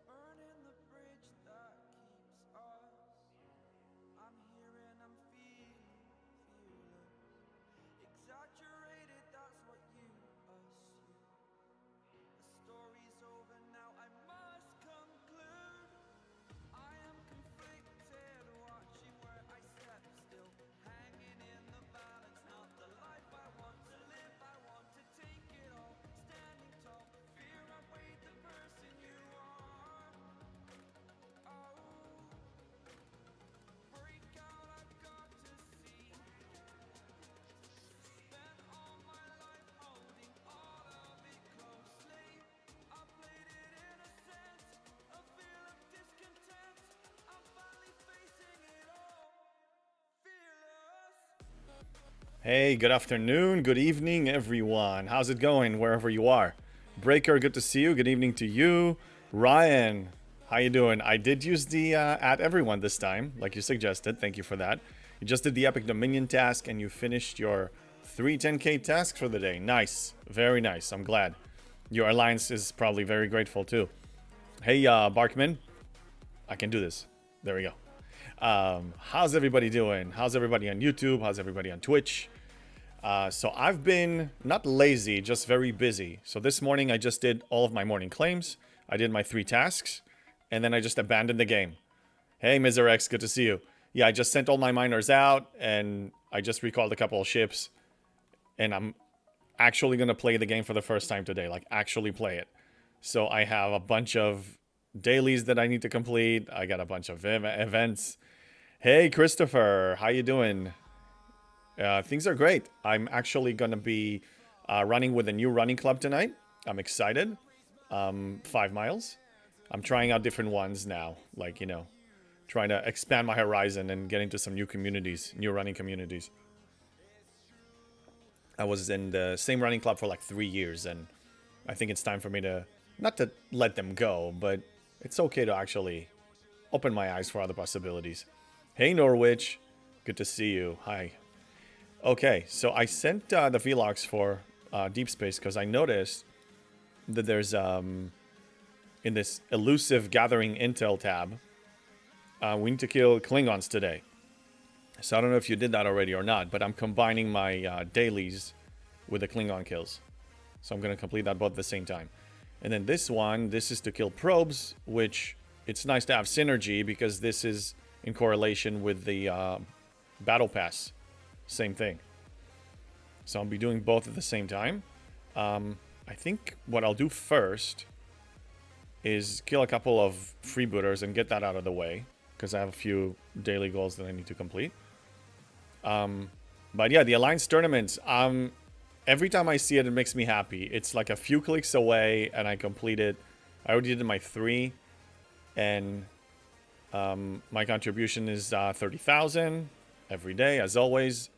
Burning the bridge that keeps us. I'm here and I'm fearless. Exaggerated, that's what you assume. The story's over now, I must conclude. I am conflicted, watching where I step still. Hanging in the balance, not the life I want to live. I want to take it all, standing tall. Fear outweighed the person you are. Oh, break out, I've got to see. Spent all my life holding all of it closely. I played it innocent, a feel of discontent. I'm finally facing it all, fearless. Hey, good afternoon, good evening, everyone. How's it going wherever you are? Breaker, good to see you. Good evening to you. Ryan, how you doing? I did use the at everyone this time, like you suggested. Thank you for that. You just did the Epic Dominion task and you finished your 3 10K tasks for the day. Nice. Very nice. I'm glad. Your alliance is probably very grateful too. Hey, Barkman. I can do this. There we go. How's everybody doing? How's everybody on YouTube? How's everybody on Twitch? So I've been not lazy, just very busy. So this morning I just did all of my morning claims. I did my 3 tasks, and then I just abandoned the game. Hey, Miserex, good to see you. Yeah, I just sent all my miners out, and I just recalled a couple of ships, and I'm actually going to play the game for the first time today, like actually play it. So I have a bunch of dailies that I need to complete. I got a bunch of events. Hey, Christopher, how you doing? Things are great. I'm actually going to be running with a new running club tonight. I'm excited. 5 miles. I'm trying out different ones now. Like, you know, trying to expand my horizon and get into some new communities, new running communities. I was in the same running club for like 3 years, and I think it's time for me to, not to let them go, but it's okay to actually open my eyes for other possibilities. Hey, Norwich. Good to see you. Hi. Okay, so I sent the vlogs for Deep Space because I noticed that there's, in this elusive gathering intel tab, we need to kill Klingons today. So I don't know if you did that already or not, but I'm combining my dailies with the Klingon kills. So I'm going to complete that both at the same time. And then this one, this is to kill probes, which it's nice to have synergy because this is in correlation with the Battle Pass. Same thing. So I'll be doing both at the same time. I think what I'll do first is kill a couple of freebooters and get that out of the way, because I have a few daily goals that I need to complete. But yeah, the Alliance tournaments, every time I see it, it makes me happy. It's like a few clicks away and I complete it. I already did my 3, and my contribution is 30,000 every day, as always.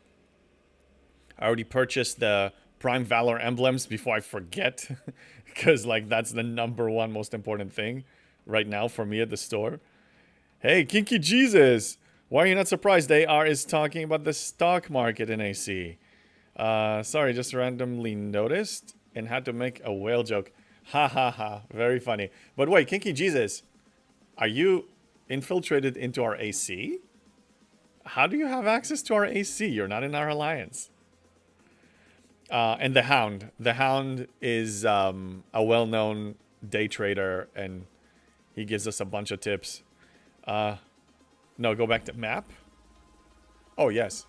I already purchased the Prime Valor emblems before I forget, because like that's the #1 most important thing right now for me at the store. Hey, Kinky Jesus, why are you not surprised? AR is talking about the stock market in AC. Sorry, just randomly noticed and had to make a whale joke. Ha ha ha, very funny. But wait, Kinky Jesus, are you infiltrated into our AC? How do you have access to our AC? You're not in our alliance. And the Hound. The Hound is a well-known day trader, and he gives us a bunch of tips. No, go back to map. Oh, yes.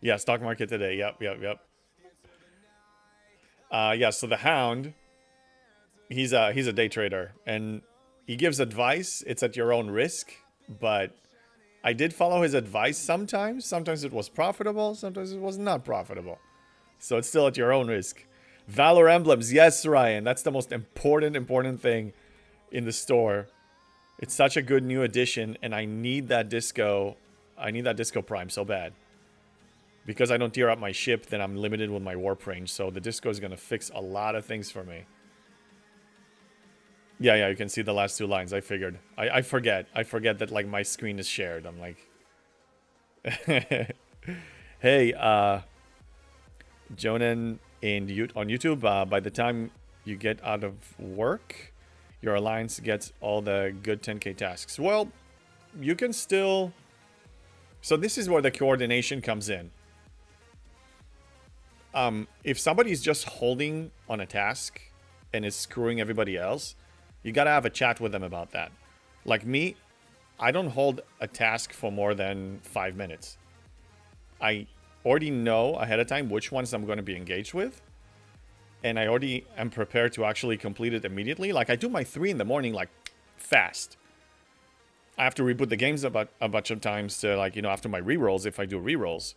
Yeah, stock market today. Yep. Yeah, so the Hound, he's a day trader, and he gives advice. It's at your own risk, but I did follow his advice sometimes. Sometimes it was profitable, sometimes it was not profitable. So it's still at your own risk. Valor emblems. Yes, Ryan. That's the most important thing in the store. It's such a good new addition, and I need that disco. I need that disco prime so bad. Because I don't tear up my ship, then I'm limited with my warp range. So the disco is going to fix a lot of things for me. Yeah, you can see the last two lines. I figured. I forget. I forget that, like, my screen is shared. I'm like... Hey, Jonan on YouTube, by the time you get out of work, your alliance gets all the good 10k tasks. Well, you can still... So this is where the coordination comes in. If somebody's just holding on a task and is screwing everybody else, you gotta have a chat with them about that. Like me, I don't hold a task for more than 5 minutes. I already know ahead of time which ones I'm going to be engaged with, and I already am prepared to actually complete it immediately. Like, I do my 3 in the morning, like, fast. I have to reboot the games a bunch of times to, like, you know, after my rerolls, if I do rerolls.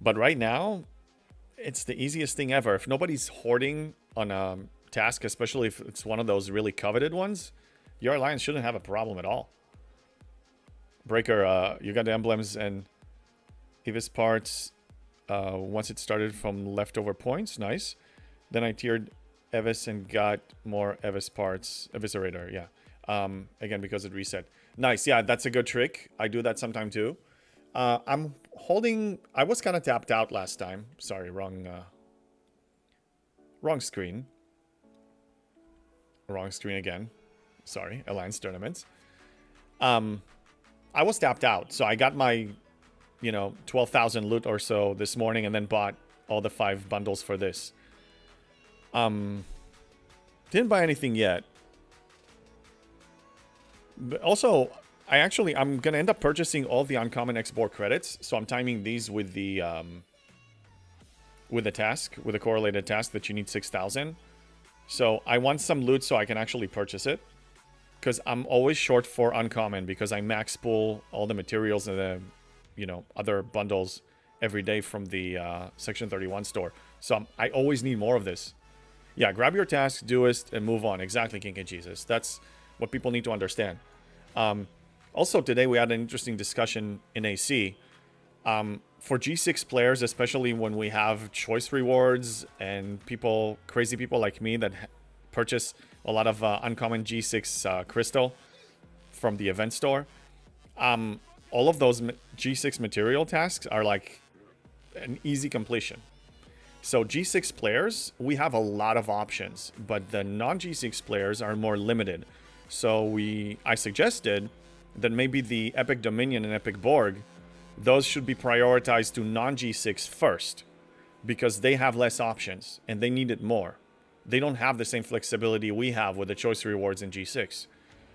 But right now, it's the easiest thing ever. If nobody's hoarding on a task, especially if it's one of those really coveted ones, your alliance shouldn't have a problem at all. Breaker, you got the emblems and Evis parts once it started from leftover points. Nice. Then I tiered Evis and got more Evis parts. Eviscerator, yeah. Again, because it reset. Nice, yeah, that's a good trick. I do that sometime too. I'm holding... I was kind of tapped out last time. Sorry, wrong screen. Wrong screen again. Sorry, Alliance Tournaments. I was tapped out, so I got my, you know, 12,000 loot or so this morning and then bought all the 5 bundles for this. Didn't buy anything yet. But also... I'm going to end up purchasing all the uncommon export credits. So I'm timing these with the task, with a correlated task that you need 6,000. So I want some loot so I can actually purchase it. Because I'm always short for uncommon because I max pull all the materials and the, you know, other bundles every day from the Section 31 store. So I always need more of this. Yeah, grab your task, do it, and move on. Exactly, King of Jesus. That's what people need to understand. Also, today we had an interesting discussion in AC. For G6 players, especially when we have choice rewards and people, crazy people like me that purchase a lot of uncommon G6 crystal from the event store, all of those G6 material tasks are like an easy completion. So G6 players, we have a lot of options, but the non-G6 players are more limited. So I suggested that maybe the Epic Dominion and Epic Borg, those should be prioritized to non-G6 first, because they have less options and they need it more. They don't have the same flexibility we have with the choice rewards in G6.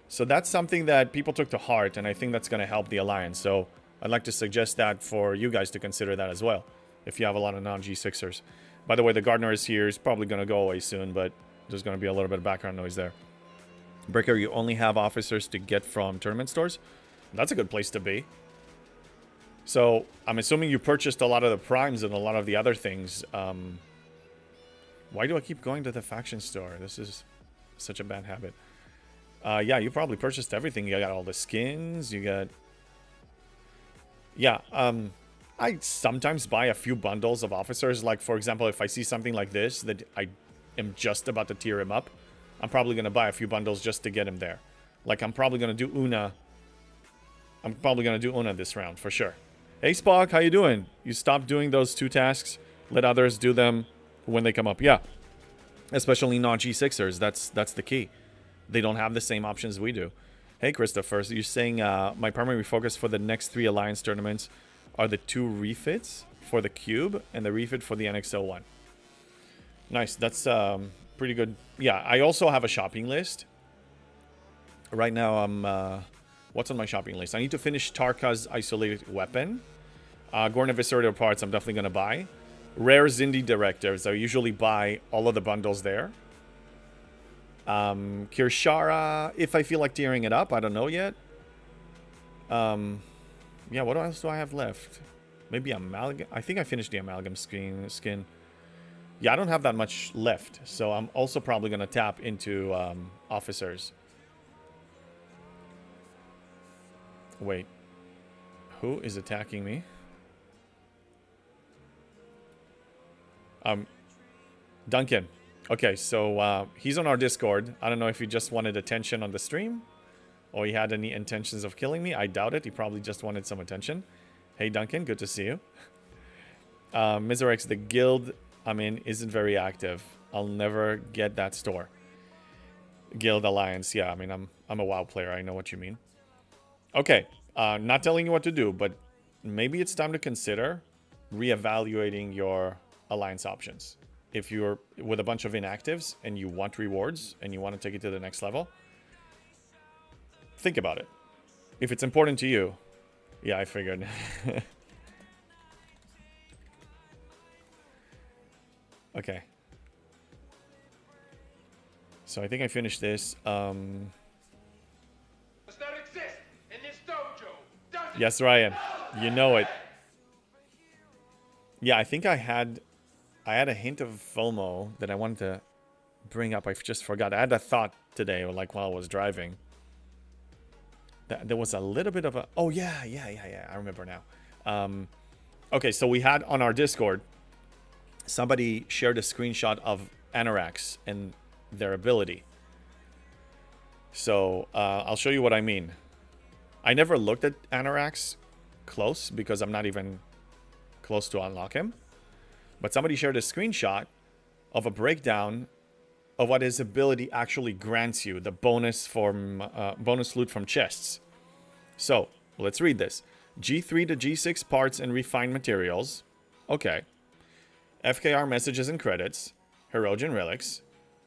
So that's something that people took to heart, and I think that's going to help the Alliance. So I'd like to suggest that for you guys to consider that as well, if you have a lot of non-G6ers. By the way, the Gardener is here. He's probably going to go away soon, but there's going to be a little bit of background noise there. Breaker, you only have officers to get from tournament stores? That's a good place to be. So, I'm assuming you purchased a lot of the primes and a lot of the other things. Why do I keep going to the faction store? This is such a bad habit. Yeah, you probably purchased everything. You got all the skins. You got... Yeah, I sometimes buy a few bundles of officers. Like, for example, if I see something like this that I am just about to tier him up, I'm probably going to buy a few bundles just to get him there. Like, I'm probably going to do Una. I'm probably going to do Una this round, for sure. Hey, Spock, how you doing? You stopped doing those 2 tasks. Let others do them when they come up. Yeah. Especially non-G6ers. That's the key. They don't have the same options we do. Hey, Christopher, so you're saying my primary focus for the next 3 Alliance tournaments are the 2 refits for the Cube and the refit for the NX-01. Nice. That's... pretty good. Yeah, I also have a shopping list. Right now, I'm... what's on my shopping list? I need to finish Tarka's Isolated Weapon. Gorn Eviscerator parts I'm definitely going to buy. Rare Zindi Directives. I usually buy all of the bundles there. Kirshara, if I feel like tearing it up. I don't know yet. Yeah, what else do I have left? Maybe Amalgam. I think I finished the Amalgam skin. Yeah, I don't have that much left, so I'm also probably going to tap into officers. Wait. Who is attacking me? Duncan. Okay, so he's on our Discord. I don't know if he just wanted attention on the stream or he had any intentions of killing me. I doubt it. He probably just wanted some attention. Hey, Duncan. Good to see you. Miserex, the guild I'm in isn't very active. I'll never get that store. Guild Alliance. Yeah, I mean, I'm a WoW player. I know what you mean. Okay. Not telling you what to do, but maybe it's time to consider reevaluating your alliance options. If you're with a bunch of inactives and you want rewards and you want to take it to the next level, think about it. If it's important to you. Yeah, I figured. Okay. So I think I finished this. Does that exist in this dojo? Does it? Yes, Ryan. You know it. Yeah, I think I had a hint of FOMO that I wanted to bring up. I just forgot. I had a thought today, or like while I was driving. There was a little bit of a... Oh, yeah. I remember now. Okay, so we had on our Discord, somebody shared a screenshot of Annorax and their ability. So I'll show you what I mean. I never looked at Annorax close because I'm not even close to unlock him. But somebody shared a screenshot of a breakdown of what his ability actually grants you, the bonus from bonus loot from chests. So let's read this. G3 to G6 parts and refined materials. Okay. FKR messages and credits. Herogen relics.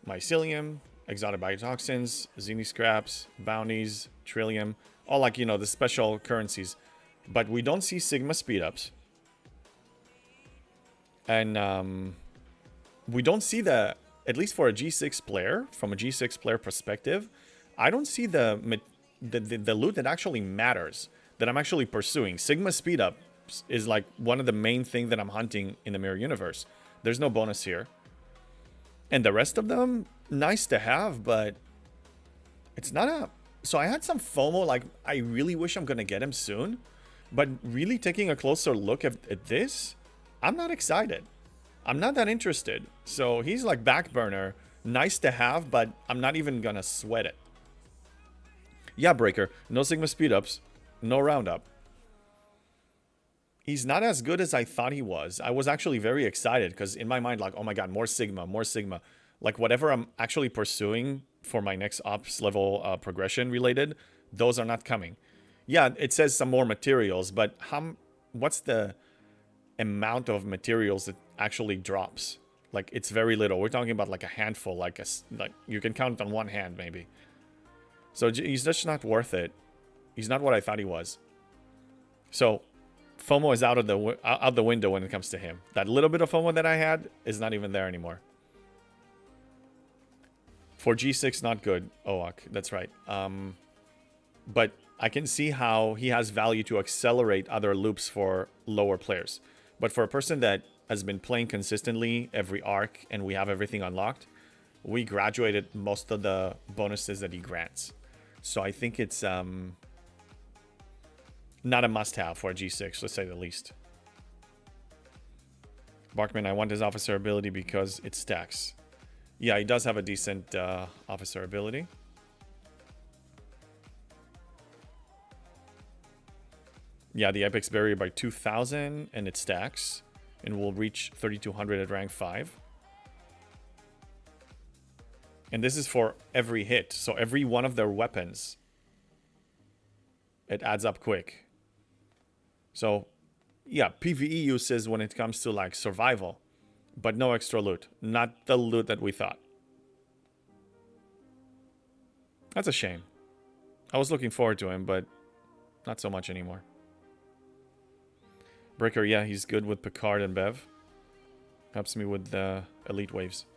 Mycelium. Exotic biotoxins. Zini scraps. Bounties. Trillium. All like, you know, the special currencies. But we don't see Sigma speedups. And we don't see the... At least for a G6 player, from a G6 player perspective, I don't see the loot that actually matters, that I'm actually pursuing. Sigma speed up is like one of the main things that I'm hunting in the Mirror Universe. There's no bonus here. And the rest of them, nice to have, but it's not a... So I had some FOMO, like I really wish I'm going to get him soon. But really taking a closer look at this, I'm not excited. I'm not that interested. So he's like back burner. Nice to have, but I'm not even gonna sweat it. Yeah, Breaker. No Sigma speed-ups. No roundup. He's not as good as I thought he was. I was actually very excited because in my mind, like, oh my god, more Sigma, more Sigma. Like whatever I'm actually pursuing for my next ops level progression related, those are not coming. Yeah, it says some more materials, but what's the amount of materials that actually drops? Like it's very little. We're talking about like a handful, like you can count on one hand maybe. So he's just not worth it. He's not what I thought he was. So FOMO is out the window when it comes to him. That little bit of FOMO that I had is not even there anymore. For G6, not good. Oak, that's right. But I can see how he has value to accelerate other loops for lower players. But for a person that has been playing consistently every arc and we have everything unlocked, we graduated most of the bonuses that he grants. So I think it's not a must-have for a G6, let's say the least. Barkman, I want his officer ability because it stacks. Yeah, he does have a decent officer ability. Yeah, the Epic's buried by 2,000 and it stacks. And will reach 3,200 at rank 5. And this is for every hit. So every one of their weapons, it adds up quick. So, yeah, PvE uses when it comes to like survival. But no extra loot. Not the loot that we thought. That's a shame. I was looking forward to him, but not so much anymore. Breaker, yeah, he's good with Picard and Bev. Helps me with the elite waves.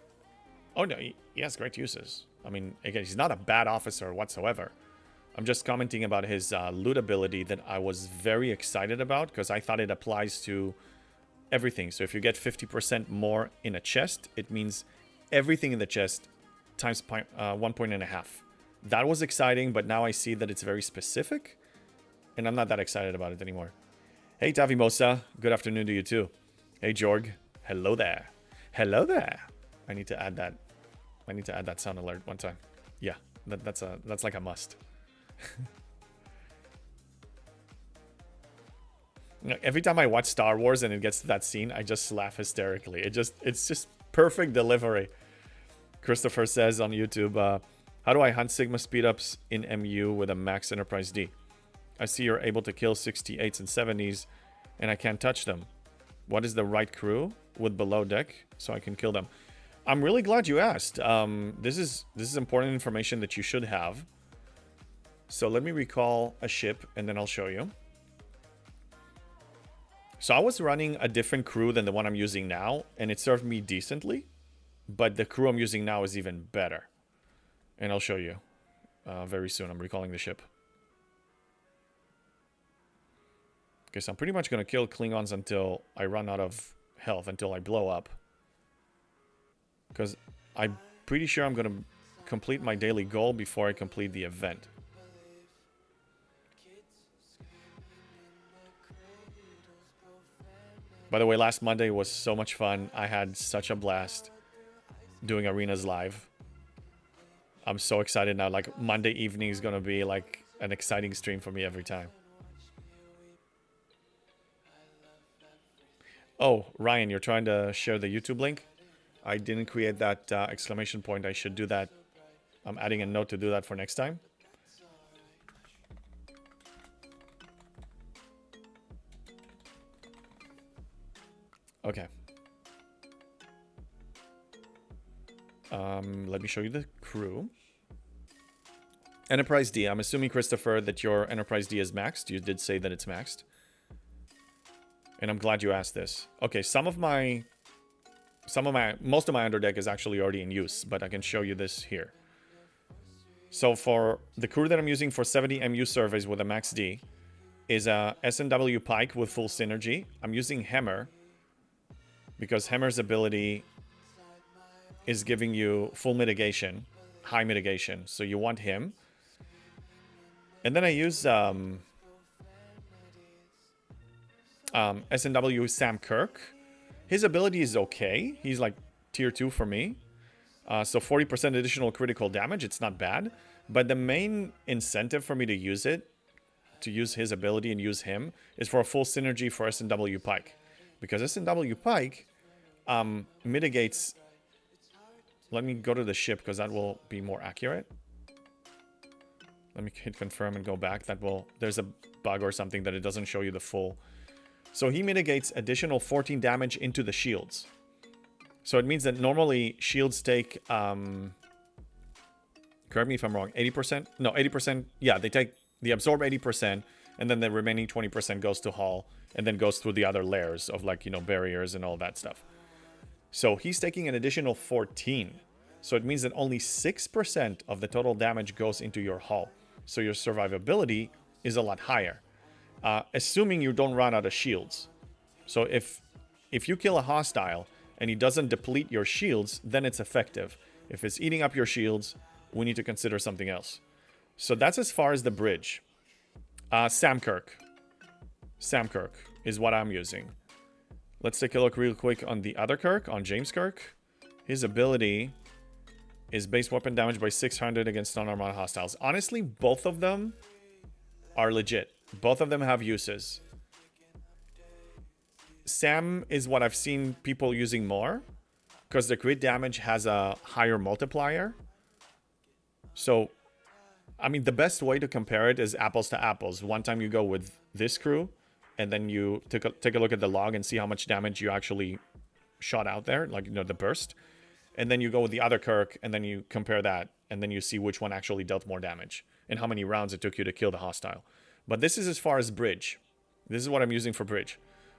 Oh, no, he has great uses. I mean, again, he's not a bad officer whatsoever. I'm just commenting about his loot ability that I was very excited about because I thought it applies to everything. So if you get 50% more in a chest, it means everything in the chest times 1.5 points. That was exciting, but now I see that it's very specific, and I'm not that excited about it anymore. Hey, Tavimosa. Good afternoon to you, too. Hey, Jorg. Hello there. Hello there. I need to add that sound alert one time. Yeah, that's like a must. Every time I watch Star Wars and it gets to that scene, I just laugh hysterically. It's just perfect delivery. Christopher says on YouTube, how do I hunt Sigma speedups in MU with a max Enterprise D? I see you're able to kill 68s and 70s, and I can't touch them. What is the right crew with below deck so I can kill them? I'm really glad you asked. This is important information that you should have. So let me recall a ship, and then I'll show you. So I was running a different crew than the one I'm using now, and it served me decently. But the crew I'm using now is even better. And I'll show you very soon. I'm recalling the ship. Okay, so I'm pretty much going to kill Klingons until I run out of health, until I blow up. Because I'm pretty sure I'm going to complete my daily goal before I complete the event. By the way, last Monday was so much fun. I had such a blast doing arenas live. I'm so excited now. Like, Monday evening is going to be like an exciting stream for me every time. Oh, Ryan, you're trying to share the YouTube link? I didn't create that exclamation point. I should do that. I'm adding a note to do that for next time. Okay. Let me show you the crew. Enterprise D. I'm assuming, Christopher, that your Enterprise D is maxed. You did say that it's maxed. And I'm glad you asked this. Okay, most of my underdeck is actually already in use, but I can show you this here. So for the crew that I'm using for 70 MU surveys with a max D is a S&W Pike with full synergy. I'm using Hammer because Hammer's ability is giving you full mitigation, high mitigation. So you want him. And then I use S&W Sam Kirk. His ability is okay. He's like tier 2 for me. So 40% additional critical damage. It's not bad. But the main incentive for me to use his ability and use him, is for a full synergy for S&W Pike. Because S&W Pike mitigates... Let me go to the ship because that will be more accurate. Let me hit confirm and go back. There's a bug or something that it doesn't show you the full. So he mitigates additional 14 damage into the shields. So it means that normally shields take, correct me if I'm wrong, 80%? No, 80%. Yeah, they absorb 80%, and then the remaining 20% goes to hull, and then goes through the other layers of, like, you know, barriers and all that stuff. So he's taking an additional 14. So it means that only 6% of the total damage goes into your hull. So your survivability is a lot higher. Assuming you don't run out of shields. So if you kill a hostile and he doesn't deplete your shields, then it's effective. If it's eating up your shields, we need to consider something else. So that's as far as the bridge. Sam Kirk. Sam Kirk is what I'm using. Let's take a look real quick on the other Kirk, on James Kirk. His ability is base weapon damage by 600 against non-armada hostiles. Honestly, both of them are legit. Both of them have uses. Sam is what I've seen people using more, because the crit damage has a higher multiplier. So, I mean, the best way to compare it is apples to apples. One time you go with this crew, and then you take a look at the log and see how much damage you actually shot out there, like, you know, the burst. And then you go with the other Kirk, and then you compare that, and then you see which one actually dealt more damage, and how many rounds it took you to kill the hostile. But this is as far as bridge. This is what I'm using for bridge.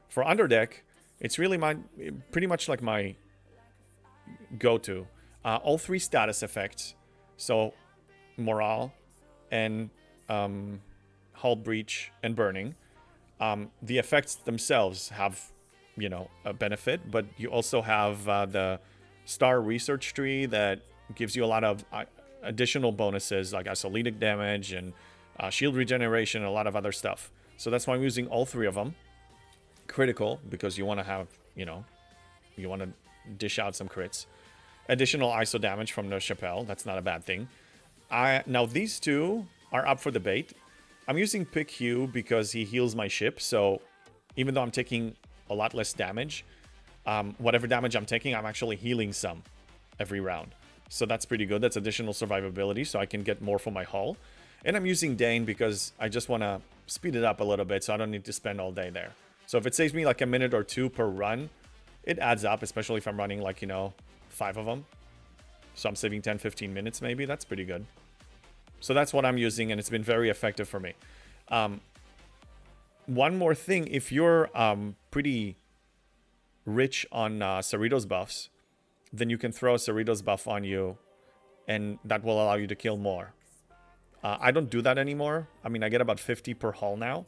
For underdeck, it's really pretty much like my go-to. All three status effects, so morale and hull breach and burning. The effects themselves have you know, a benefit, but you also have the star research tree that gives you a lot of additional bonuses like isolytic damage and shield regeneration and a lot of other stuff. So that's why I'm using all three of them. Critical, because you want to have, you know, you want to dish out some crits. Additional ISO damage from Nurse Chappelle. That's not a bad thing. Now these two are up for debate. I'm using Pick Hugh because he heals my ship. So even though I'm taking a lot less damage, whatever damage I'm taking, I'm actually healing some every round. So that's pretty good. That's additional survivability, so I can get more for my hull. And I'm using Dane because I just want to speed it up a little bit so I don't need to spend all day there. So if it saves me like a minute or two per run, it adds up, especially if I'm running like, you know, 5 of them. So I'm saving 10, 15 minutes maybe. That's pretty good. So that's what I'm using, and it's been very effective for me. One more thing, if you're pretty rich on Cerritos buffs, then you can throw a Cerritos buff on you, and that will allow you to kill more. I don't do that anymore. I mean, I get about 50 per hull now,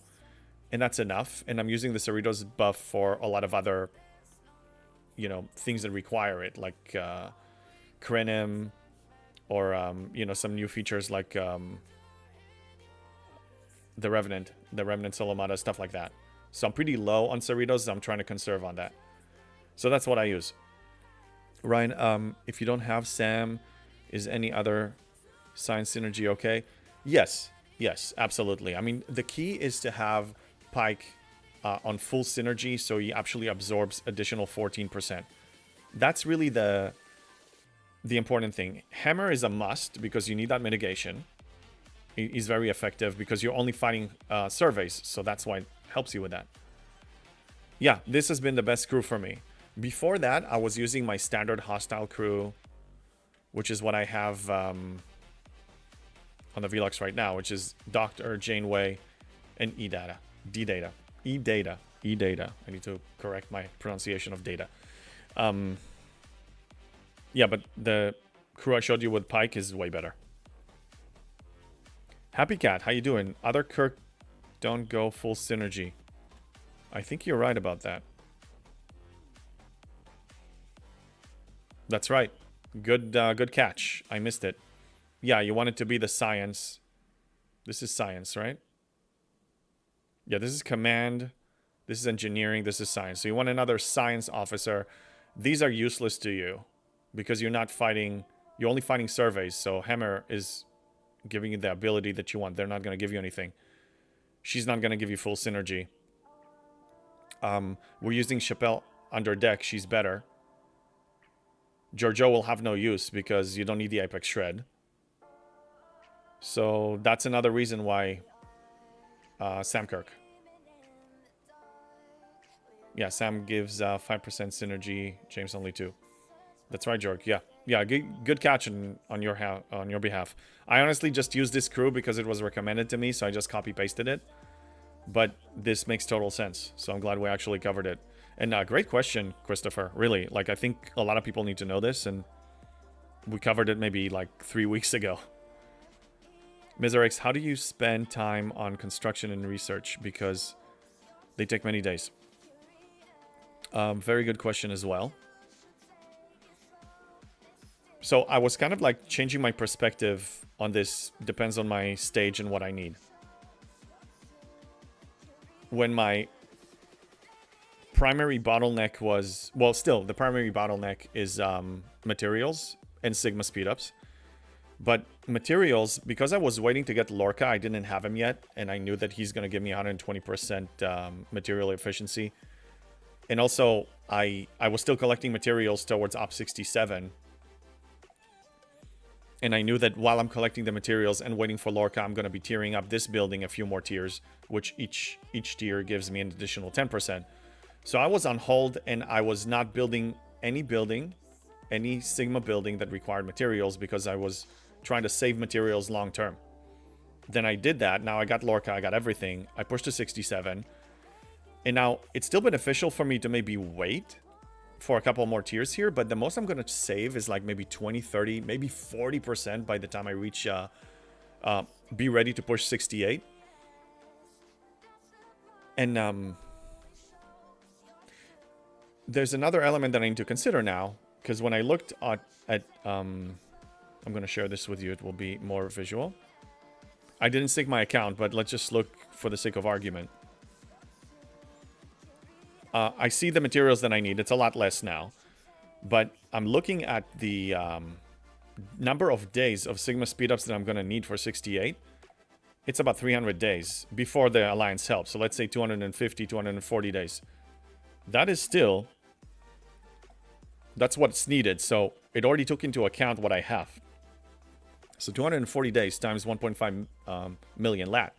and that's enough. And I'm using the Cerritos buff for a lot of other, you know, things that require it, like Krenim, or, you know, some new features like the Revenant Solomata, stuff like that. So I'm pretty low on Cerritos, so I'm trying to conserve on that. So that's what I use. Ryan, if you don't have Sam, is any other science synergy okay? Yes, absolutely. I mean, the key is to have Pike on full synergy, so he actually absorbs additional 14%. That's really the important thing. Hammer is a must because you need that mitigation. He's very effective because you're only fighting surveys, so that's why it helps you with that. Yeah, this has been the best crew for me. Before that, I was using my standard hostile crew, which is what I have on the Velux right now, which is Doctor, Janeway, and E-Data. D-Data. E-Data. E-Data. I need to correct my pronunciation of data. Yeah, but the crew I showed you with Pike is way better. Happy Cat, how you doing? Other Kirk don't go full synergy. I think you're right about that. That's right. Good catch. I missed it. Yeah, you want it to be the science. This is science, right? Yeah, this is command. This is engineering. This is science. So you want another science officer. These are useless to you because you're not fighting. You're only fighting surveys. So Hammer is giving you the ability that you want. They're not going to give you anything. She's not going to give you full synergy. We're using Chappelle under deck. She's better. Giorgio will have no use because you don't need the Apex Shred. So that's another reason why Sam Kirk. Yeah, Sam gives 5% synergy. James only 2. That's right, Jorg. Yeah, good catch on your behalf. I honestly just used this crew because it was recommended to me, so I just copy-pasted it. But this makes total sense, so I'm glad we actually covered it. And great question, Christopher. Really, like, I think a lot of people need to know this, and we covered it maybe like 3 weeks ago. Mizarix, how do you spend time on construction and research? Because they take many days. Very good question as well. So I was kind of like changing my perspective on this. Depends on my stage and what I need. When my primary bottleneck was, well, still the primary bottleneck is materials and Sigma speedups. But materials, because I was waiting to get Lorca, I didn't have him yet, and I knew that he's going to give me 120% material efficiency. And also, I was still collecting materials towards Op 67. And I knew that while I'm collecting the materials and waiting for Lorca, I'm going to be tiering up this building a few more tiers, which each tier gives me an additional 10%. So I was on hold, and I was not building any Sigma building that required materials because I was trying to save materials long term. Then I did that. Now I got Lorca, I got everything. I pushed to 67. And now it's still beneficial for me to maybe wait for a couple more tiers here, but the most I'm going to save is like maybe 20, 30, maybe 40% by the time I reach be ready to push 68. And there's another element that I need to consider now, because when I looked at I'm going to share this with you. It will be more visual. I didn't sync my account, but let's just look for the sake of argument. I see the materials that I need. It's a lot less now. But I'm looking at the number of days of Sigma speedups that I'm going to need for 68. It's about 300 days before the Alliance help. So let's say 250, 240 days. That is still... That's what's needed. So it already took into account what I have. So 240 days times 1.5 million lat.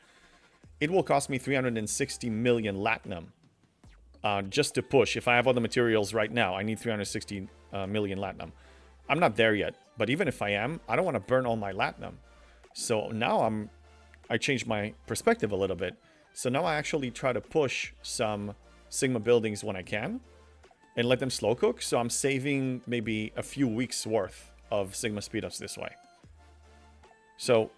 It will cost me 360 million latinum. Just to push. If I have all the materials right now, I need 360 million latinum. I'm not there yet. But even if I am, I don't want to burn all my latinum. So now I changed my perspective a little bit. So now I actually try to push some Sigma buildings when I can. And let them slow cook. So I'm saving maybe a few weeks worth of Sigma speedups this way. So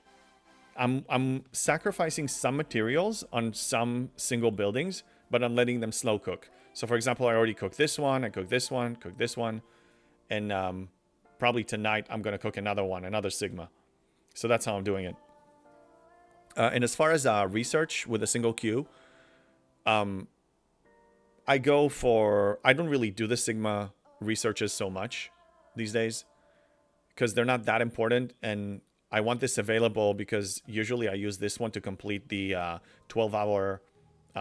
I'm sacrificing some materials on some single buildings, but I'm letting them slow cook. So for example, I already cooked this one, I cooked this one, cooked this one. And probably tonight I'm going to cook another one, another Sigma. So that's how I'm doing it. And as far as research with a single queue, I don't really do the Sigma researches so much these days because they're not that important. And I want this available because usually I use this one to complete the 12-hour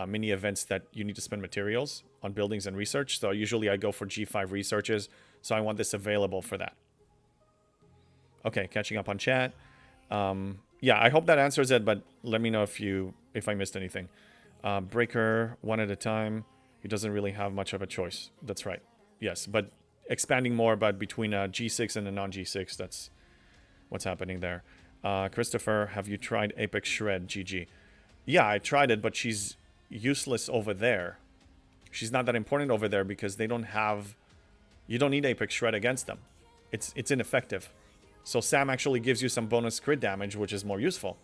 mini events that you need to spend materials on buildings and research. So usually I go for G5 researches. So I want this available for that. Okay, catching up on chat. Yeah, I hope that answers it, but let me know if I missed anything. Breaker, one at a time. He doesn't really have much of a choice. That's right. Yes, but expanding more, but between a G6 and a non-G6, that's what's happening there. Christopher, have you tried Apex Shred, GG? Yeah, I tried it, but she's useless over there. She's not that important over there because they don't have... You don't need Apex Shred against them. It's ineffective. So Sam actually gives you some bonus crit damage, which is more useful.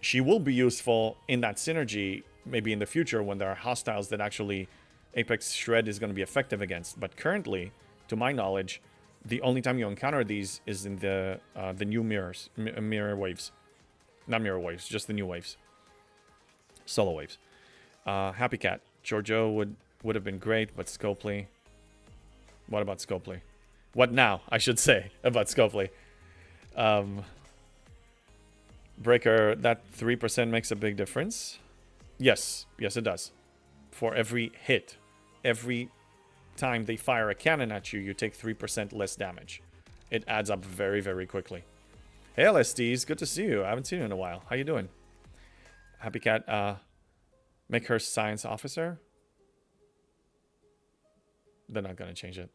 She will be useful in that synergy maybe in the future when there are hostiles that actually Apex Shred is going to be effective against. But currently, to my knowledge, the only time you encounter these is in the new mirror waves. Not mirror waves, just the new waves. Solo waves. Happy Cat. Giorgio would have been great, but Scopely... What about Scopely? What now, I should say, about Scopely? Breaker, that 3% makes a big difference. Yes, it does. For every hit, every time they fire a cannon at you, you take 3% less damage. It adds up very, very quickly. Hey, LSDs, good to see you. I haven't seen you in a while. How you doing? Happy Cat, make her science officer. They're not going to change it.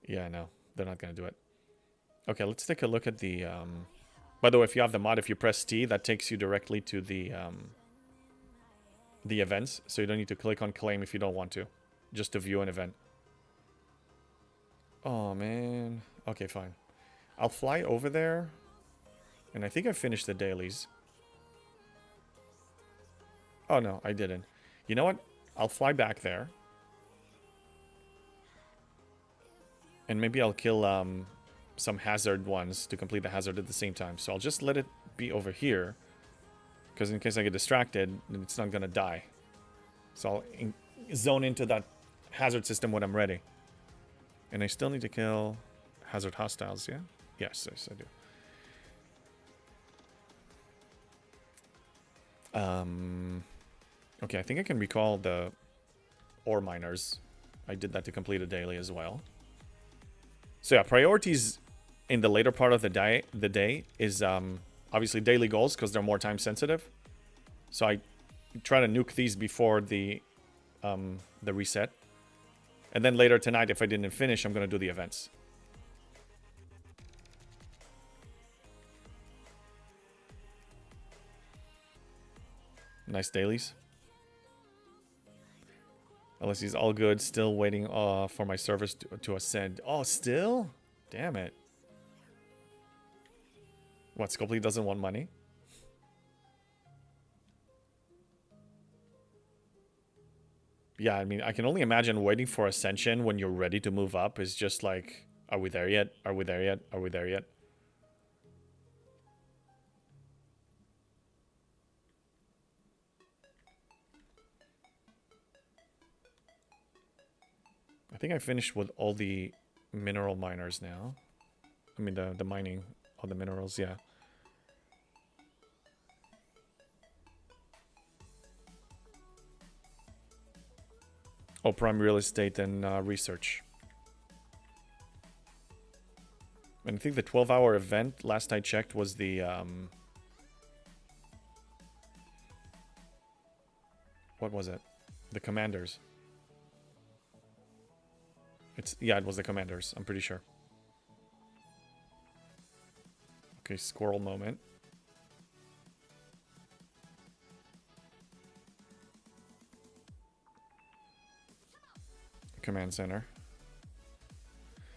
Yeah, no, they're not going to do it. Okay, let's take a look at the... By the way, if you have the mod, if you press T, that takes you directly to the events. So you don't need to click on claim if you don't want to. Just to view an event. Oh, man. Okay, fine. I'll fly over there. And I think I finished the dailies. Oh, no, I didn't. You know what? I'll fly back there. And maybe I'll kill some hazard ones to complete the hazard at the same time. So I'll just let it be over here. Because in case I get distracted, it's not going to die. So I'll zone into that hazard system when I'm ready. And I still need to kill hazard hostiles, yeah? Yes, I do. Okay, I think I can recall the ore miners. I did that to complete a daily as well. So yeah, priorities in the later part of the day is obviously daily goals because they're more time sensitive. So I try to nuke these before the reset. And then later tonight, if I didn't finish, I'm going to do the events. Nice dailies. Unless he's all good, still waiting for my service to ascend. Oh, still? Damn it. What, Scopely doesn't want money? Yeah, I mean, I can only imagine waiting for Ascension when you're ready to move up is just like, are we there yet? Are we there yet? Are we there yet? I think I finished with all the mineral miners now. I mean, the mining, all the minerals, yeah. Oh, prime real estate and research. And I think the 12-hour event, last I checked, was the... what was it? The commanders. Yeah, it was the commanders, I'm pretty sure. Okay, squirrel moment. Command center.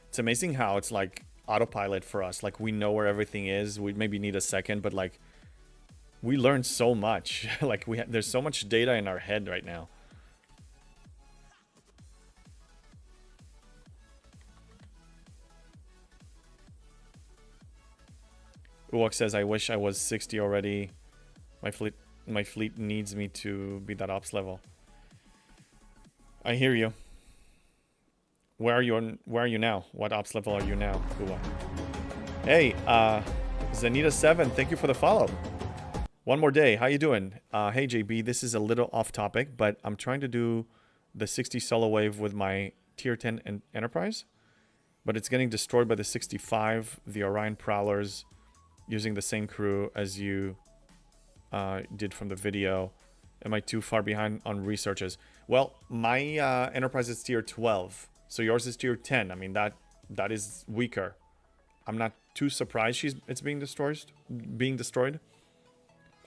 It's amazing how it's like autopilot for us. Like, we know where everything is. We maybe need a second, but like, we learned so much. Like, there's so much data in our head right now. Uwok says, I wish I was 60 already. My fleet needs me to be that ops level. I hear you. Where are you now? What ops level are you now, Uwok? Hey, Zanita7, thank you for the follow. One more day. How you doing? Hey, JB, this is a little off topic, but I'm trying to do the 60 solo wave with my tier 10 Enterprise, but it's getting destroyed by the 65, the Orion Prowlers, using the same crew as you did from the video. Am I too far behind on researches? Well, my Enterprise is tier 12, so yours is tier 10. I mean, that is weaker. I'm not too surprised it's being destroyed.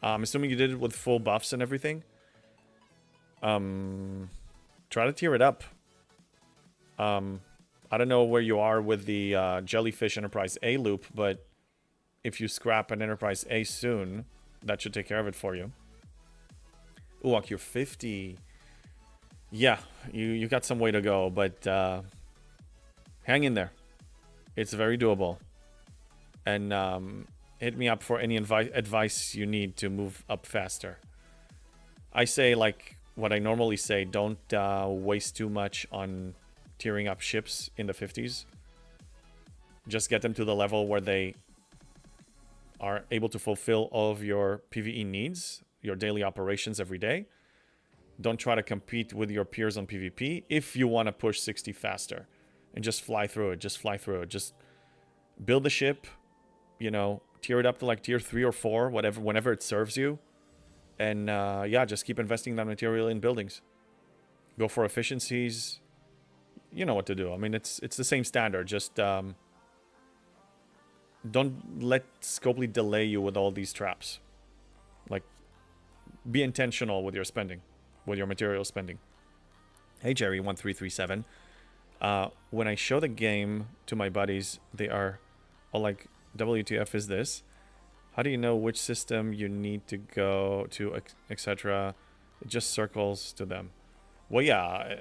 I'm assuming you did it with full buffs and everything. Try to tier it up. I don't know where you are with the Jellyfish Enterprise A loop, but if you scrap an Enterprise A soon, that should take care of it for you. Uwok, you're 50. Yeah, you got some way to go, but hang in there. It's very doable. And hit me up for any advice you need to move up faster. I say, like what I normally say, don't waste too much on tiering up ships in the 50s. Just get them to the level where they are able to fulfill all of your PvE needs, your daily operations every day. Don't try to compete with your peers on PvP if you want to push 60 faster. And just fly through it, just build the ship, you know, tier it up to like tier 3 or 4, whenever it serves you. And yeah, just keep investing that material in buildings. Go for efficiencies. You know what to do. I mean, it's the same standard. Just don't let Scopely delay you with all these traps. Like, be intentional with your spending, with your material spending. Hey, Jerry1337. When I show the game to my buddies, they are all like, WTF is this? How do you know which system you need to go to, etc.? It just circles to them. Well, yeah,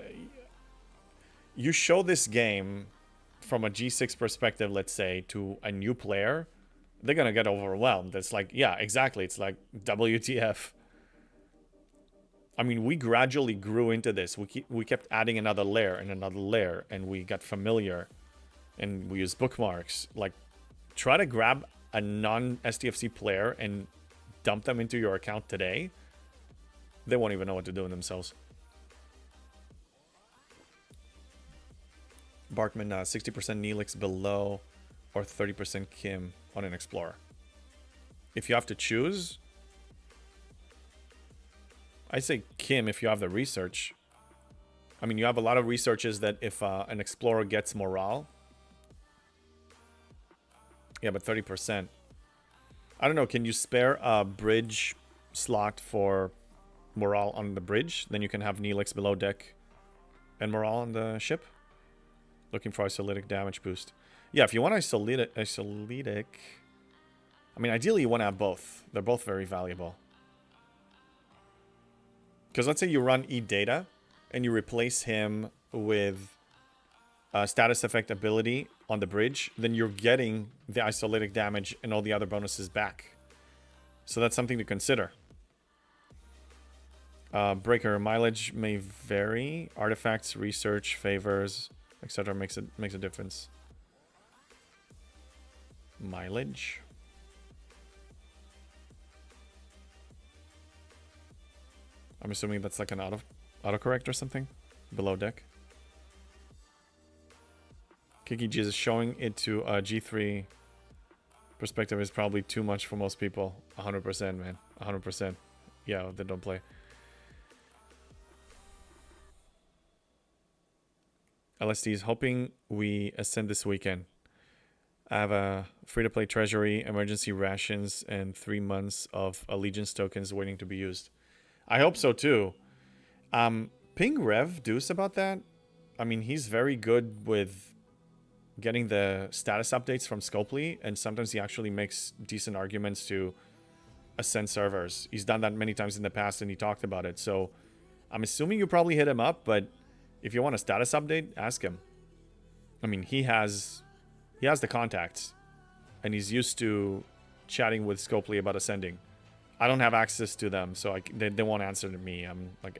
you show this game from a G6 perspective, let's say, to a new player, they're gonna get overwhelmed. It's like, yeah, exactly. It's like, WTF. I mean, we gradually grew into this. We kept adding another layer and another layer, and we got familiar, and we use bookmarks. Like, try to grab a non-STFC player and dump them into your account today. They won't even know what to do with themselves. Barkman, 60% Neelix below or 30% Kim on an Explorer. If you have to choose, I say Kim if you have the research. I mean, you have a lot of researches that if an Explorer gets morale. Yeah, but 30%. I don't know, can you spare a bridge slot for morale on the bridge? Then you can have Neelix below deck and morale on the ship? Looking for isolytic damage boost. Yeah, if you want isolytic... I mean, ideally you want to have both. They're both very valuable. Because let's say you run E-Data, and you replace him with status effect ability on the bridge, then you're getting the isolytic damage and all the other bonuses back. So that's something to consider. Breaker mileage may vary. Artifacts, research, favors, etc. makes a difference. Mileage. I'm assuming that's like an autocorrect or something below deck. Kiki Jesus showing it to G3 perspective is probably too much for most people. 100%, man. 100%. Yeah, they don't play. LSD is hoping we ascend this weekend. I have a free-to-play treasury, emergency rations, and 3 months of allegiance tokens waiting to be used. I hope so too. Ping Rev Deuce about that. I mean, he's very good with getting the status updates from Scopely, and sometimes he actually makes decent arguments to ascend servers. He's done that many times in the past, and he talked about it. So I'm assuming you probably hit him up, but if you want a status update, ask him. I mean, he has the contacts, and he's used to chatting with Scopely about ascending. I don't have access to them, so they won't answer to me. I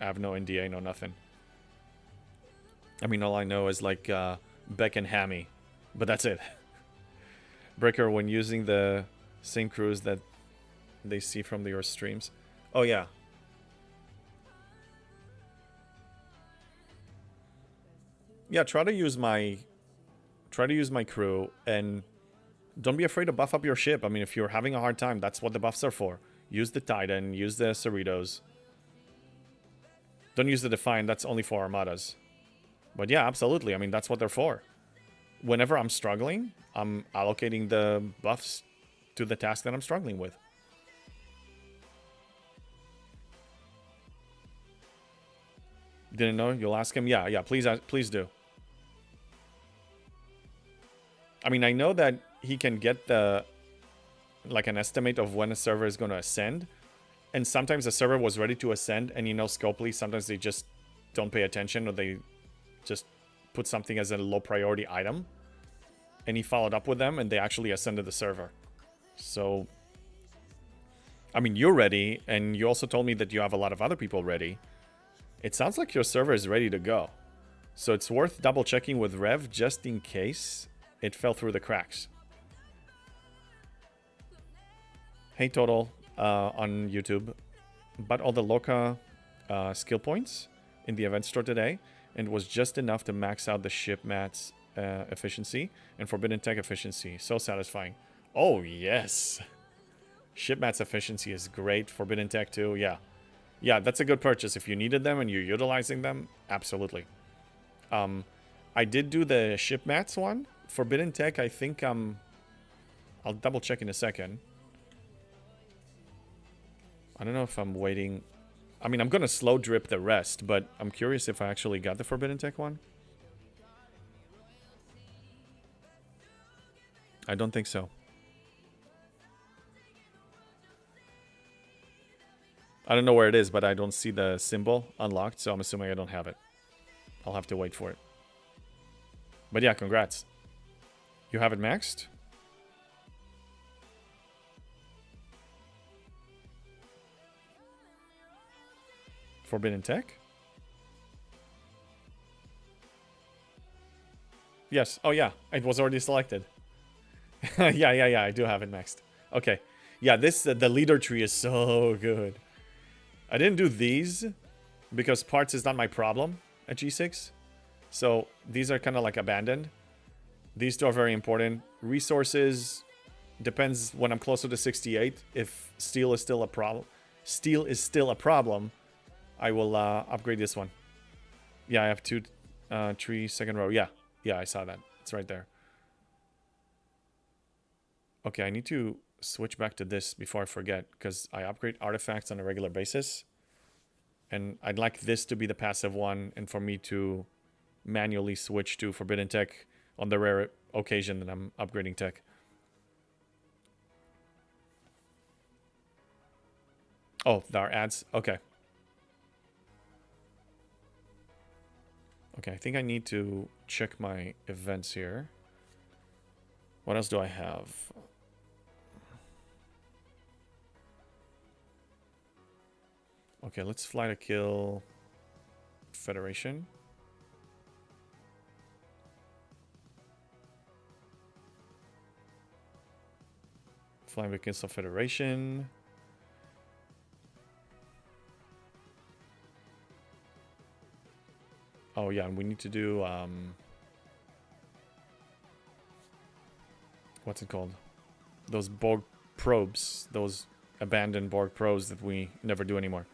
have no NDA, no nothing. I mean, all I know is like Beck and Hammy, but that's it. Breaker, when using the same crews that they see from your streams. Oh yeah. Yeah, try to use my crew, and don't be afraid to buff up your ship. I mean, if you're having a hard time, that's what the buffs are for. Use the Titan, use the Cerritos. Don't use the Defiant, that's only for Armadas. But yeah, absolutely. I mean, that's what they're for. Whenever I'm struggling, I'm allocating the buffs to the task that I'm struggling with. Didn't know? You'll ask him? Yeah, please do. I mean, I know that he can get like an estimate of when a server is going to ascend. And sometimes a server was ready to ascend, and Scopely, sometimes they just don't pay attention, or they just put something as a low priority item. And he followed up with them, and they actually ascended the server. So, I mean, you're ready, and you also told me that you have a lot of other people ready. It sounds like your server is ready to go. So it's worth double checking with Rev just in case it fell through the cracks. Hey Total on YouTube. Bought all the Loka skill points in the event store today, and was just enough to max out the ship mats efficiency and Forbidden Tech efficiency. So satisfying. Oh yes. Ship mats efficiency is great. Forbidden Tech too. Yeah, that's a good purchase. If you needed them and you're utilizing them, absolutely. I did do the ship mats one. Forbidden Tech, I think I'll double check in a second. I don't know if I'm waiting. I mean, I'm going to slow drip the rest, but I'm curious if I actually got the Forbidden Tech one. I don't think so. I don't know where it is, but I don't see the symbol unlocked, so I'm assuming I don't have it. I'll have to wait for it. But yeah, congrats. You have it maxed? Forbidden Tech? Yes. Oh yeah, it was already selected. yeah, I do have it maxed. Okay. Yeah, the leader tree is so good. I didn't do these because parts is not my problem at G6. So these are kind of like abandoned. These two are very important. Resources depends when I'm closer to 68. If steel is still a problem, I will upgrade this one. Yeah, I have 2 tree second row. Yeah, I saw that. It's right there. Okay, I need to switch back to this before I forget, because I upgrade artifacts on a regular basis. And I'd like this to be the passive one, and for me to manually switch to Forbidden Tech on the rare occasion that I'm upgrading tech. Oh, there are ads? Okay. Okay, I think I need to check my events here. What else do I have? Okay, let's fly to kill Federation. Flying against the Federation. Oh yeah, and we need to do what's it called? Those Borg probes, those abandoned Borg probes that we never do anymore.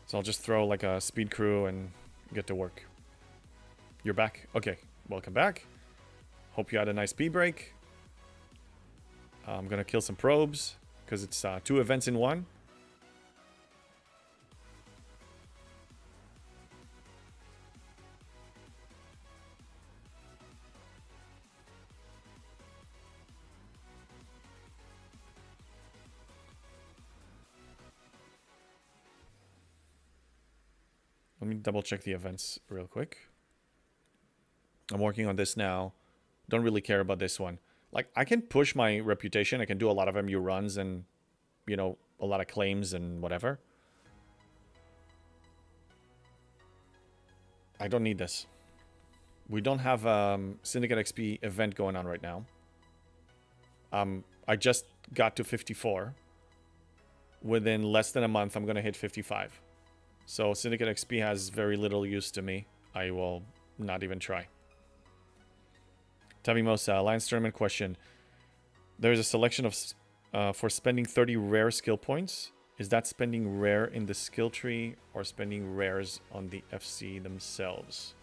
So I'll just throw like a speed crew and get to work. You're back? Okay, welcome back. Hope you had a nice pee break. I'm gonna kill some probes because it's 2 events in one. Let me double check the events real quick. I'm working on this now. Don't really care about this one. Like, I can push my reputation. I can do a lot of MU runs and, you know, a lot of claims and whatever. I don't need this. We don't have Syndicate XP event going on right now. I just got to 54. Within less than a month, I'm going to hit 55. So Syndicate XP has very little use to me. I will not even try. Tabimosa, Alliance Tournament question. There's a selection of for spending 30 rare skill points. Is that spending rare in the skill tree or spending rares on the FC themselves?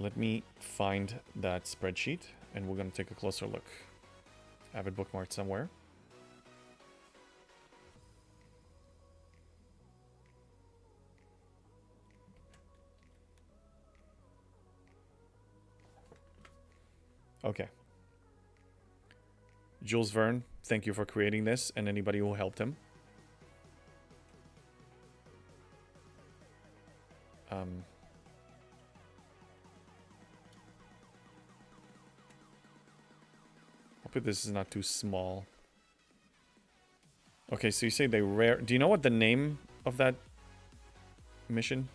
Let me find that spreadsheet and we're going to take a closer look. I have it bookmarked somewhere. Okay. Jules Verne, thank you for creating this and anybody who helped him. Hope this is not too small. Okay, so you say they rare. Do you know what the name of that mission?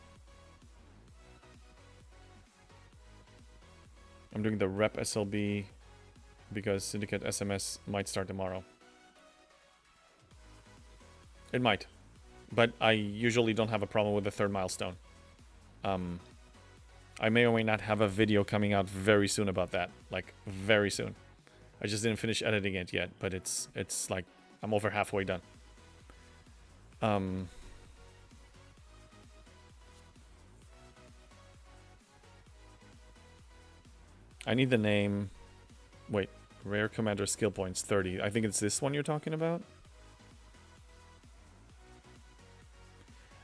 I'm doing the rep SLB because Syndicate SMS might start tomorrow. It might. But I usually don't have a problem with the 3rd milestone. I may or may not have a video coming out very soon about that. Like, very soon. I just didn't finish editing it yet, but it's like, I'm over halfway done. I need the name. Wait, rare commander skill points 30. I think it's this one you're talking about.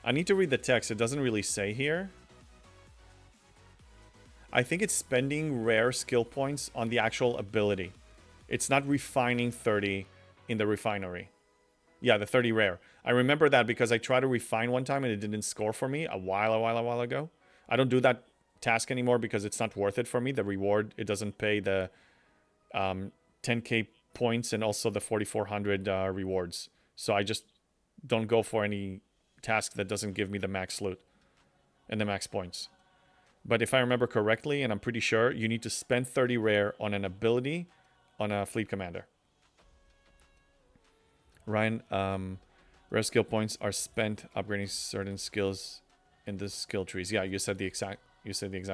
I need to read the text. It doesn't really say here. I think it's spending rare skill points on the actual ability. It's not refining 30 in the refinery. Yeah, the 30 rare. I remember that because I tried to refine one time and it didn't score for me a while ago. I don't do that task anymore because it's not worth it for me. The reward, it doesn't pay the 10k points and also the 4400 rewards. So I just don't go for any task that doesn't give me the max loot and the max points. But if I remember correctly, and I'm pretty sure, you need to spend 30 rare on an ability on a fleet commander. Ryan, rare skill points are spent upgrading certain skills in the skill trees. Yeah, you said the exact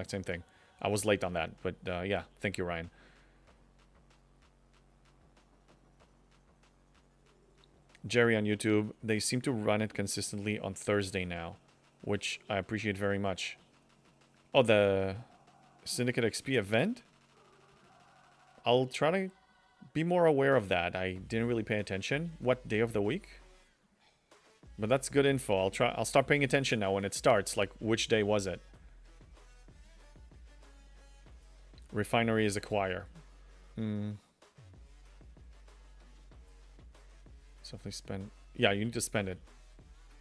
same thing. I was late on that, but yeah, thank you, Ryan. Jerry on YouTube, they seem to run it consistently on Thursday now, which I appreciate very much. Oh, the Syndicate XP event? I'll try to be more aware of that. I didn't really pay attention. What day of the week? But that's good info. I'll start paying attention now when it starts. Like, which day was it? Refinery is acquire. So if they spend... Yeah, you need to spend it.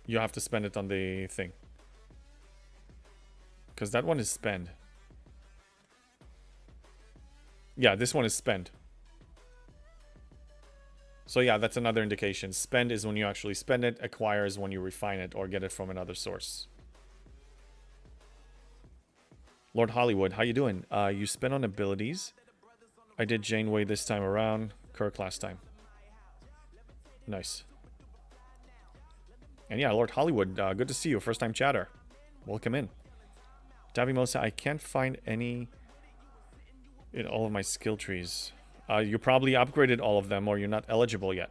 You have to spend it on the thing. Because that one is spend. Yeah, this one is spend. So yeah, that's another indication. Spend is when you actually spend it. Acquire is when you refine it or get it from another source. Lord Hollywood, how you doing? You spend on abilities. I did Janeway this time around. Kirk last time. Nice. And yeah, Lord Hollywood, good to see you. First time chatter. Welcome in. Davimosa, I can't find any in all of my skill trees. You probably upgraded all of them or you're not eligible yet.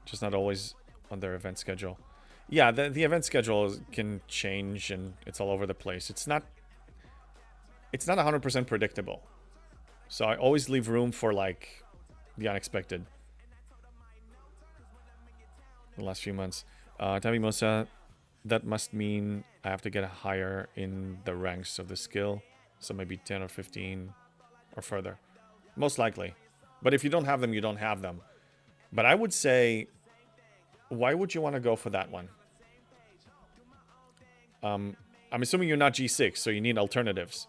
Just not always on their event schedule. Yeah, the event schedule can change and it's all over the place. It's not 100% predictable. So I always leave room for like the unexpected. The last few months. Davimosa, that must mean I have to get higher in the ranks of the skill. So maybe 10 or 15 or further. Most likely. But if you don't have them, you don't have them. But I would say, why would you want to go for that one? I'm assuming you're not G6, so you need alternatives.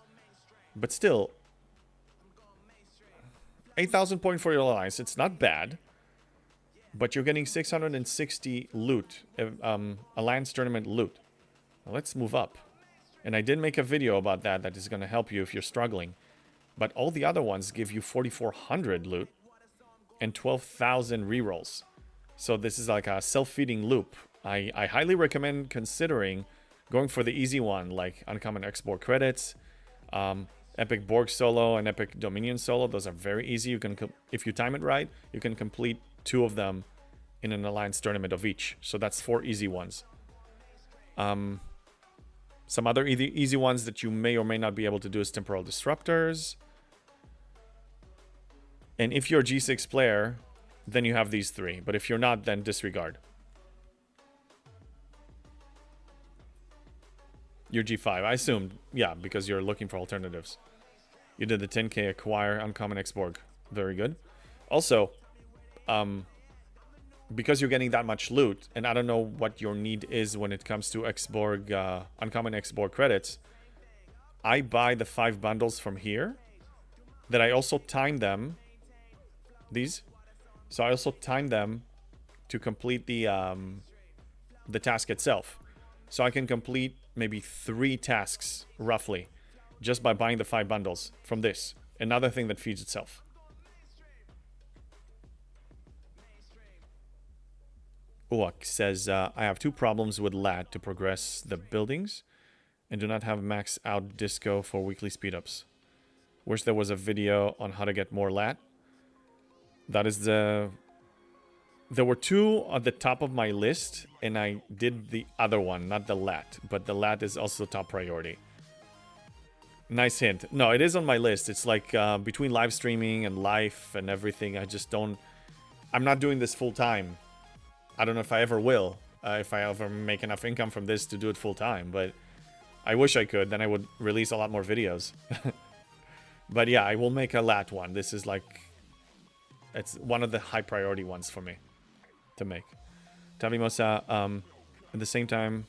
But still, 8,000 point for your alliance. It's not bad. But you're getting 660 loot. Alliance tournament loot. Now let's move up. And I did make a video about that is going to help you if you're struggling. But all the other ones give you 4,400 loot and 12,000 rerolls. So this is like a self-feeding loop. I highly recommend considering going for the easy one, like Uncommon Export credits, Epic Borg solo and Epic Dominion solo. Those are very easy. You can, if you time it right, you can complete 2 of them in an alliance tournament of each. So that's 4 easy ones. Some other easy ones that you may or may not be able to do is Temporal Disruptors. And if you're a G6 player, then you have these 3. But if you're not, then disregard. You're G5. I assumed, yeah, because you're looking for alternatives. You did the 10k acquire Uncommon X-Borg. Very good. Also, because you're getting that much loot, and I don't know what your need is when it comes to X-Borg, Uncommon X-Borg credits, I buy the 5 bundles from here, that I also time them, these, so I also time them to complete the task itself. So I can complete maybe 3 tasks, roughly, just by buying the 5 bundles from this. Another thing that feeds itself. Uwak says, I have 2 problems with LAT to progress the buildings and do not have max out disco for weekly speedups. Wish there was a video on how to get more LAT. That is the... There were 2 at the top of my list and I did the other one, not the LAT. But the LAT is also top priority. Nice hint. No, it is on my list. It's like between live streaming and life and everything, I just don't... I'm not doing this full time. I don't know if I ever will, if I ever make enough income from this to do it full time, but I wish I could, then I would release a lot more videos. But yeah, I will make a LAT one. This is like, it's one of the high priority ones for me to make. Tavimosa, at the same time,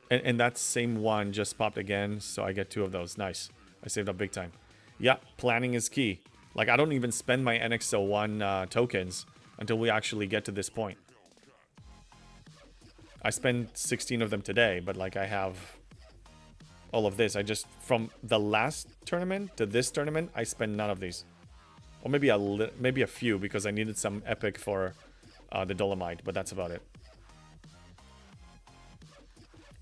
and that same one just popped again, so I get 2 of those. Nice. I saved up big time. Yeah, planning is key. Like, I don't even spend my NXO1 tokens until we actually get to this point. I spent 16 of them today, but like I have all of this. I just, from the last tournament to this tournament, I spent none of these. Or maybe a few because I needed some epic for the Dolomite, but that's about it.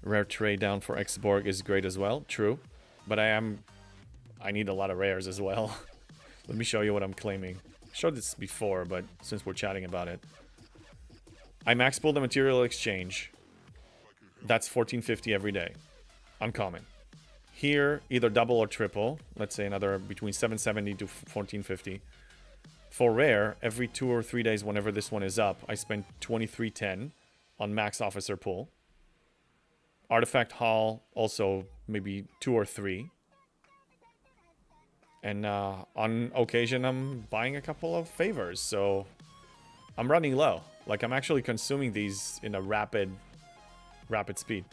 Rare trade down for X-Borg is great as well. True. But I need a lot of rares as well. Let me show you what I'm claiming. I showed this before, but since we're chatting about it. I max pull the material exchange. That's 1450 every day. Uncommon. Here, either double or triple. Let's say another between 770 to 1450. For rare, every 2 or 3 days whenever this one is up, I spend 2310 on max officer pull. Artifact haul, also maybe 2 or 3. And on occasion, I'm buying a couple of favors, so I'm running low. Like, I'm actually consuming these in a rapid speed.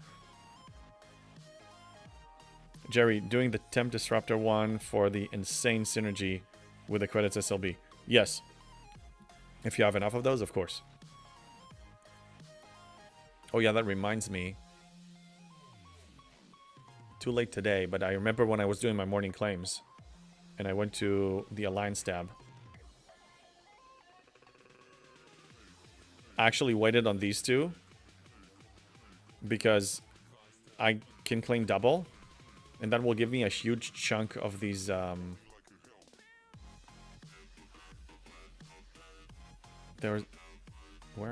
Jerry, doing the temp disruptor one for the insane synergy with the credits SLB. Yes. If you have enough of those, of course. Oh yeah, that reminds me. Too late today, but I remember when I was doing my morning claims and I went to the Alliance tab. I actually waited on these two because I can claim double and that will give me a huge chunk of these where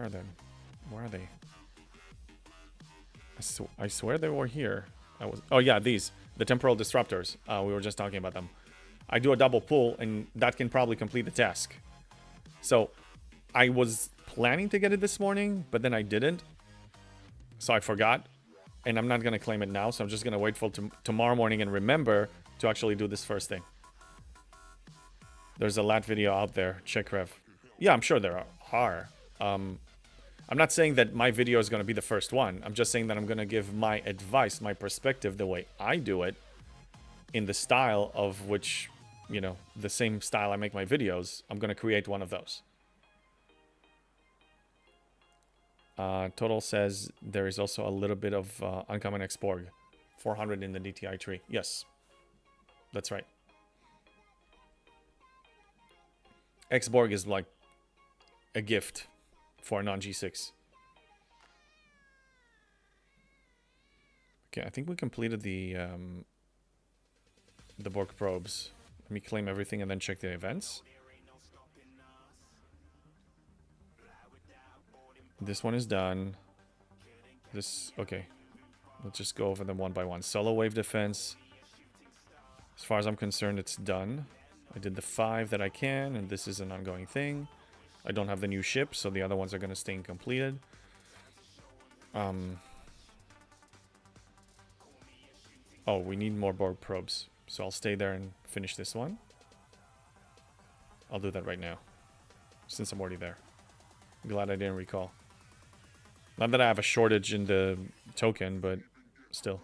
are they? Where are they? I swear they were here. Oh yeah, these. The temporal disruptors. We were just talking about them. I do a double pull, and that can probably complete the task. So, I was planning to get it this morning, but then I didn't. So I forgot. And I'm not going to claim it now, so I'm just going to wait for tomorrow morning and remember to actually do this first thing. There's a lat video out there. Check Rev. Yeah, I'm sure there are. I'm not saying that my video is going to be the first one. I'm just saying that I'm going to give my advice, my perspective, the way I do it, in the style of which, you know, the same style I make my videos. I'm going to create one of those. Total says there is also a little bit of uncommon Xborg. 400 in the DTI tree. Yes, that's right. Xborg is like a gift for a non-G6. Okay, I think we completed the Borg probes. Let me claim everything and then check the events. This one is done. This, okay. Let's just go over them one by one. Solo wave defense. As far as I'm concerned, it's done. I did the 5 that I can, and this is an ongoing thing. I don't have the new ship, so the other ones are going to stay incompleted. Oh, we need more Borg probes. So I'll stay there and finish this one. I'll do that right now, since I'm already there. Glad I didn't recall. Not that I have a shortage in the token, but still.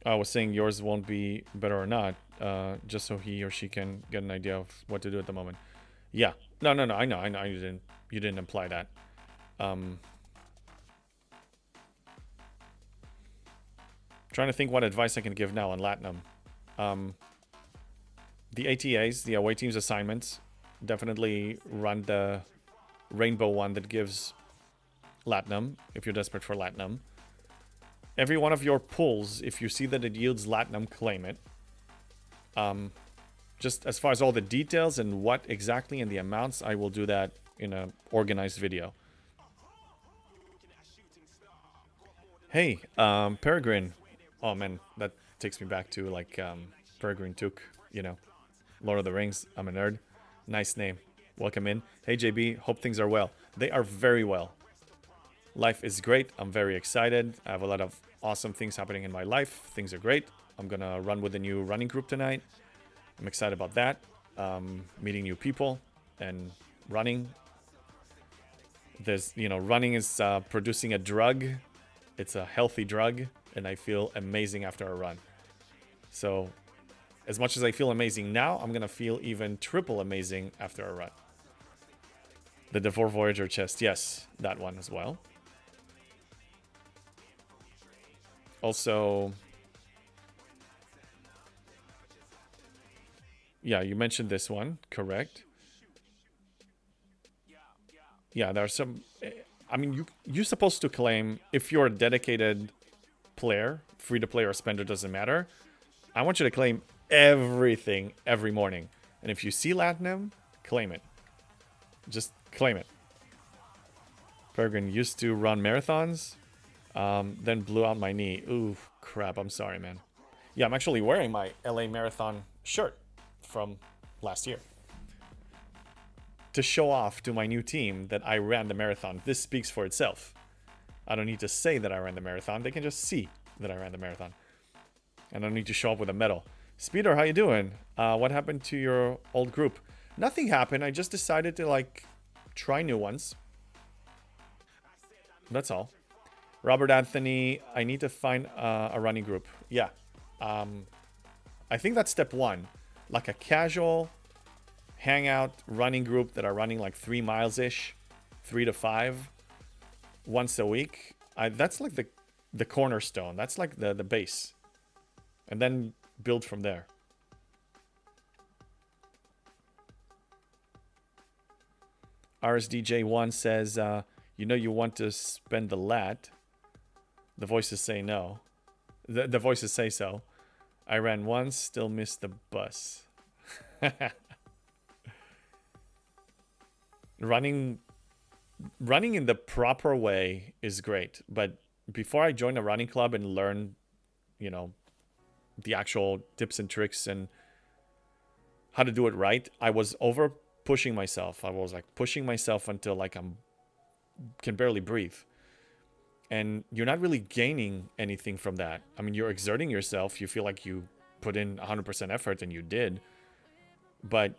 I was saying yours won't be better or not, just so he or she can get an idea of what to do at the moment. Yeah. No. I know. You didn't imply that. Trying to think what advice I can give now on Latinum. The ATAs, the away teams assignments, definitely run the rainbow one that gives Latinum, if you're desperate for Latinum. Every one of your pulls, if you see that it yields Latinum, claim it. Just as far as all the details and what exactly and the amounts, I will do that in an organized video. Hey, Peregrine. Oh man, that takes me back to like Peregrine Took, you know, Lord of the Rings. I'm a nerd. Nice name. Welcome in. Hey JB, hope things are well. They are very well. Life is great. I'm very excited. I have a lot of awesome things happening in my life. Things are great. I'm gonna run with a new running group tonight. I'm excited about that. Meeting new people and running. There's, you know, running is producing a drug. It's a healthy drug, and I feel amazing after a run. So, as much as I feel amazing now, I'm gonna feel even triple amazing after a run. The Devore Voyager chest, yes, that one as well. Also, yeah, you mentioned this one, correct? Yeah, there are some. I mean, you're supposed to claim, if you're a dedicated player, free to play or spender, doesn't matter. I want you to claim everything every morning, and if you see Latinum, claim it. Just claim it. Peregrine used to run marathons, then blew out my knee. Ooh, crap, I'm sorry, man. Yeah, I'm actually wearing my LA Marathon shirt from last year to show off to my new team that I ran the marathon. This speaks for itself. I don't need to say that I ran the marathon. They can just see that I ran the marathon. I don't need to show up with a medal. Speeder, how you doing? What happened to your old group? Nothing happened. I just decided to like try new ones. That's all. Robert Anthony, I need to find a running group. Yeah. I think that's step one. Like a casual hangout running group that are running like 3 miles-ish, 3 to 5 once a week. That's like the cornerstone. That's like the base. And then build from there. RSDJ1 says, you know you want to spend the lat. The voices say no. The voices say so. I ran once, still missed the bus. Running in the proper way is great. But before I joined a running club and learned, you know, the actual tips and tricks and how to do it right, I was over pushing myself. I was like pushing myself until like can barely breathe. And you're not really gaining anything from that. I mean, you're exerting yourself. You feel like you put in 100% effort, and you did. But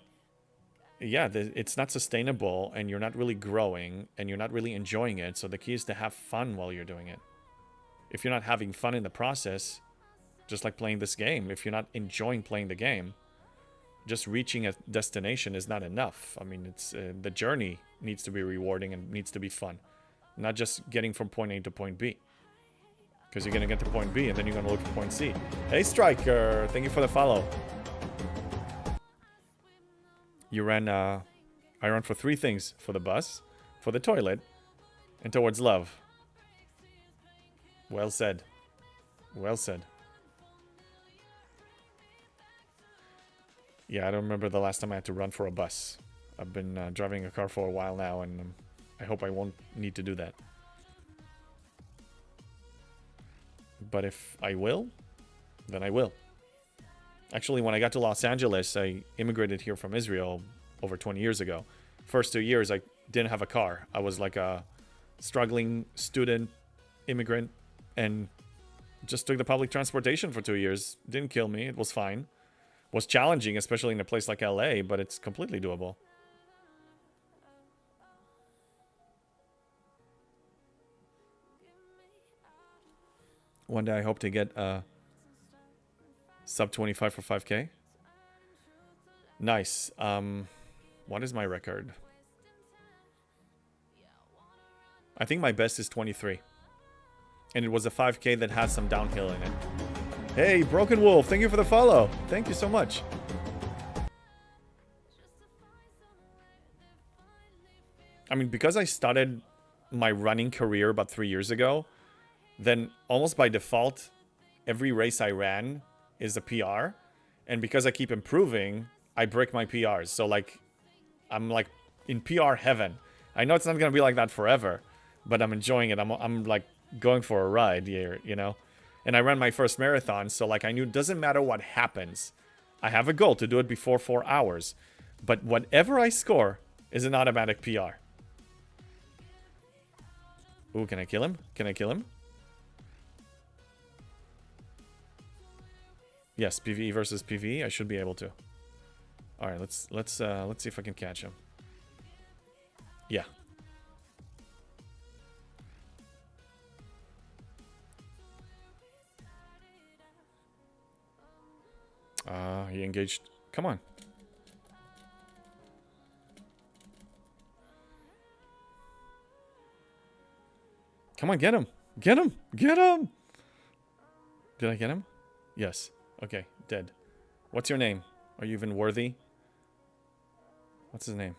yeah, it's not sustainable, and you're not really growing, and you're not really enjoying it. So the key is to have fun while you're doing it. If you're not having fun in the process, just like playing this game, if you're not enjoying playing the game, just reaching a destination is not enough. I mean, it's the journey needs to be rewarding and needs to be fun. Not just getting from point A to point B. Because you're going to get to point B and then you're going to look for point C. Hey, Striker. Thank you for the follow. You ran, I ran for 3 things. For the bus, for the toilet, and towards love. Well said. Well said. Yeah, I don't remember the last time I had to run for a bus. I've been driving a car for a while now, and I hope I won't need to do that. But if I will, then I will. Actually, when I got to Los Angeles, I immigrated here from Israel over 20 years ago. First 2 years, I didn't have a car. I was like a struggling student immigrant and just took the public transportation for 2 years. Didn't kill me. It was fine. Was challenging, especially in a place like LA, but it's completely doable. One day I hope to get sub 25 for 5K. Nice. What is my record? I think my best is 23. And it was a 5K that has some downhill in it. Hey, Broken Wolf, thank you for the follow. Thank you so much. I mean, because I started my running career about 3 years ago, then almost by default, every race I ran is a PR. And because I keep improving, I break my PRs. So like, I'm like in PR heaven. I know it's not going to be like that forever, but I'm enjoying it. I'm like going for a ride here, you know? And I ran my first marathon, so like I knew it doesn't matter what happens. I have a goal to do it before 4 hours. But whatever I score is an automatic PR. Ooh, can I kill him? Can I kill him? Yes, PvE versus PvE. I should be able to. All right, let's see if I can catch him. Yeah. He engaged. Come on. Come on, get him. Get him. Get him. Did I get him? Yes. Okay, dead. What's your name? Are you even worthy? What's his name?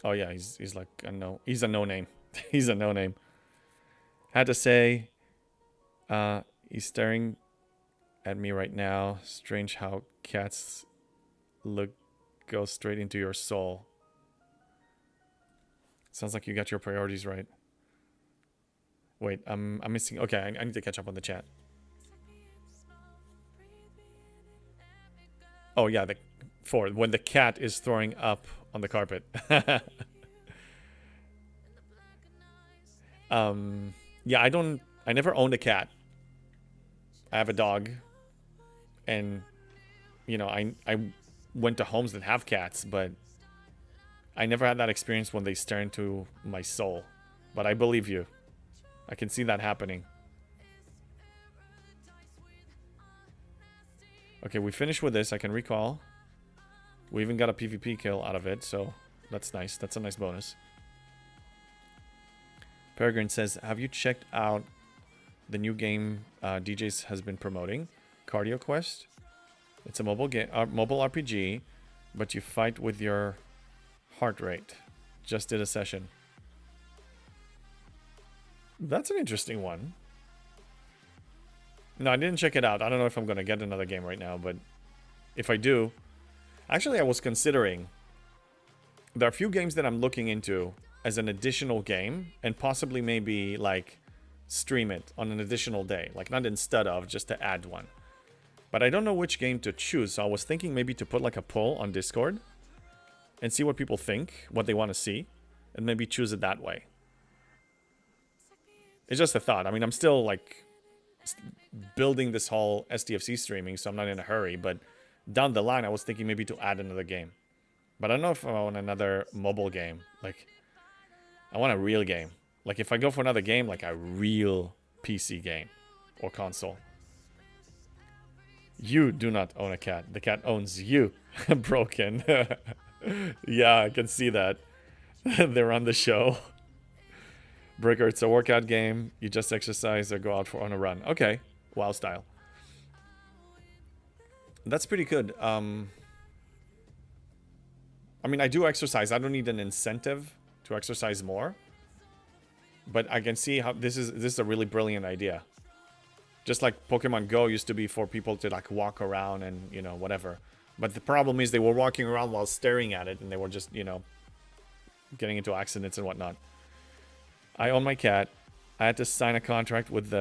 Oh yeah, he's like a no. He's a no name. He's a no name. Had to say, he's staring at me right now. Strange how cats go straight into your soul. Sounds like you got your priorities right. Wait, I'm missing. Okay, I need to catch up on the chat. Oh yeah, when the cat is throwing up on the carpet. Yeah, I never owned a cat. I have a dog. And, you know, I went to homes that have cats, but I never had that experience when they stare into my soul. But I believe you. I can see that happening. Okay, we finished with this. I can recall. We even got a PvP kill out of it, so that's nice. That's a nice bonus. Peregrine says, have you checked out the new game DJs has been promoting? Cardio Quest? It's a mobile game, mobile RPG, but you fight with your heart rate. Just did a session. That's an interesting one. No, I didn't check it out. I don't know if I'm going to get another game right now, but if I do... Actually, I was considering... There are a few games that I'm looking into as an additional game, and possibly maybe, like, stream it on an additional day. Like, not instead of, just to add one. But I don't know which game to choose, so I was thinking maybe to put, like, a poll on Discord and see what people think, what they want to see, and maybe choose it that way. It's just a thought. I mean, I'm still, like, building this whole STFC streaming, so I'm not in a hurry, but down the line, I was thinking maybe to add another game. But I don't know if I want another mobile game. Like, I want a real game. Like, if I go for another game, like a real PC game or console. You do not own a cat. The cat owns you. Broken. Yeah, I can see that. They're on the show. Breaker, it's a workout game. You just exercise or go out on a run. Okay. WoW style. That's pretty good. I mean, I do exercise. I don't need an incentive to exercise more. But I can see how this is a really brilliant idea. Just like Pokemon Go used to be for people to like walk around and, you know, whatever. But the problem is they were walking around while staring at it and they were just, you know, getting into accidents and whatnot. I own my cat. I had to sign a contract with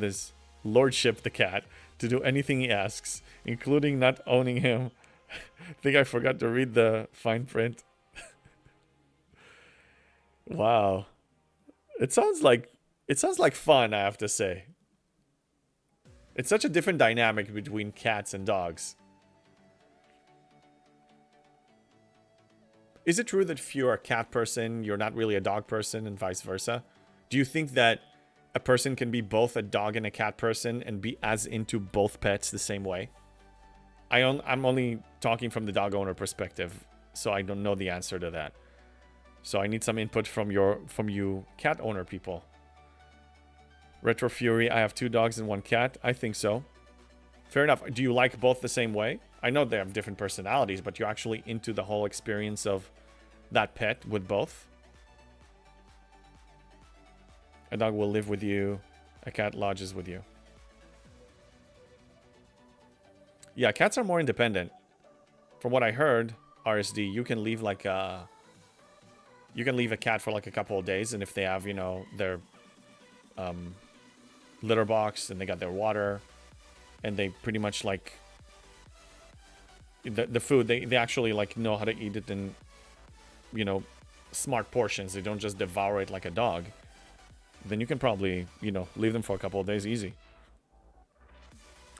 his lordship, the cat, to do anything he asks, including not owning him. I think I forgot to read the fine print. Wow. It sounds like fun, I have to say. It's such a different dynamic between cats and dogs. Is it true that if you're a cat person, you're not really a dog person and vice versa? Do you think that a person can be both a dog and a cat person and be as into both pets the same way? I'm only talking from the dog owner perspective, so I don't know the answer to that. So I need some input from you cat owner people. Retro Fury, I have 2 dogs and 1 cat. I think so. Fair enough. Do you like both the same way? I know they have different personalities, but you're actually into the whole experience of that pet with both? A dog will live with you. A cat lodges with you. Yeah, cats are more independent. From what I heard, RSD, you can leave like a... You can leave a cat for like a couple of days, and if they have, you know, their litter box and they got their water, and they pretty much like the food, they actually like know how to eat it in, you know, smart portions. They don't just devour it like a dog. Then you can probably, you know, leave them for a couple of days easy.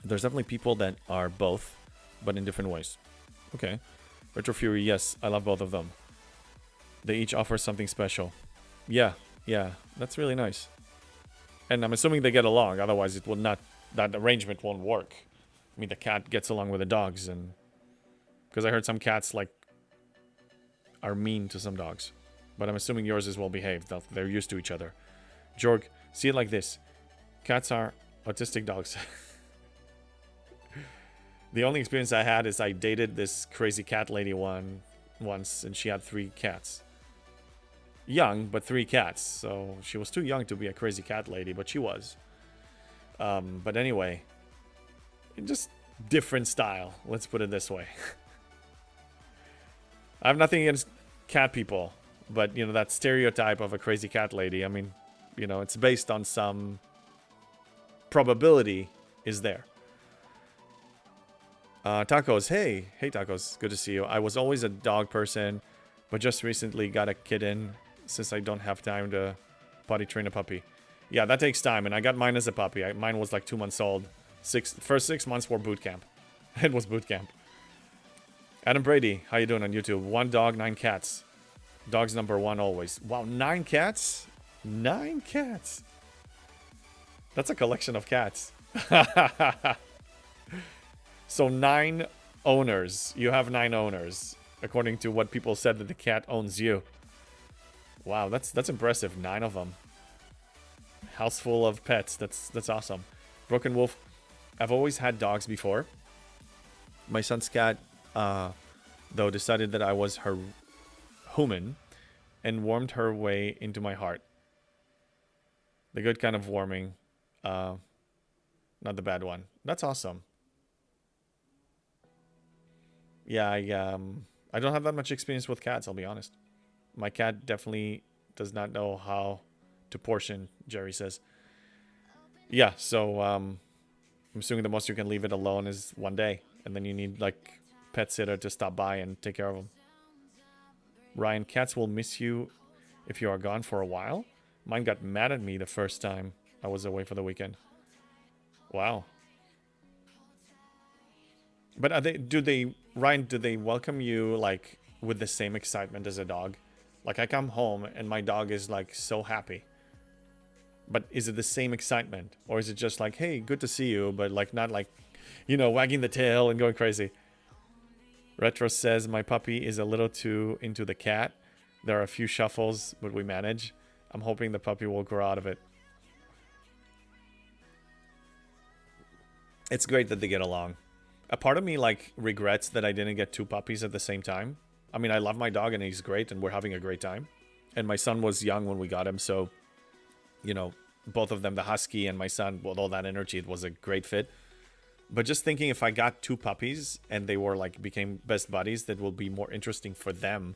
There's definitely people that are both, but in different ways. Okay. Retro Fury, yes, I love both of them. They each offer something special. Yeah, that's really nice. And I'm assuming they get along, otherwise it will not, that arrangement won't work. I mean, the cat gets along with the dogs, and because I heard some cats like are mean to some dogs. But I'm assuming yours is well behaved. They're used to each other. Jorg, see it like this. Cats are autistic dogs. The only experience I had is I dated this crazy cat lady once, and she had 3 cats. Young, but 3 cats. So she was too young to be a crazy cat lady, but she was. But anyway, just different style. Let's put it this way. I have nothing against cat people, but, you know, that stereotype of a crazy cat lady, I mean, you know, it's based on some probability is there. Tacos, hey Tacos, good to see you. I was always a dog person, but just recently got a kitten since I don't have time to potty train a puppy. Yeah, that takes time, and I got mine as a puppy. Mine was like 2 months old. First 6 months were boot camp. It was boot camp. Adam Brady, how you doing on YouTube? 1 dog, 9 cats. Dog's number 1 always. Wow, 9 cats? 9 cats. That's a collection of cats. So 9 owners. You have 9 owners, according to what people said that the cat owns you. Wow, that's impressive. 9 of them. House full of pets. That's awesome. Broken Wolf. I've always had dogs before. My son's cat, though, decided that I was her human and warmed her way into my heart. The good kind of warming, not the bad one. That's awesome. Yeah, I don't have that much experience with cats, I'll be honest. My cat definitely does not know how to portion, Jerry says. Yeah, so I'm assuming the most you can leave it alone is 1 day. And then you need, like, pet sitter to stop by and take care of them. Ryan, cats will miss you if you are gone for a while. Mine got mad at me the first time I was away for the weekend. Wow. But Ryan, do they welcome you, like, with the same excitement as a dog? Like, I come home and my dog is, like, so happy. But is it the same excitement? Or is it just like, hey, good to see you, but, like, not like, you know, wagging the tail and going crazy? Retro says, my puppy is a little too into the cat. There are a few shuffles, but we manage. I'm hoping the puppy will grow out of it. It's great that they get along. A part of me, like, regrets that I didn't get 2 puppies at the same time. I mean, I love my dog and he's great and we're having a great time. And my son was young when we got him, so, you know, both of them, the husky and my son, with all that energy, it was a great fit. But just thinking, if I got 2 puppies and they were, like, became best buddies, that will be more interesting for them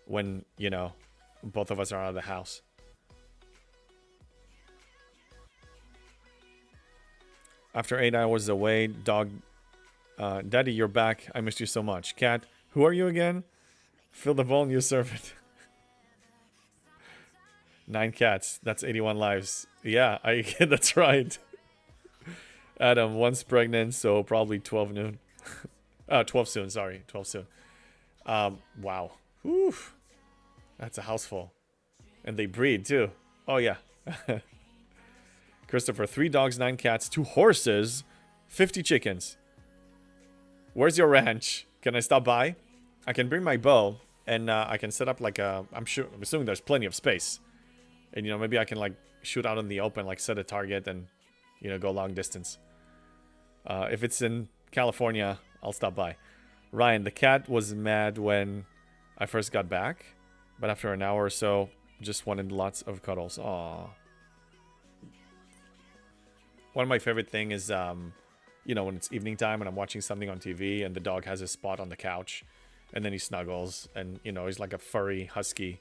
when, you know, both of us are out of the house. After 8 hours away, dog, Daddy, you're back. I missed you so much. Cat, who are you again? Fill the bowl and you serve it. 9 cats. That's 81 lives. Yeah, that's right. Adam, one's pregnant, so probably 12 noon. 12 soon, sorry. 12 soon. Wow. Oof. That's a house full. And they breed, too. Oh, yeah. Christopher, 3 dogs, 9 cats, 2 horses, 50 chickens. Where's your ranch? Can I stop by? I can bring my bow, and I can set up like a... I'm assuming there's plenty of space. And, you know, maybe I can, like, shoot out in the open, like, set a target and, you know, go long distance. If it's in California, I'll stop by. Ryan, the cat was mad when I first got back, but after an hour or so, just wanted lots of cuddles. Aww. One of my favorite things is, you know, when it's evening time and I'm watching something on TV and the dog has a spot on the couch and then he snuggles and, you know, he's like a furry husky.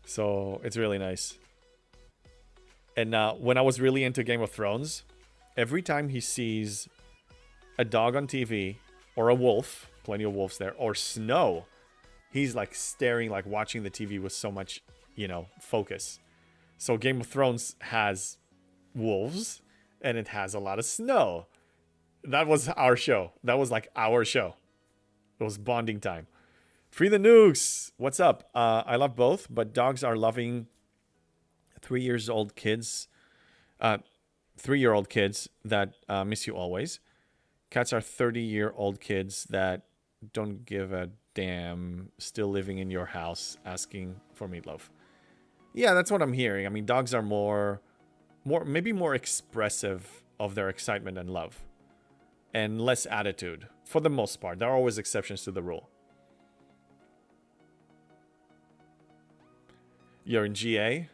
So it's really nice. And when I was really into Game of Thrones, every time he sees a dog on TV or a wolf, plenty of wolves there, or snow, he's like staring, like watching the TV with so much, you know, focus. So Game of Thrones has wolves and it has a lot of snow. That was our show. That was like our show. It was bonding time. Free the nukes. What's up? I love both, but dogs are loving 3-year-old kids. 3-year-old kids that miss you always. Cats are 30-year-old kids that don't give a damn, still living in your house asking for meatloaf. Yeah, that's what I'm hearing. I mean, dogs are maybe more expressive of their excitement and love. And less attitude, for the most part. There are always exceptions to the rule. You're in GA?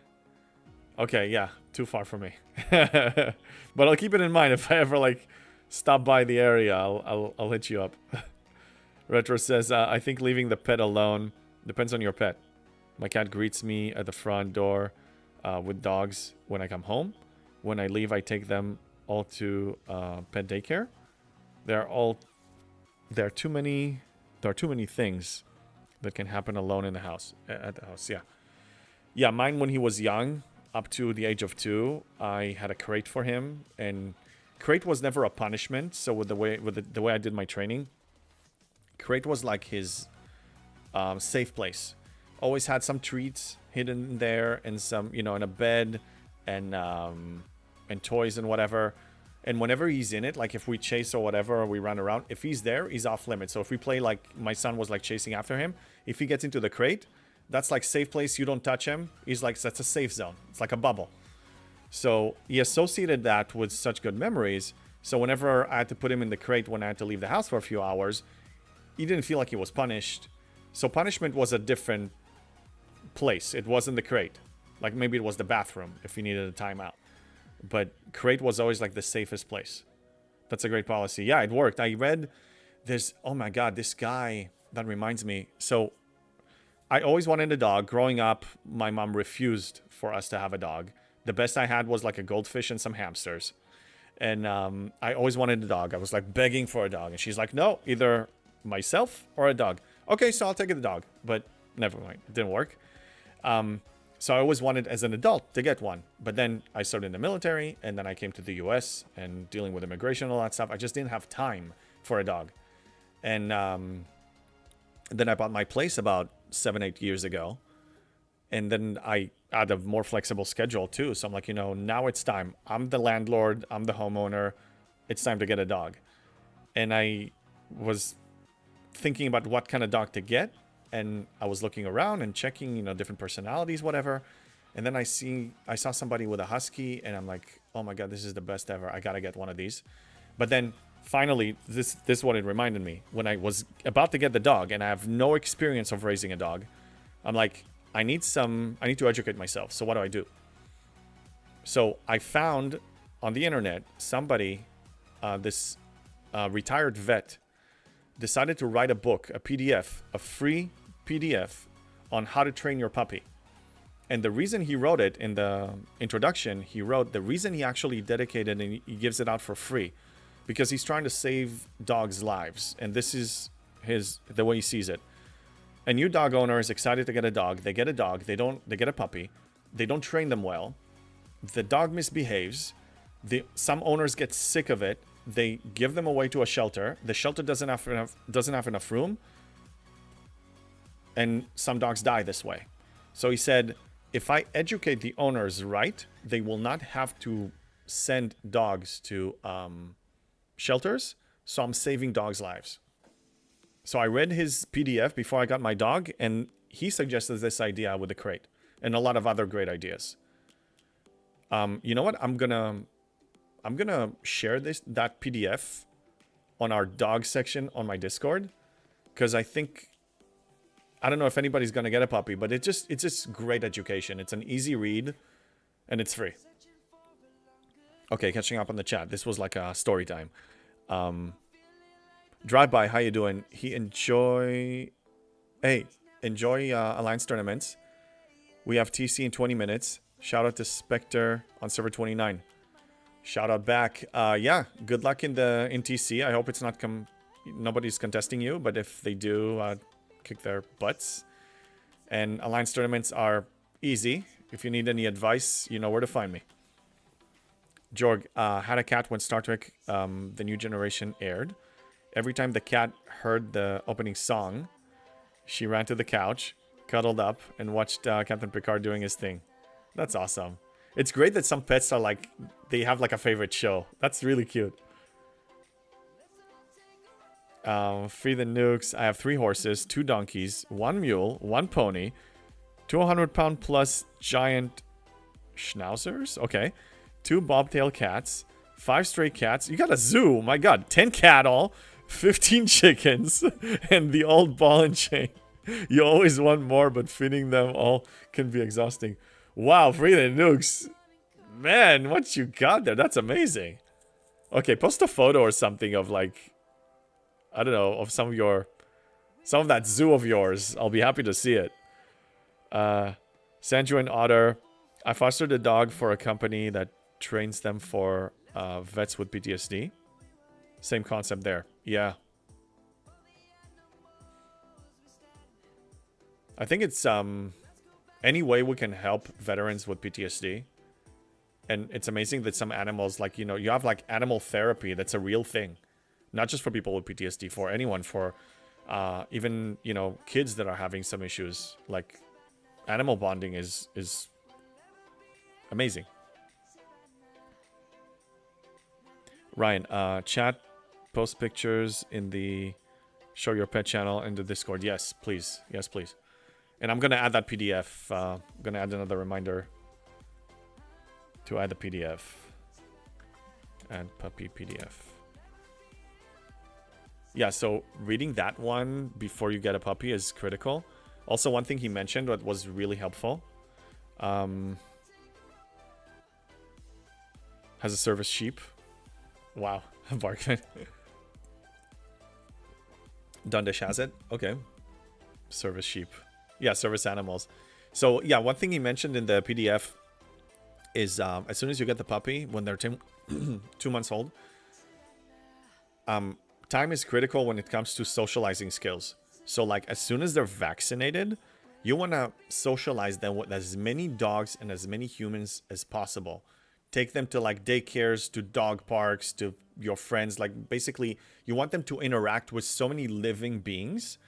Okay, yeah, too far for me. But I'll keep it in mind. If I ever, like, stop by the area, I'll hit you up. Retro says, I think leaving the pet alone depends on your pet. My cat greets me at the front door with dogs when I come home. When I leave, I take them all to pet daycare. There are too many things that can happen alone in the house, at the house. Yeah, mine when he was young, up to the age of 2, I had a crate for him, and crate was never a punishment. So with the way I did my training, Crate was like his safe place. Always had some treats hidden there, and some, you know, in a bed, and toys and whatever. And whenever he's in it, like if we chase or whatever, or we run around, if he's there, he's off limits. So if we play, like my son was like chasing after him, if he gets into the crate, that's like safe place, you don't touch him. He's like, that's a safe zone. It's like a bubble. So he associated that with such good memories. So whenever I had to put him in the crate when I had to leave the house for a few hours, he didn't feel like he was punished. So punishment was a different place. It wasn't the crate. Like maybe it was the bathroom if he needed a timeout. But crate was always like the safest place. That's a great policy. Yeah, it worked. I read there's, oh my God, this guy, that reminds me. So I always wanted a dog. Growing up, my mom refused for us to have a dog. The best I had was like a goldfish and some hamsters. And I always wanted a dog. I was like begging for a dog. And she's like, no, either myself or a dog. Okay, so I'll take the dog. But never mind. It didn't work. So I always wanted as an adult to get one. But then I started in the military, and then I came to the US and dealing with immigration and all that stuff. I just didn't have time for a dog. And then I bought my place about 7-8 years ago. And then I had a more flexible schedule too. So I'm like, you know, now it's time. I'm the landlord. I'm the homeowner. It's time to get a dog. And I was thinking about what kind of dog to get. And I was looking around and checking, you know, different personalities, whatever. And then I saw somebody with a husky, and I'm like, oh my God, this is the best ever. I got to get one of these. But then finally, this is what it reminded me. When I was about to get the dog, and I have no experience of raising a dog, I'm like, I need to educate myself. So what do? So I found on the internet somebody, this retired vet, decided to write a book, a PDF, a free PDF on how to train your puppy. And the reason he wrote it, in the introduction, he wrote the reason he actually dedicated and he gives it out for free, because he's trying to save dogs' lives. And this is the way he sees it. A new dog owner is excited to get a dog. They get a dog. They get a puppy. They don't train them well. The dog misbehaves. Some owners get sick of it. They give them away to a shelter. The shelter doesn't have enough room. And some dogs die this way. So he said, if I educate the owners right, they will not have to send dogs to shelters. So I'm saving dogs' lives. So I read his PDF before I got my dog, and he suggested this idea with the crate and a lot of other great ideas. You know what? I'm gonna share that PDF on our dog section on my Discord, because I don't know if anybody's gonna get a puppy, but it's just great education. It's an easy read, and it's free. Okay, catching up on the chat. This was like a story time. Drive by, how you doing? Enjoy Alliance tournaments. We have TC in 20 minutes. Shout out to Spectre on server 29. Shout out back. Yeah, good luck in TC. I hope it's not nobody's contesting you, but if they do, kick their butts. And Alliance tournaments are easy. If you need any advice, you know where to find me. Jorg, had a cat when Star Trek The New Generation aired. Every time the cat heard the opening song, she ran to the couch, cuddled up, and watched Captain Picard doing his thing. That's awesome. It's great that some pets are like, they have like a favorite show. That's really cute. Free the nukes. I have 3 horses, 2 donkeys, 1 mule, 1 pony, 200-pound plus giant schnauzers. Okay. 2 bobtail cats, 5 stray cats. You got a zoo. My God. 10 cattle, 15 chickens, and the old ball and chain. You always want more, but feeding them all can be exhausting. Wow, free the nukes. Man, what you got there? That's amazing. Okay, post a photo or something of like, I don't know, of some of that zoo of yours. I'll be happy to see it. Sanju and Otter. I fostered a dog for a company that trains them for vets with PTSD. Same concept there. Yeah. I think it's any way we can help veterans with PTSD. And it's amazing that some animals, like, you know, you have like animal therapy. That's a real thing. Not just for people with PTSD, for anyone, for Even, you know, kids that are having some issues, like animal bonding is amazing. Ryan, chat, post pictures in the show your pet channel in the Discord. Yes, please. Yes, please. And I'm gonna add that PDF. I'm gonna add another reminder to add the PDF. Add puppy PDF. Yeah, so reading that one before you get a puppy is critical. Also, one thing he mentioned that was really helpful. Has a service sheep. Wow, Barkman. Dundish has it. Okay. Service sheep. Yeah, service animals. So, yeah, one thing he mentioned in the PDF is as soon as you get the puppy, when they're 2 months old, time is critical when it comes to socializing skills. So, like, as soon as they're vaccinated, you want to socialize them with as many dogs and as many humans as possible. Take them to, like, daycares, to dog parks, to your friends. Like, basically, you want them to interact with so many living beings.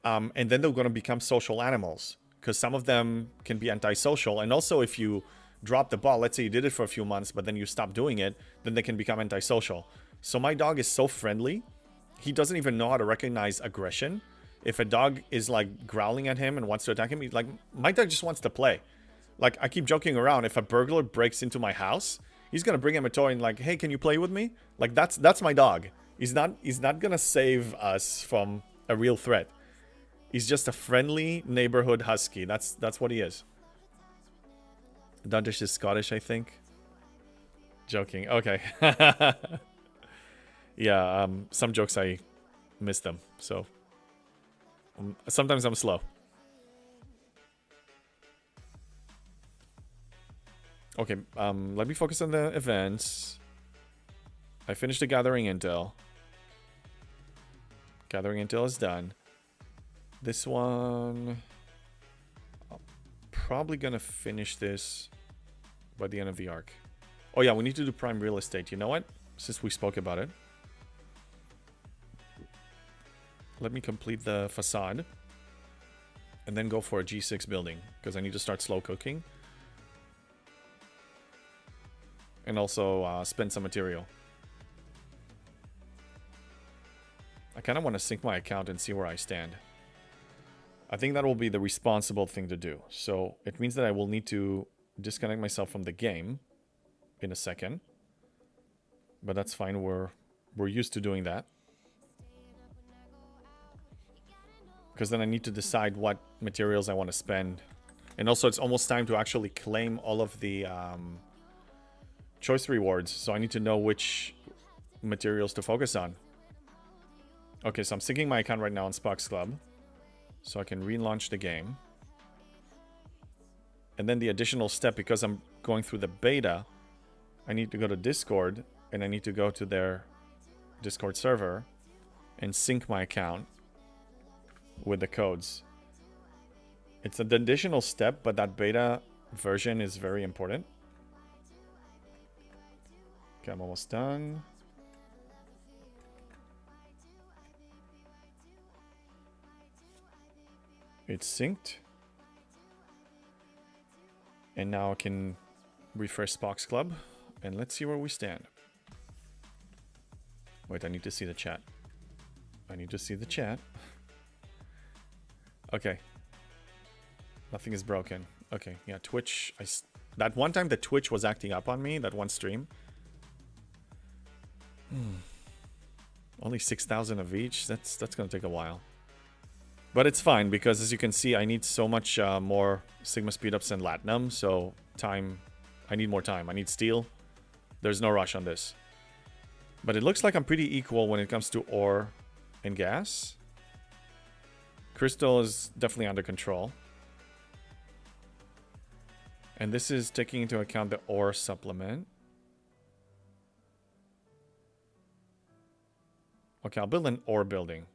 And then they're going to become social animals. Because some of them can be antisocial. And also, if you drop the ball, let's say you did it for a few months, but then you stop doing it, then they can become antisocial. So my dog is so friendly. He doesn't even know how to recognize aggression. If a dog is, like, growling at him and wants to attack him, he's like, my dog just wants to play. Like, I keep joking around. If a burglar breaks into my house, he's gonna bring him a toy and like, hey, can you play with me? Like, that's my dog. He's not gonna save us from a real threat. He's just a friendly neighborhood husky. That's what he is. Dundish is Scottish, I think. Joking. Okay. Yeah. Some jokes I miss them. So sometimes I'm slow. Okay, let me focus on the events. I finished the gathering intel. Gathering intel is done. This one, I'm probably gonna finish this by the end of the arc. Oh yeah, we need to do prime real estate. You know what? Since we spoke about it, let me complete the facade and then go for a G6 building because I need to start slow cooking. And also spend some material. I kind of want to sync my account and see where I stand. I think that will be the responsible thing to do. So it means that I will need to disconnect myself from the game in a second. But that's fine. We're used to doing that. Because then I need to decide what materials I want to spend. And also it's almost time to actually claim all of the choice rewards, so I need to know which materials to focus on. Okay, so I'm syncing my account right now on Spock's Club, so I can relaunch the game. And then the additional step, because I'm going through the beta, I need to go to Discord, and I need to go to their Discord server and sync my account with the codes. It's an additional step, but that beta version is very important. Okay, I'm almost done. It's synced. And now I can refresh Spock's Club. And let's see where we stand. Wait, I need to see the chat. I need to see the chat. Okay. Nothing is broken. Okay, yeah, Twitch. That one time that Twitch was acting up on me, that one stream. Only 6,000 of each. That's gonna take a while. But it's fine because, as you can see, I need so much more Sigma speedups and Latinum. So time, I need more time. I need steel. There's no rush on this. But it looks like I'm pretty equal when it comes to ore and gas. Crystal is definitely under control. And this is taking into account the ore supplement. Okay, I'll build an ore building.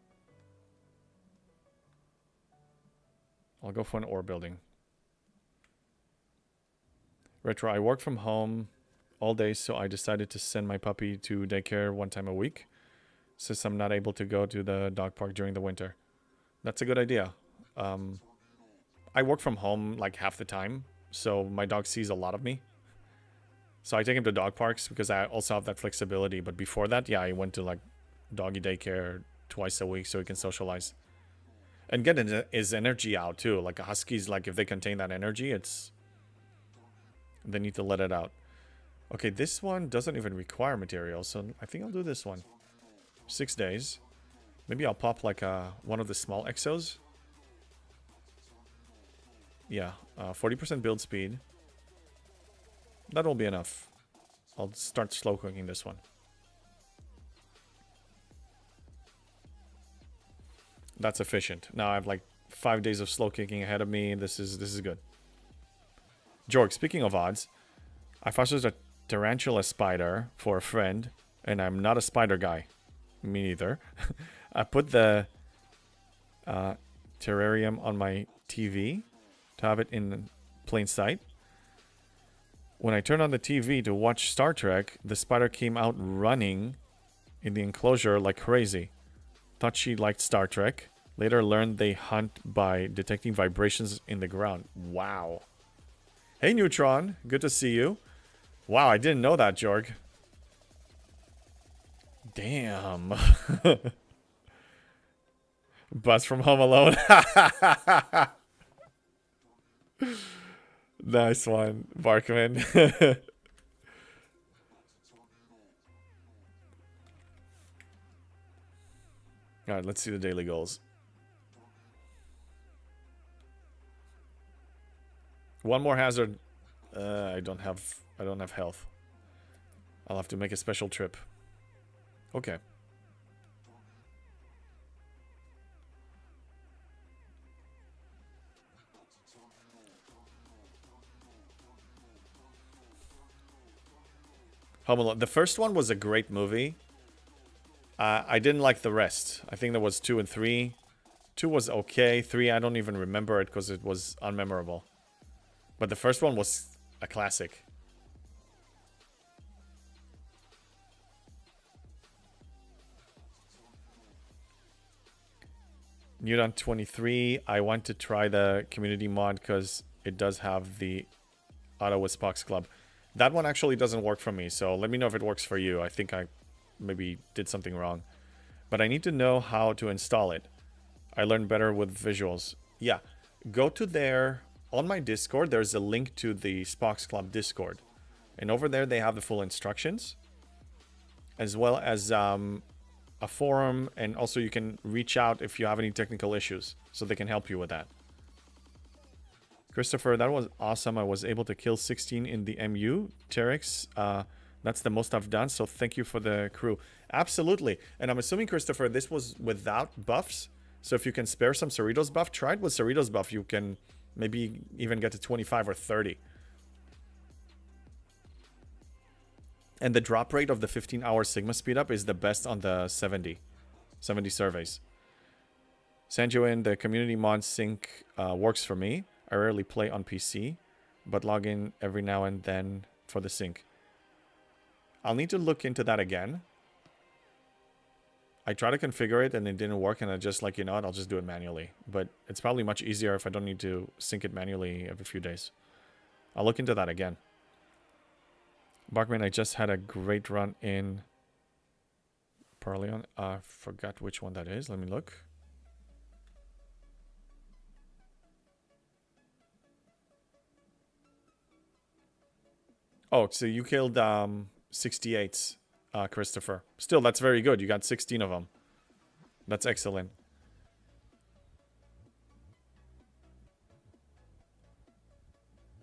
I'll go for an ore building. Retro, I work from home all day, so I decided to send my puppy to daycare one time a week. since I'm not able to go to the dog park during the winter. That's a good idea. I work from home like half the time, so my dog sees a lot of me. So I take him to dog parks because I also have that flexibility. But before that, yeah, I went to like doggy daycare twice a week so he can socialize. And get his energy out too. Like a husky's, like if they contain that energy, they need to let it out. Okay, this one doesn't even require materials, so I think I'll do this one. 6 days. Maybe I'll pop like one of the small exos. Yeah, 40% build speed. That will be enough. I'll start slow cooking this one. That's efficient. Now I have like 5 days of slow cooking ahead of me. This is good. Jorg, speaking of odds, I fostered a tarantula spider for a friend, and I'm not a spider guy. Me neither. I put the terrarium on my TV to have it in plain sight. When I turned on the TV to watch Star Trek, the spider came out running in the enclosure like crazy. Thought she liked Star Trek. Later learned they hunt by detecting vibrations in the ground. Wow. Hey, Neutron. Good to see you. Wow, I didn't know that, Jorg. Damn. Buzz from Home Alone. Nice one, Barkman. Alright, let's see the daily goals. One more hazard. I don't have health. I'll have to make a special trip. Okay. Home Alone. The first one was a great movie. I didn't like the rest. I think there was 2 and 3. 2 was okay. 3, I don't even remember it because it was unmemorable. But the first one was a classic. Newton 23. I want to try the community mod because it does have the Auto with Spox Club. That one actually doesn't work for me, so let me know if it works for you. I think I maybe did something wrong. But I need to know how to install it. I learn better with visuals. Yeah, go to their... On my Discord, there's a link to the Spox Club Discord. And over there, they have the full instructions. As well as a forum. And also you can reach out if you have any technical issues. So they can help you with that. Christopher, that was awesome. I was able to kill 16 in the MU. Terex, that's the most I've done. So thank you for the crew. Absolutely. And I'm assuming, Christopher, this was without buffs. So if you can spare some Cerritos buff, try it with Cerritos buff. You can... maybe even get to 25 or 30. And the drop rate of the 15-hour Sigma speedup is the best on the 70 surveys. Sanjoin, the community mod sync works for me. I rarely play on PC, but log in every now and then for the sync. I'll need to look into that again. I tried to configure it and it didn't work, and I just like, you know what, I'll just do it manually. But it's probably much easier if I don't need to sync it manually every few days. I'll look into that again. Barkman, I just had a great run in Parleon. I forgot which one that is. Let me look. Oh, so you killed 68s. Christopher. Still, that's very good. You got 16 of them. That's excellent.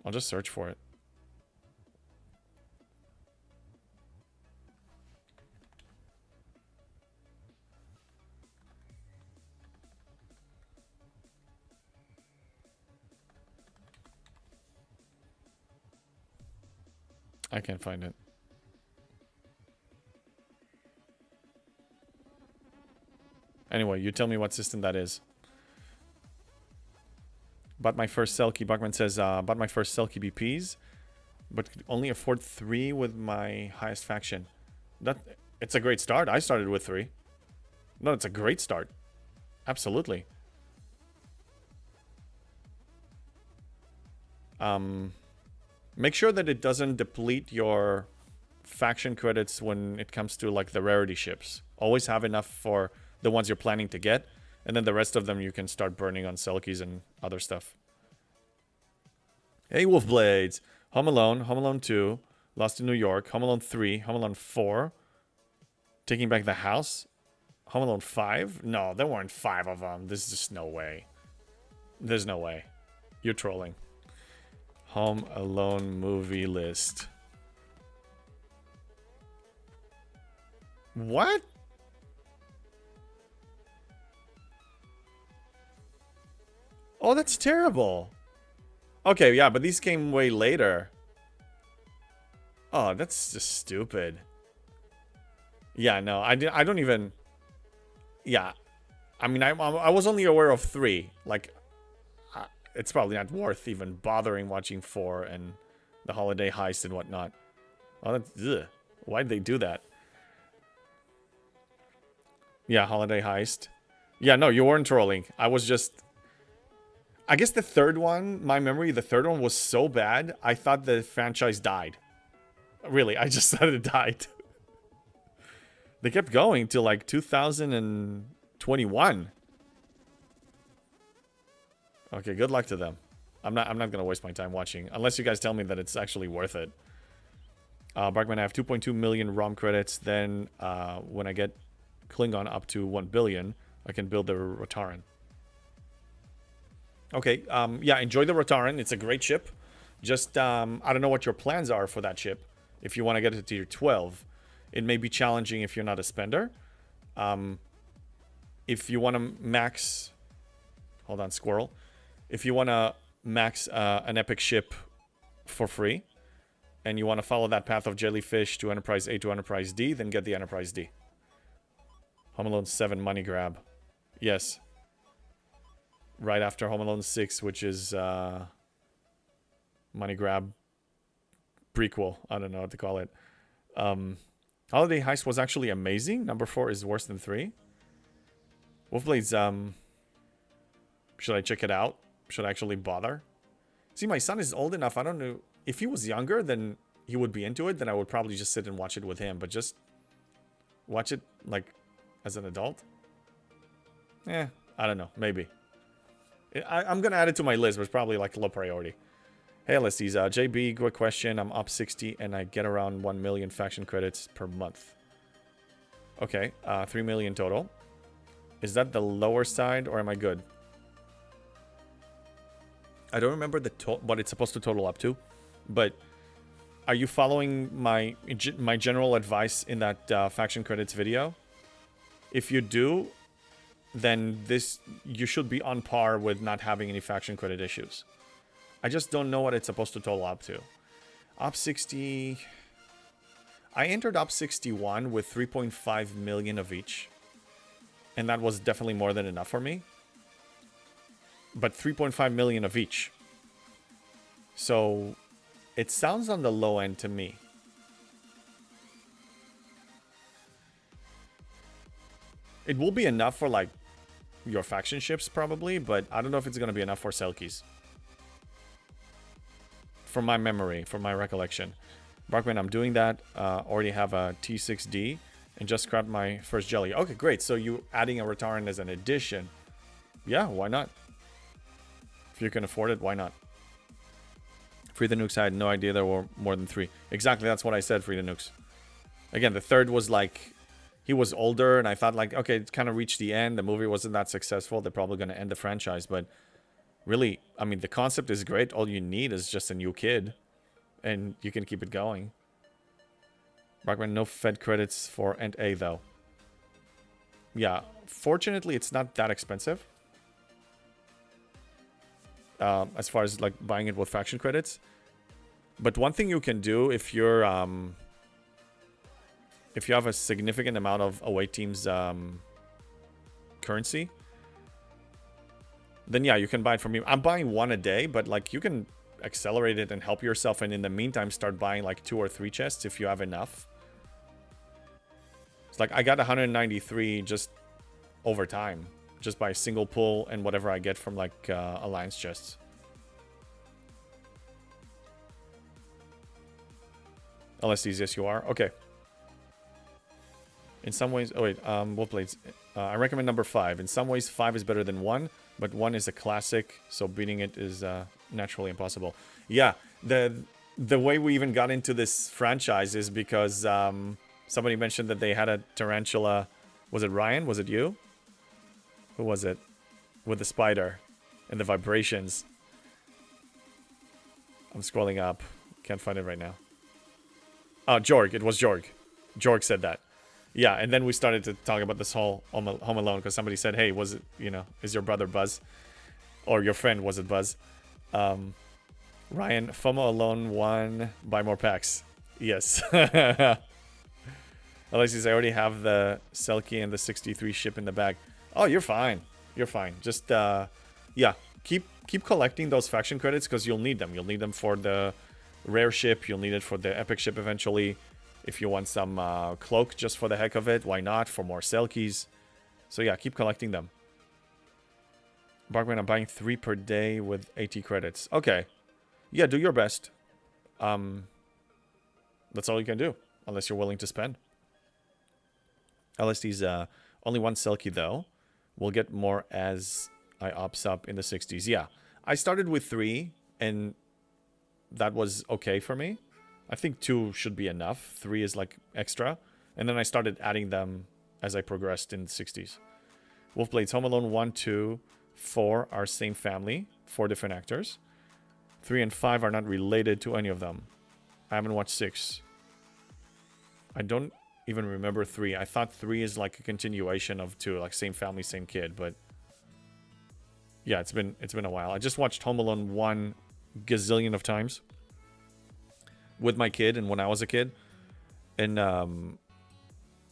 I'll just search for it. I can't find it. Anyway, you tell me what system that is. Bought my first Selkie. Buckman says, bought my first Selkie BPs, but could only afford 3 with my highest faction. It's a great start. I started with 3. No, it's a great start. Absolutely. Make sure that it doesn't deplete your faction credits when it comes to like the rarity ships. Always have enough for the ones you're planning to get, and then the rest of them you can start burning on Selkies and other stuff. Hey, Wolfblades. Home Alone 2, Lost in New York, Home Alone 3, Home Alone 4, Taking Back the House, Home Alone 5? No, there weren't 5 of them. There's just no way. There's no way. You're trolling. Home Alone movie list. What? Oh, that's terrible. Okay, yeah, but these came way later. Oh, that's just stupid. Yeah, no, I don't even... Yeah. I mean, I was only aware of 3. Like, it's probably not worth even bothering watching 4 and the holiday heist and whatnot. Oh, that's... Ugh. Why'd they do that? Yeah, holiday heist. Yeah, no, you weren't trolling. I was just... I guess the third one, my memory, the third one was so bad, I thought the franchise died. Really, I just thought it died. They kept going till like 2021. Okay, good luck to them. I'm not gonna waste my time watching unless you guys tell me that it's actually worth it. Barkman, I have 2.2 million ROM credits. Then when I get Klingon up to 1 billion, I can build the Rotaran. Okay, yeah, enjoy the Rotaran. It's a great ship. Just I don't know what your plans are for that ship. If you want to get it to tier 12, it may be challenging if you're not a spender. If you want to max... Hold on, squirrel. If you want to max an epic ship for free, and you want to follow that path of jellyfish to Enterprise A to Enterprise D, then get the Enterprise D. Home Alone 7 money grab. Yes. Right after Home Alone 6, which is money grab prequel. I don't know what to call it. Holiday Heist was actually amazing. Number 4 is worse than 3. Wolfblades, should I check it out? Should I actually bother? See, my son is old enough. I don't know. If he was younger, then he would be into it. Then I would probably just sit and watch it with him. But just watch it, like, as an adult? I don't know. Maybe. I'm going to add it to my list, but it's probably, like, low priority. Hey, LSDs. JB, quick question. I'm up 60, and I get around 1 million faction credits per month. Okay. 3 million total. Is that the lower side, or am I good? I don't remember what it's supposed to total up to, but are you following my general advice in that faction credits video? If you do, then you should be on par with not having any faction credit issues. I just don't know what it's supposed to total up to. Op 60... I entered Op 61 with 3.5 million of each. And that was definitely more than enough for me. But 3.5 million of each. So it sounds on the low end to me. It will be enough for like your faction ships probably, but I don't know if it's going to be enough for Selkies. From my memory, from my recollection. Barkman, I'm doing that. Already have a T6D and just scrapped my first jelly. Okay, great. So you adding a Rotaran as an addition. Yeah, why not? If you can afford it, why not? Free the Nukes, I had no idea there were more than 3. Exactly, that's what I said, Free the Nukes. Again, the third was like, he was older, and I thought like, okay, it kind of reached the end. The movie wasn't that successful. They're probably going to end the franchise, but really, I mean, the concept is great. All you need is just a new kid, and you can keep it going. Rockman, no Fed credits for Ent A, though. Yeah, fortunately, it's not that expensive. As far as like buying it with faction credits. But one thing you can do if you're if you have a significant amount of away teams currency, then yeah, you can buy it from me. I'm buying 1 a day, but like you can accelerate it and help yourself, and in the meantime start buying like 2 or 3 chests if you have enough. It's like I got 193 just over time, just by a single pull and whatever I get from like alliance chests. LSDs, yes you are. Okay. In some ways, oh wait, what blades? I recommend number 5. In some ways, 5 is better than 1, but 1 is a classic, so beating it is naturally impossible. Yeah, the way we even got into this franchise is because somebody mentioned that they had a tarantula. Was it Ryan? Was it you? Who was it? With the spider and the vibrations. I'm scrolling up. Can't find it right now. Oh, Jorg. It was Jorg. Jorg said that. Yeah, and then we started to talk about this whole Home Alone because somebody said, hey, was it, you know, is your brother Buzz? Or your friend, was it Buzz? Ryan, FOMO Alone 1, buy more packs. Yes. Alexis, I already have the Selkie and the 63 ship in the bag. Oh, you're fine. You're fine. Just, yeah, keep collecting those faction credits because you'll need them. You'll need them for the rare ship. You'll need it for the epic ship eventually. If you want some cloak just for the heck of it, why not? For more Selkies. So yeah, keep collecting them. Barkman, I'm buying 3 per day with 80 credits. Okay. Yeah, do your best. That's all you can do. Unless you're willing to spend. LSD's only 1 Selkie though. We'll get more as I ops up in the 60s. Yeah. I started with 3 and that was okay for me. I think 2 should be enough. 3 is like extra. And then I started adding them as I progressed in the 60s. Wolfblades, Home Alone 1, 2, 4 are same family. 4 different actors. 3 and 5 are not related to any of them. I haven't watched 6. I don't even remember 3. I thought 3 is like a continuation of 2. Like same family, same kid. But yeah, it's been a while. I just watched Home Alone 1 gazillion of times. With my kid and when I was a kid. And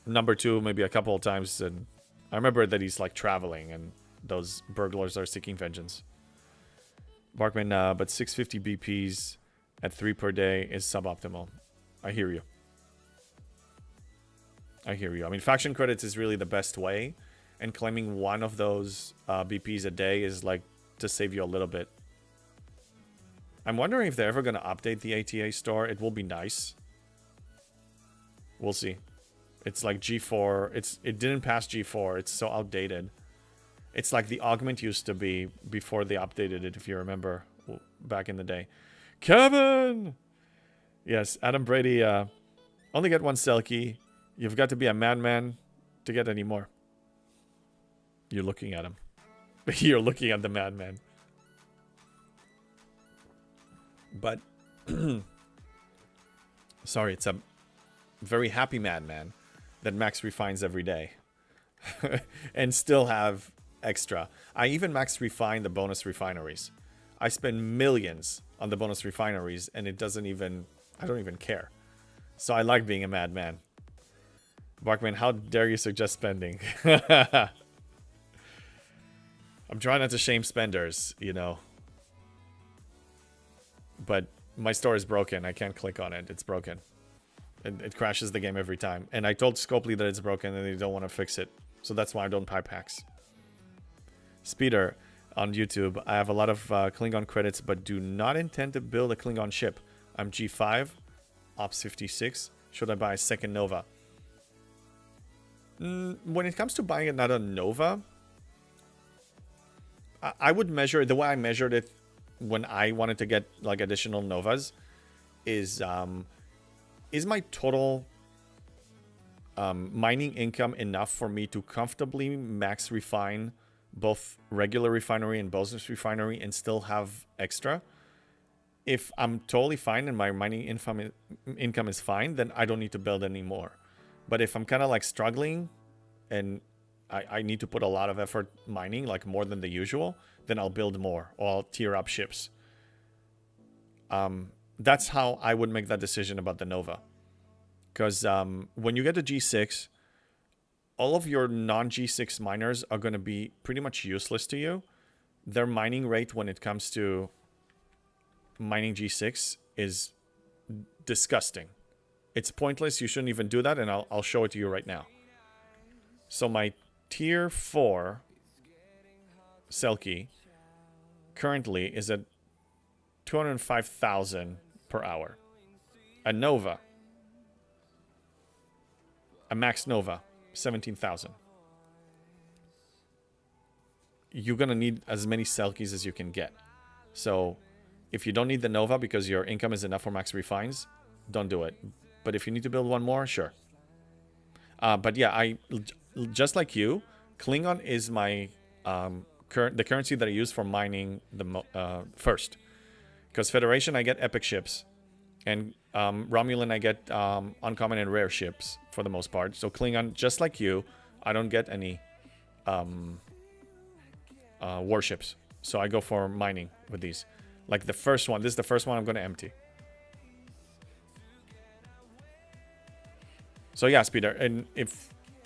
number 2 maybe a couple of times. And I remember that he's like traveling and those burglars are seeking vengeance. Barkman, but 650 BPs at 3 per day is suboptimal. I hear you. I hear you. I mean, faction credits is really the best way. And claiming 1 of those BPs a day is like to save you a little bit. I'm wondering if they're ever going to update the ATA store. It will be nice. We'll see. It's like G4. It didn't pass G4. It's so outdated. It's like the augment used to be before they updated it, if you remember, back in the day. Kevin! Yes, Adam Brady. Only get 1 Selkie. You've got to be a madman to get any more. You're looking at him. You're looking at the madman. But, sorry, it's a very happy madman that max refines every day. And still have extra. I even max refine the bonus refineries. I spend millions on the bonus refineries and it doesn't even, I don't even care. So I like being a madman. Barkman, how dare you suggest spending? I'm trying not to shame spenders, you know. But my store is broken. I can't click on it. It's broken. It crashes the game every time. And I told Scopely that it's broken and they don't want to fix it. So that's why I don't buy packs. Speeder on YouTube. I have a lot of Klingon credits, but do not intend to build a Klingon ship. I'm G5, Ops 56. Should I buy a second Nova? When it comes to buying another Nova, I would measure it the way I measured it when I wanted to get like additional Novas is my total mining income enough for me to comfortably max refine both regular refinery and bonus refinery and still have extra? If I'm totally fine and my mining income is fine, then I don't need to build any more. But if I'm kind of like struggling and I need to put a lot of effort mining, like more than the usual, then I'll build more or I'll tier up ships. That's how I would make that decision about the Nova. Because when you get to G6, all of your non-G6 miners are going to be pretty much useless to you. Their mining rate when it comes to mining G6 is disgusting. It's pointless. You shouldn't even do that, and I'll show it to you right now. So my tier 4 Selkie currently is at 205,000 per hour. A Nova, a Max Nova, 17,000. You're gonna need as many Selkies as you can get. So if you don't need the Nova because your income is enough for Max Refines, don't do it. But if you need to build one more, sure. But yeah, just like you, Klingon is my the currency that I use for mining the first. Because Federation, I get epic ships. And Romulan, I get uncommon and rare ships for the most part. So Klingon, just like you, I don't get any warships. So I go for mining with these. Like the first one. This is the first one I'm going to empty. So yeah, Speeder. And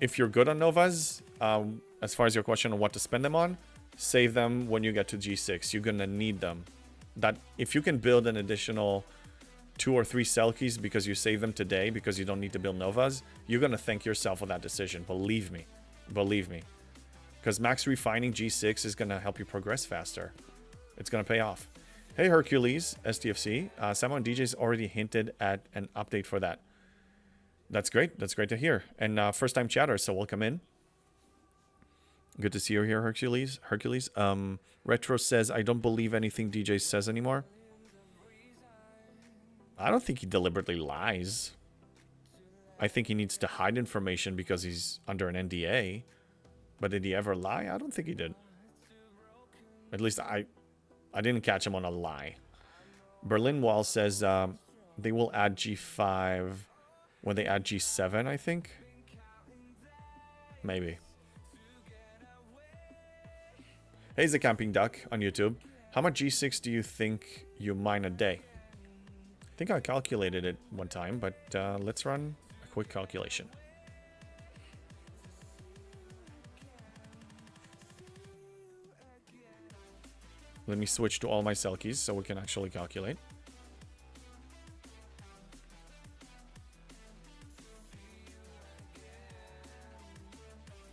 if you're good on Novas, as far as your question on what to spend them on, save them when you get to G6. You're going to need them. That if you can build an additional 2 or 3 Selkies because you save them today because you don't need to build Novas, you're going to thank yourself for that decision. Believe me. Believe me. Because Max Refining G6 is going to help you progress faster. It's going to pay off. Hey, Hercules, STFC. Someone DJ's already hinted at an update for that. That's great. That's great to hear. And first-time chatter, so welcome in. Good to see you here, Hercules. Retro says, I don't believe anything DJ says anymore. I don't think he deliberately lies. I think he needs to hide information because he's under an NDA. But did he ever lie? I don't think he did. At least I didn't catch him on a lie. Berlin Wall says they will add G5 when they add G7, I think. Maybe. Hey, the Camping Duck on YouTube. How much G6 do you think you mine a day? I think I calculated it one time, but let's run a quick calculation. Let me switch to all my Selkies so we can actually calculate.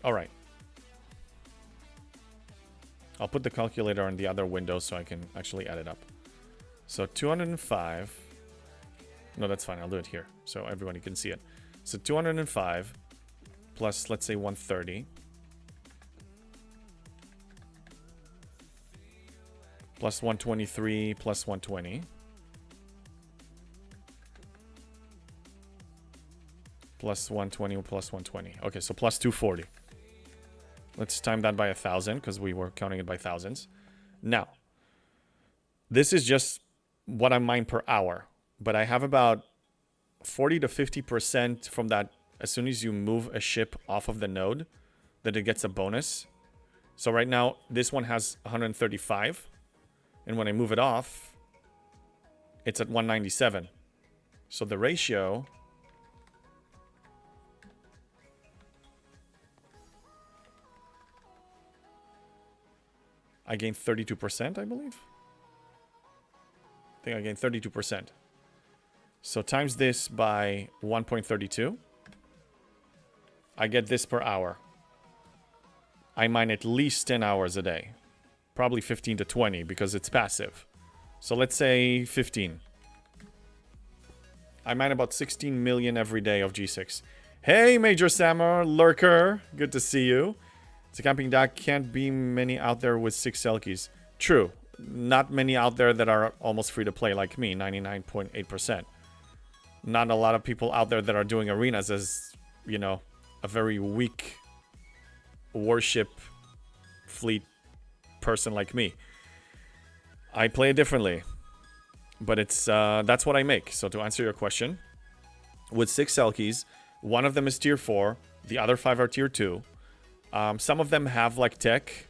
All right. I'll put the calculator on the other window so I can actually add it up. So 205. No, that's fine. I'll do it here so everybody can see it. So 205 plus, let's say, 130. Plus 123 plus 120. Plus 120 plus 120. Okay, so plus 240. Let's time that by 1,000 because we were counting it by thousands. Now, this is just what I mine per hour. But I have about 40 to 50% from that as soon as you move a ship off of the node, that it gets a bonus. So right now, this one has 135. And when I move it off, it's at 197. So the ratio... I gained 32%, I believe. I think I gained 32%. So times this by 1.32. I get this per hour. I mine at least 10 hours a day. Probably 15 to 20 because it's passive. So let's say 15. I mine about 16 million every day of G6. Hey, Major Sammer, Lurker. Good to see you. The Camping Duck, can't be many out there with 6 Selkies. True. Not many out there that are almost free to play like me, 99.8%. Not a lot of people out there that are doing arenas as, you know, a very weak warship fleet person like me. I play it differently. But it's that's what I make. So to answer your question, with 6 Selkies, one of them is tier 4, the other 5 are tier 2. Some of them have like tech.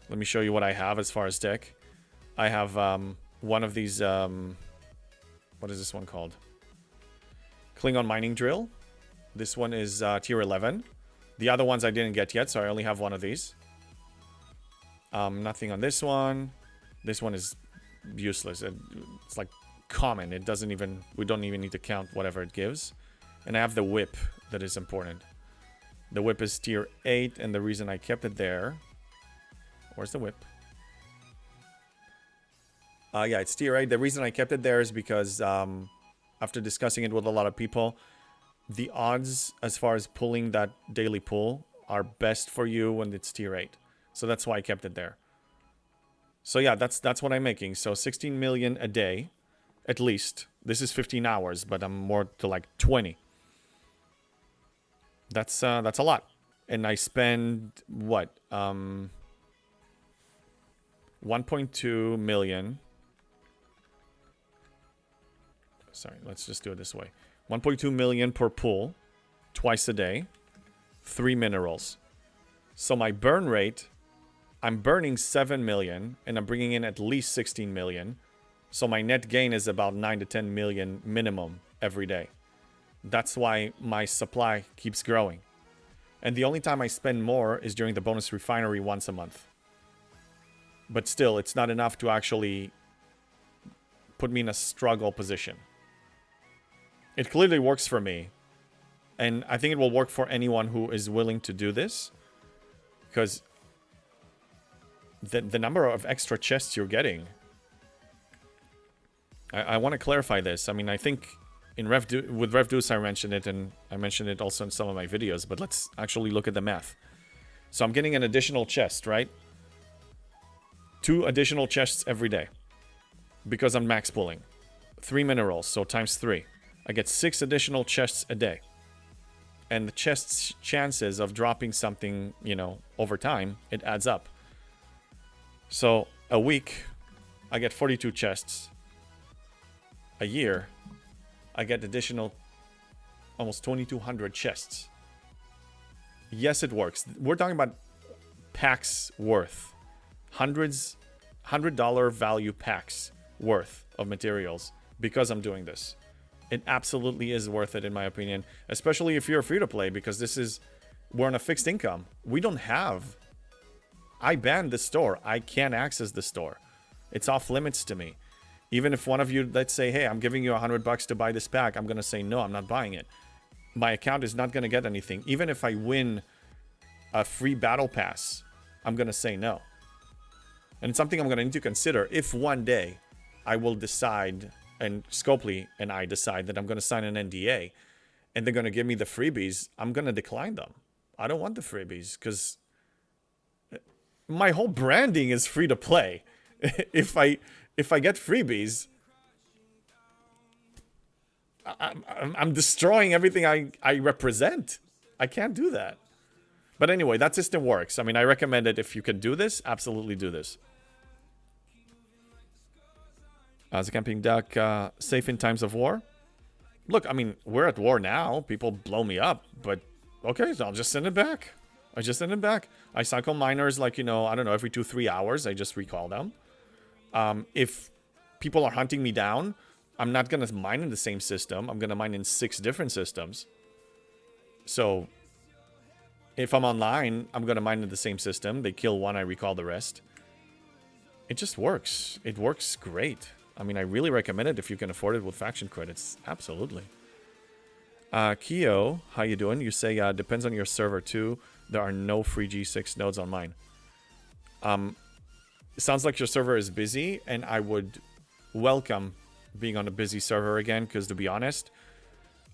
Let me show you what I have as far as tech. I have one of these, what is this one called? Klingon mining drill. This one is tier 11. The other ones I didn't get yet, so I only have one of these. Nothing on this one. This one is useless. It's like common. It doesn't even, we don't even need to count whatever it gives. And I have the whip that is important. The whip is tier 8, and the reason I kept it there... Where's the whip? Yeah, it's tier 8. The reason I kept it there is because after discussing it with a lot of people, the odds as far as pulling that daily pull are best for you when it's tier 8. So that's why I kept it there. So yeah, that's what I'm making. So 16 million a day, at least. This is 15 hours, but I'm more to like 20. That's a lot. And I spend, what? 1.2 million. Sorry, let's just do it this way. 1.2 million per pull, twice a day, 3 minerals. So my burn rate, I'm burning 7 million, and I'm bringing in at least 16 million. So my net gain is about 9 to 10 million minimum every day. That's why my supply keeps growing. And the only time I spend more is during the bonus refinery once a month. But still, it's not enough to actually put me in a struggle position. It clearly works for me. And I think it will work for anyone who is willing to do this. Because the number of extra chests you're getting... I want to clarify this. I mean, I think with RevDuce I mentioned it, and I mentioned it also in some of my videos. But let's actually look at the math. So I'm getting an additional chest, right? 2 additional chests every day. Because I'm max pulling. 3 minerals, so times 3. I get 6 additional chests a day. And the chest's chances of dropping something, you know, over time, it adds up. So a week, I get 42 chests. A year, I get additional almost 2,200 chests. Yes, it works. We're talking about packs worth. $100 value packs worth of materials because I'm doing this. It absolutely is worth it, in my opinion, especially if you're free to play, because we're on a fixed income. We don't have. I banned the store. I can't access the store. It's off limits to me. Even if one of you, let's say, hey, I'm giving you $100 to buy this pack, I'm going to say, no, I'm not buying it. My account is not going to get anything. Even if I win a free battle pass, I'm going to say no. And it's something I'm going to need to consider if one day I will decide, and Scopely and I decide that I'm going to sign an NDA and they're going to give me the freebies, I'm going to decline them. I don't want the freebies because my whole branding is free to play. If I get freebies, I'm destroying everything I represent. I can't do that. But anyway, that system works. I mean, I recommend it. If you can do this, absolutely do this. As a camping duck, safe in times of war? Look, I mean, we're at war now. People blow me up. But, okay, so I'll just send it back. I just send it back. I cycle miners like, you know, I don't know, every 2-3 hours. I just recall them. If people are hunting me down, I'm not going to mine in the same system. I'm going to mine in 6 different systems. So, if I'm online, I'm going to mine in the same system. They kill one, I recall the rest. It just works. It works great. I mean, I really recommend it if you can afford it with faction credits. Absolutely. Keo, how you doing? You say, depends on your server too. There are no free G6 nodes on mine. It sounds like your server is busy, and I would welcome being on a busy server again, because to be honest,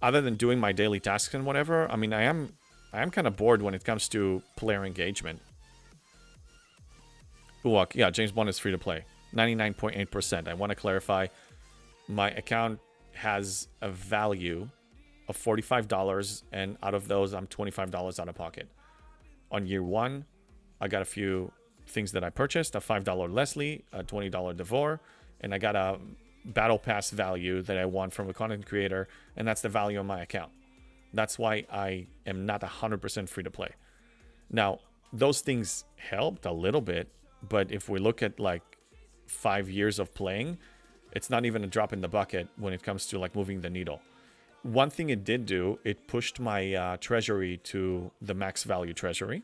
other than doing my daily tasks and whatever, I mean, I am kind of bored when it comes to player engagement. Uwak, yeah, James Bond is free to play. 99.8%. I want to clarify, my account has a value of $45, and out of those, I'm $25 out of pocket. On year 1, I got a few things that I purchased, a $5 Leslie, a $20 Devore, and I got a battle pass value that I won from a content creator, and that's the value of my account. That's why I am not 100% free to play. Now, those things helped a little bit, but if we look at like 5 years of playing, it's not even a drop in the bucket when it comes to like moving the needle. One thing it did do, it pushed my treasury to the max value treasury.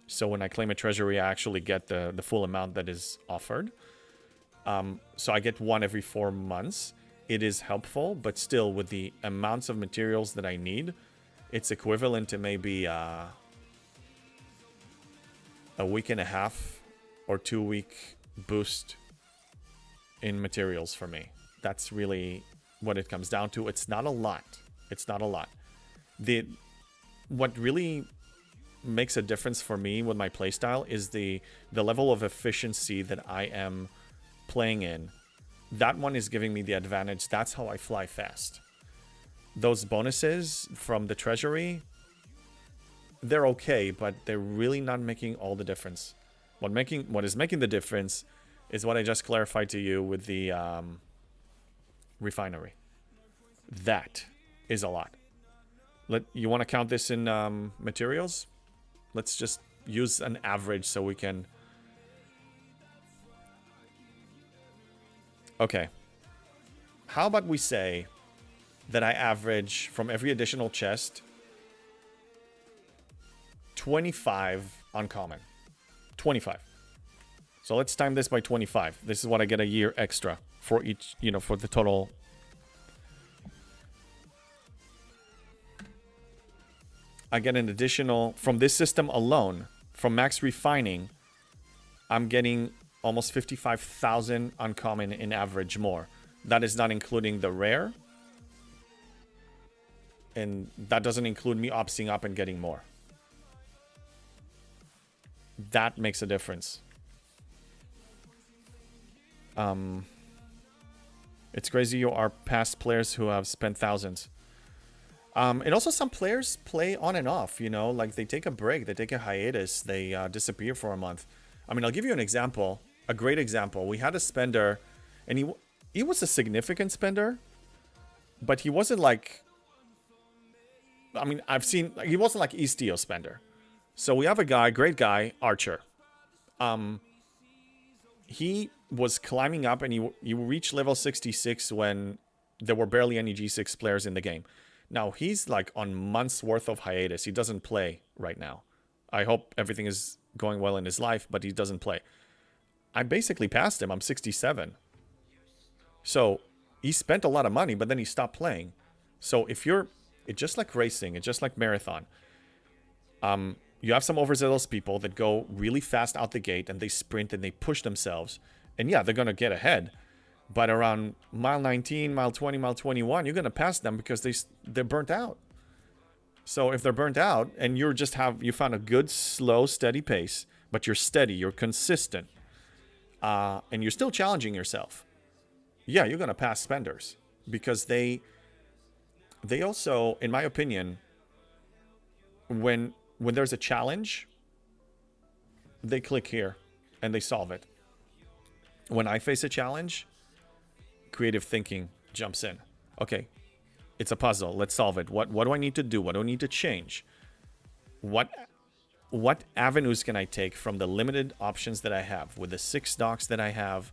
So when I claim a treasury, I actually get the full amount that is offered. So I get one every 4 months. It is helpful, but still with the amounts of materials that I need, it's equivalent to maybe a week and a half or 2 week boost in materials for me. That's really what it comes down to. It's not a lot. It's not a lot. What really makes a difference for me with my playstyle is the level of efficiency that I am playing in. That one is giving me the advantage. That's how I fly fast. Those bonuses from the treasury, they're okay, but they're really not making all the difference. What is making the difference is what I just clarified to you with the refinery. That is a lot. You want to count this in materials? Let's just use an average so we can... Okay. How about we say that I average from every additional chest 25 uncommon. 25. So let's time this by 25. This is what I get a year extra for each, for the total. I get an additional, from this system alone, from max refining, I'm getting almost 55,000 uncommon in average more. That is not including the rare. And that doesn't include me opting up and getting more. That makes a difference. It's crazy you are past players who have spent thousands. And also some players play on and off, like they take a break, they take a hiatus, they disappear for a month. I mean, I'll give you an example, a great example. We had a spender, and he was a significant spender, but he wasn't like, I mean, he wasn't like Istio spender. So we have a guy, great guy, Archer. He was climbing up, and he reached level 66 when there were barely any G6 players in the game. Now, he's like on months worth of hiatus. He doesn't play right now. I hope everything is going well in his life, but he doesn't play. I basically passed him. I'm 67. So he spent a lot of money, but then he stopped playing. So it's just like racing. It's just like marathon. You have some overzealous people that go really fast out the gate, and they sprint and they push themselves. And yeah, they're going to get ahead. But around mile 19, mile 20, mile 21, you're going to pass them because they're burnt out. So if they're burnt out and you found a good, slow, steady pace, but you're steady, you're consistent, and you're still challenging yourself, yeah, you're going to pass spenders. Because they also, in my opinion, when there's a challenge, they click here and they solve it. When I face a challenge, creative thinking jumps in. Okay, it's a puzzle. Let's solve it. What do I need to do? What do I need to change? What avenues can I take from the limited options that I have, with the 6 docs that I have,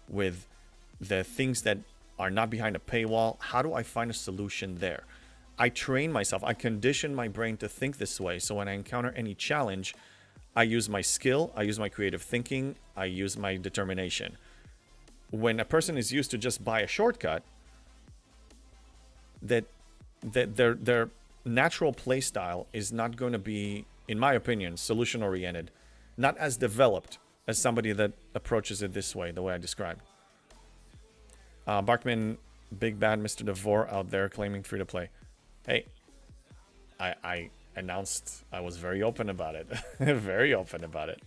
with the things that are not behind a paywall? How do I find a solution there? I train myself. I condition my brain to think this way. So when I encounter any challenge, I use my skill, I use my creative thinking, I use my determination. When a person is used to just buy a shortcut, that their natural play style is not going to be, in my opinion, solution oriented, not as developed as somebody that approaches it this way, the way I described. Barkman, big bad Mr. DeVore out there claiming free to play. Hey, I announced I was very open about it. Very open about it.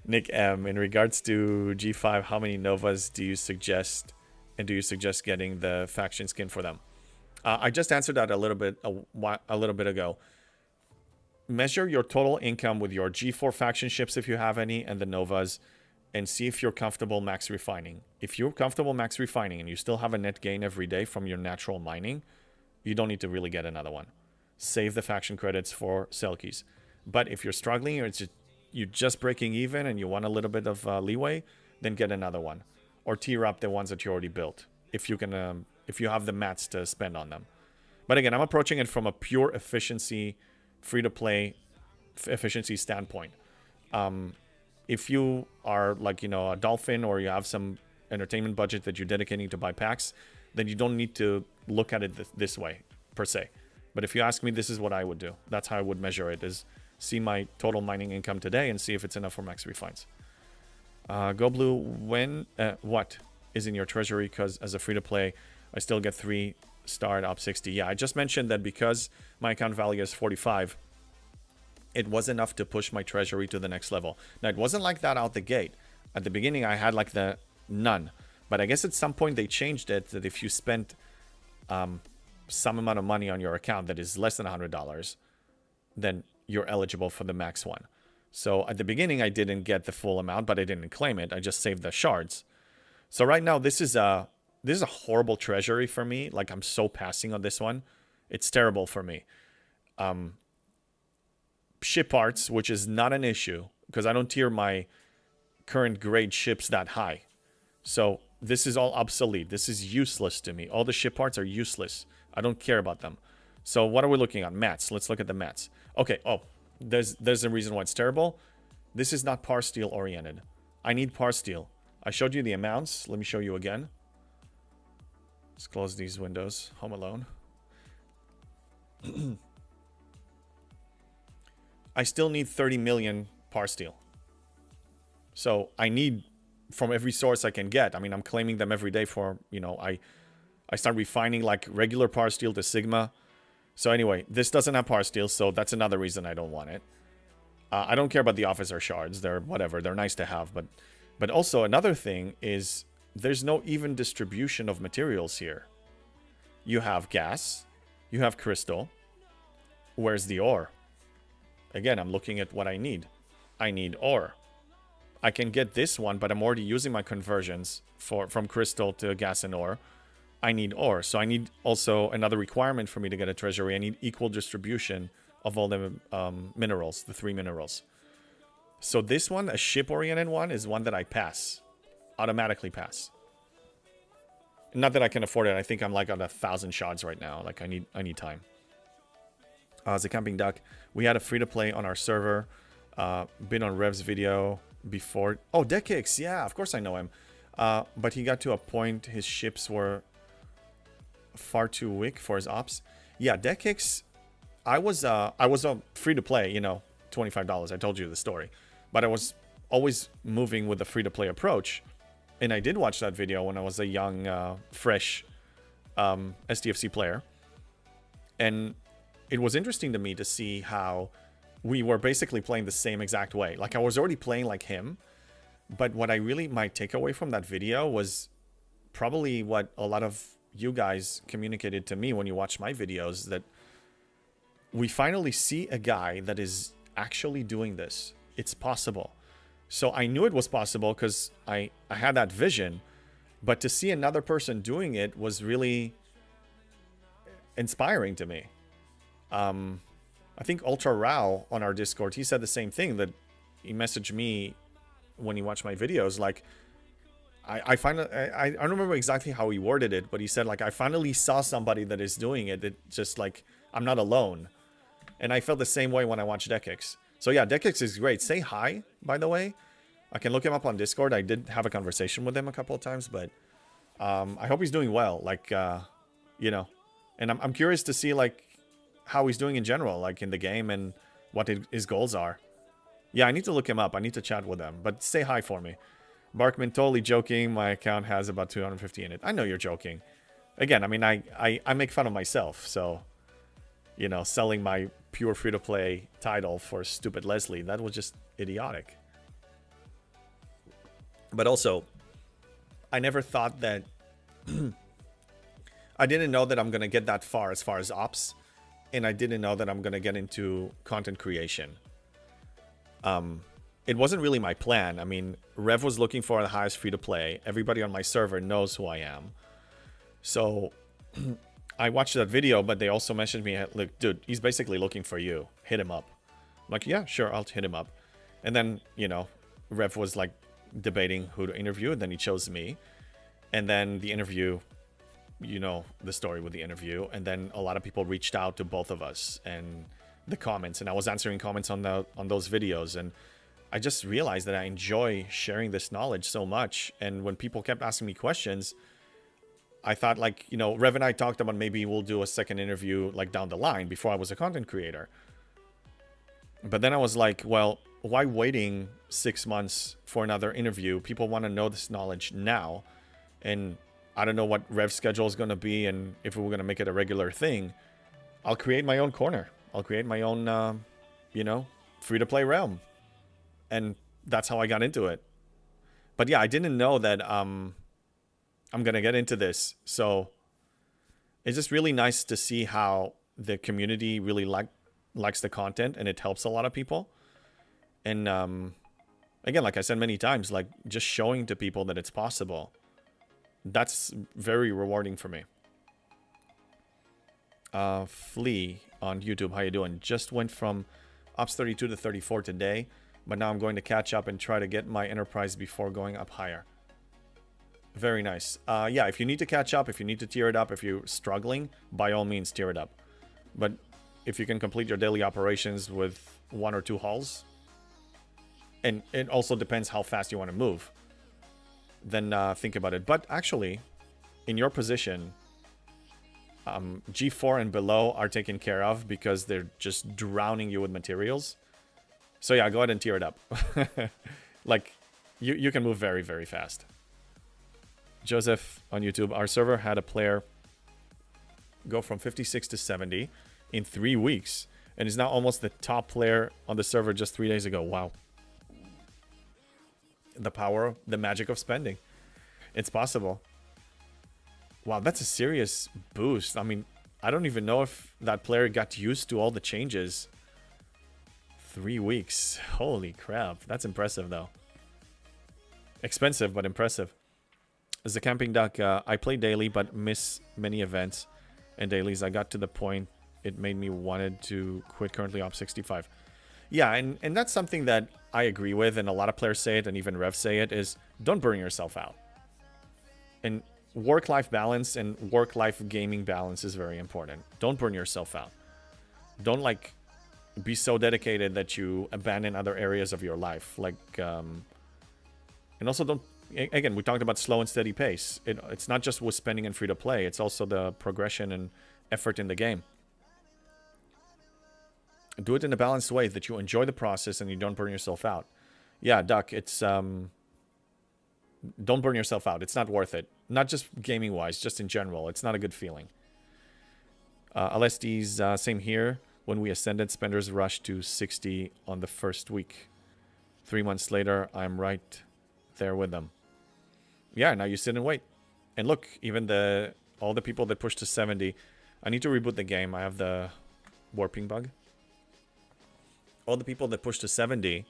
Nick M, in regards to G5, how many Novas do you suggest? And do you suggest getting the faction skin for them? I just answered that a little bit ago. Measure your total income with your G4 faction ships if you have any, and the Novas, and see if you're comfortable max refining. If you're comfortable max refining and you still have a net gain every day from your natural mining, you don't need to really get another one. Save the faction credits for Selkies. But if you're struggling, or you're just breaking even and you want a little bit of leeway, then get another one. Or tier up the ones that you already built, if you can, if you have the mats to spend on them. But again, I'm approaching it from a pure efficiency, free-to-play efficiency standpoint. If you are like, a Dolphin, or you have some entertainment budget that you're dedicating to buy packs, then you don't need to look at it this way, per se. But if you ask me, this is what I would do. That's how I would measure it, is see my total mining income today and see if it's enough for max refines. Go Blue, what is in your treasury? Because as a free-to-play, I still get 3 starred up 60. Yeah, I just mentioned that because my account value is 45, it was enough to push my treasury to the next level. Now, it wasn't like that out the gate. At the beginning, I had like the none. But I guess at some point they changed it, that if you spent some amount of money on your account that is less than $100, then you're eligible for the max one. So at the beginning, I didn't get the full amount, but I didn't claim it. I just saved the shards. So right now, this is a horrible treasury for me. Like, I'm so passing on this one. It's terrible for me. Ship parts, which is not an issue because I don't tier my current grade ships that high. So this is all obsolete. This is useless to me. All the ship parts are useless. I don't care about them. So what are we looking at? Mats. Let's look at the mats. Okay. Oh, there's a reason why it's terrible. This is not par steel oriented. I need par steel. I showed you the amounts. Let me show you again. Let's close these windows. Home Alone. I still need 30 million par steel. So I need from every source I can get. I mean, I'm claiming them every day for, you know, I start refining like regular par steel to Sigma. So anyway, this doesn't have par steel, so that's another reason I don't want it. I don't care about the officer shards. They're whatever. They're nice to have. But also another thing is there's no even distribution of materials here. You have gas. You have crystal. Where's the ore? Again, I'm looking at what I need. I need ore. I can get this one, but I'm already using my conversions from crystal to gas and ore. I need ore. So I need also another requirement for me to get a treasury. I need equal distribution of all the minerals, the 3 minerals. So this one, a ship-oriented one, is one that I pass. Automatically pass. Not that I can afford it. I think I'm like on 1,000 shards right now. Like I need time. As a camping duck, we had a free-to-play on our server. Been on Rev's video before. Oh, Dekix. Yeah, of course I know him. But he got to a point his ships were far too weak for his ops. Yeah, Dekix. I was a free-to-play, you know, $25. I told you the story. But I was always moving with the free-to-play approach. And I did watch that video when I was a young, fresh STFC player. And it was interesting to me to see how we were basically playing the same exact way. Like, I was already playing like him. But what I really might take away from that video was probably what a lot of you guys communicated to me when you watched my videos, that we finally see a guy that is actually doing this. It's possible. So I knew it was possible because I had that vision. But to see another person doing it was really inspiring to me. I think Ultra Rao on our Discord, he said the same thing, that he messaged me when he watched my videos. Like, I don't remember exactly how he worded it, but he said, like, I finally saw somebody that is doing it. That just like, I'm not alone. And I felt the same way when I watched Dekix. So yeah, Dekix is great. Say hi, by the way. I can look him up on Discord. I did have a conversation with him a couple of times, but I hope he's doing well. Like, you know, and I'm curious to see like how he's doing in general, like in the game, and what his goals are. Yeah, I need to look him up. I need to chat with him, but say hi for me. Barkman, totally joking. My account has about 250 in it. I know you're joking. Again, I mean, I make fun of myself. So, you know, selling my pure free-to-play title for stupid Leslie, that was just idiotic. But also, I never thought that... I didn't know that I'm going to get that far as ops. And I didn't know that I'm going to get into content creation. It wasn't really my plan. I mean, Rev was looking for the highest free-to-play. Everybody on my server knows who I am. So I watched that video, but they also mentioned me, look, dude, he's basically looking for you. Hit him up. I'm like, yeah, sure, I'll hit him up. And then, you know, Rev was like debating who to interview, and then he chose me. And then the interview, you know, the story with the interview. And then a lot of people reached out to both of us and the comments, and I was answering comments on those videos, and I just realized that I enjoy sharing this knowledge so much. And when people kept asking me questions, I thought, like, you know, Rev and I talked about maybe we'll do a second interview like down the line before I was a content creator. But then I was like, well, why waiting 6 months for another interview? People want to know this knowledge now. And I don't know what Rev's schedule is going to be and if we're going to make it a regular thing. I'll create my own corner. I'll create my own, you know, free-to-play realm. And that's how I got into it. But yeah, I didn't know that I'm going to get into this. So it's just really nice to see how the community really likes the content and it helps a lot of people. And again, like I said many times, like just showing to people that it's possible. That's very rewarding for me. Flea on YouTube, how you doing? Just went from Ops 32 to 34 today, but now I'm going to catch up and try to get my enterprise before going up higher. Very nice. Yeah, if you need to catch up, if you need to tier it up, if you're struggling, by all means tier it up. But if you can complete your daily operations with 1 or 2 hauls, and it also depends how fast you want to move, then think about it. But actually, in your position, G4 and below are taken care of because they're just drowning you with materials. So yeah, go ahead and tier it up. Like, you can move very, very fast. Joseph on YouTube, our server had a player go from 56 to 70 in 3 weeks and is now almost the top player on the server just 3 days ago. Wow. The power, the magic of spending. It's possible. Wow, that's a serious boost. I mean, I don't even know if that player got used to all the changes. 3 weeks. Holy crap. That's impressive, though. Expensive, but impressive. As a camping duck, I play daily, but miss many events and dailies. I got to the point it made me wanted to quit currently Op 65. Yeah, and that's something that I agree with, and a lot of players say it, and even Rev say it, is don't burn yourself out. And work-life balance and work-life gaming balance is very important. Don't burn yourself out. Don't, like, be so dedicated that you abandon other areas of your life. Like, and also don't, again, we talked about slow and steady pace. It's not just with spending and free-to-play. It's also the progression and effort in the game. Do it in a balanced way that you enjoy the process and you don't burn yourself out. Yeah, Duck, it's... don't burn yourself out. It's not worth it. Not just gaming-wise, just in general. It's not a good feeling. LSD's same here. When we ascended, spenders rushed to 60 on the first week. 3 months later, I'm right there with them. Yeah, now you sit and wait. And look, even all the people that pushed to 70... I need to reboot the game. I have the warping bug. All the people that pushed to 70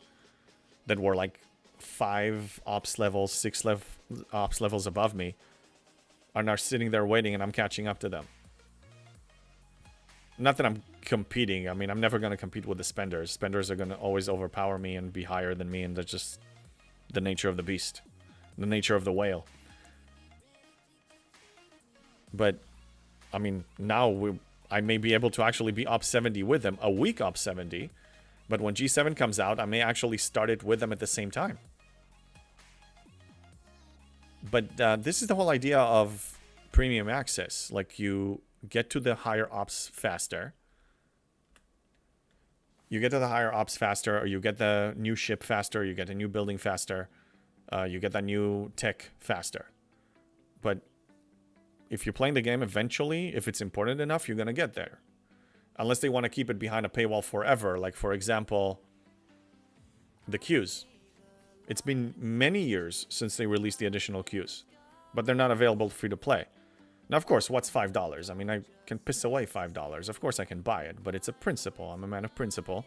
that were like 5 ops levels, 6 ops levels above me are now sitting there waiting, and I'm catching up to them. Not that I'm competing. I mean, I'm never going to compete with the spenders. Spenders are going to always overpower me and be higher than me, and that's just the nature of the beast. The nature of the whale. But, I mean, now I may be able to actually be up 70 with them. A week up 70. But when G7 comes out, I may actually start it with them at the same time. But this is the whole idea of premium access. Like, you get to the higher ops faster. You get to the higher ops faster, or you get the new ship faster, you get a new building faster, you get that new tech faster. But if you're playing the game, eventually, if it's important enough, you're going to get there. Unless they want to keep it behind a paywall forever. Like, for example, the queues. It's been many years since they released the additional queues. But they're not available free to play. Now, of course, what's $5? I mean, I can piss away $5. Of course I can buy it. But it's a principle. I'm a man of principle.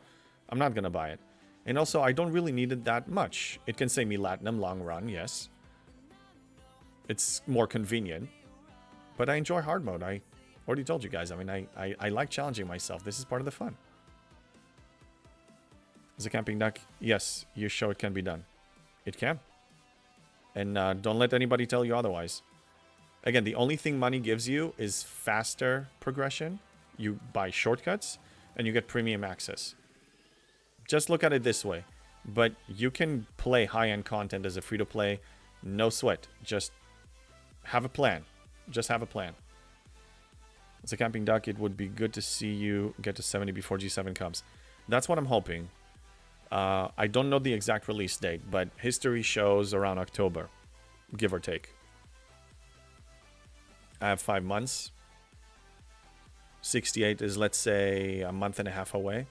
I'm not going to buy it. And also, I don't really need it that much. It can save me Latinum long run, yes. It's more convenient. But I enjoy hard mode. I already told you guys. I mean, I like challenging myself. This is part of the fun. As a camping duck, yes, you show it can be done. It can. And don't let anybody tell you otherwise. Again, the only thing money gives you is faster progression. You buy shortcuts, and you get premium access. Just look at it this way. But you can play high-end content as a free-to-play, no sweat. Just have a plan. Just have a plan. As a camping duck, it would be good to see you get to 70 before G7 comes. That's what I'm hoping. I don't know the exact release date, but history shows around October, give or take. I have 5 months. 68 is, let's say, a month and a half away.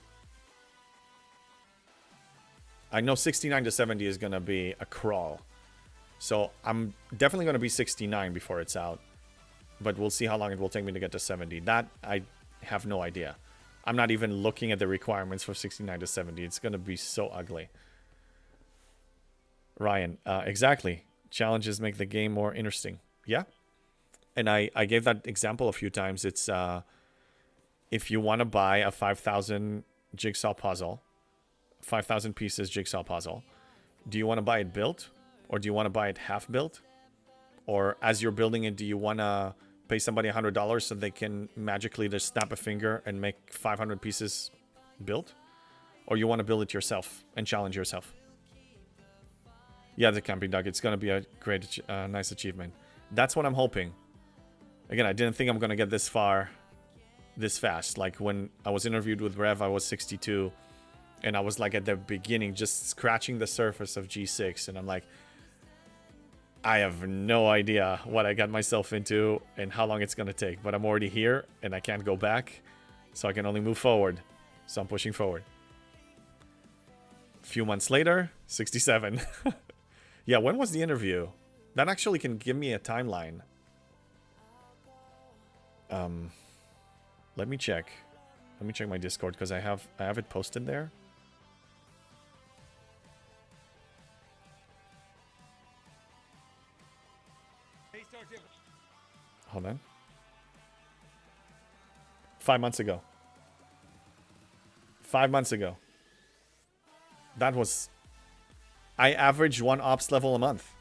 I know 69 to 70 is going to be a crawl. So I'm definitely going to be 69 before it's out. But we'll see how long it will take me to get to 70. That, I have no idea. I'm not even looking at the requirements for 69 to 70. It's going to be so ugly. Ryan, exactly. Challenges make the game more interesting. Yeah. And I gave that example a few times. It's if you want to buy a 5,000 jigsaw puzzle, 5,000 pieces jigsaw puzzle, do you want to buy it built? Or do you want to buy it half built? Or as you're building it, do you want to pay somebody $100 so they can magically just snap a finger and make 500 pieces built? Or you want to build it yourself and challenge yourself? Yeah, the camping dog. It's going to be a great, nice achievement. That's what I'm hoping. Again, I didn't think I'm going to get this far this fast. Like when I was interviewed with Rev, I was 62. And I was like at the beginning, just scratching the surface of G6. And I'm like, I have no idea what I got myself into and how long it's going to take. But I'm already here and I can't go back. So I can only move forward. So I'm pushing forward. A few months later, 67. Yeah, when was the interview? That actually can give me a timeline. Let me check. Let me check my Discord because I have it posted there. Hold on. 5 months ago. 5 months ago. That was... I averaged 1 ops level a month.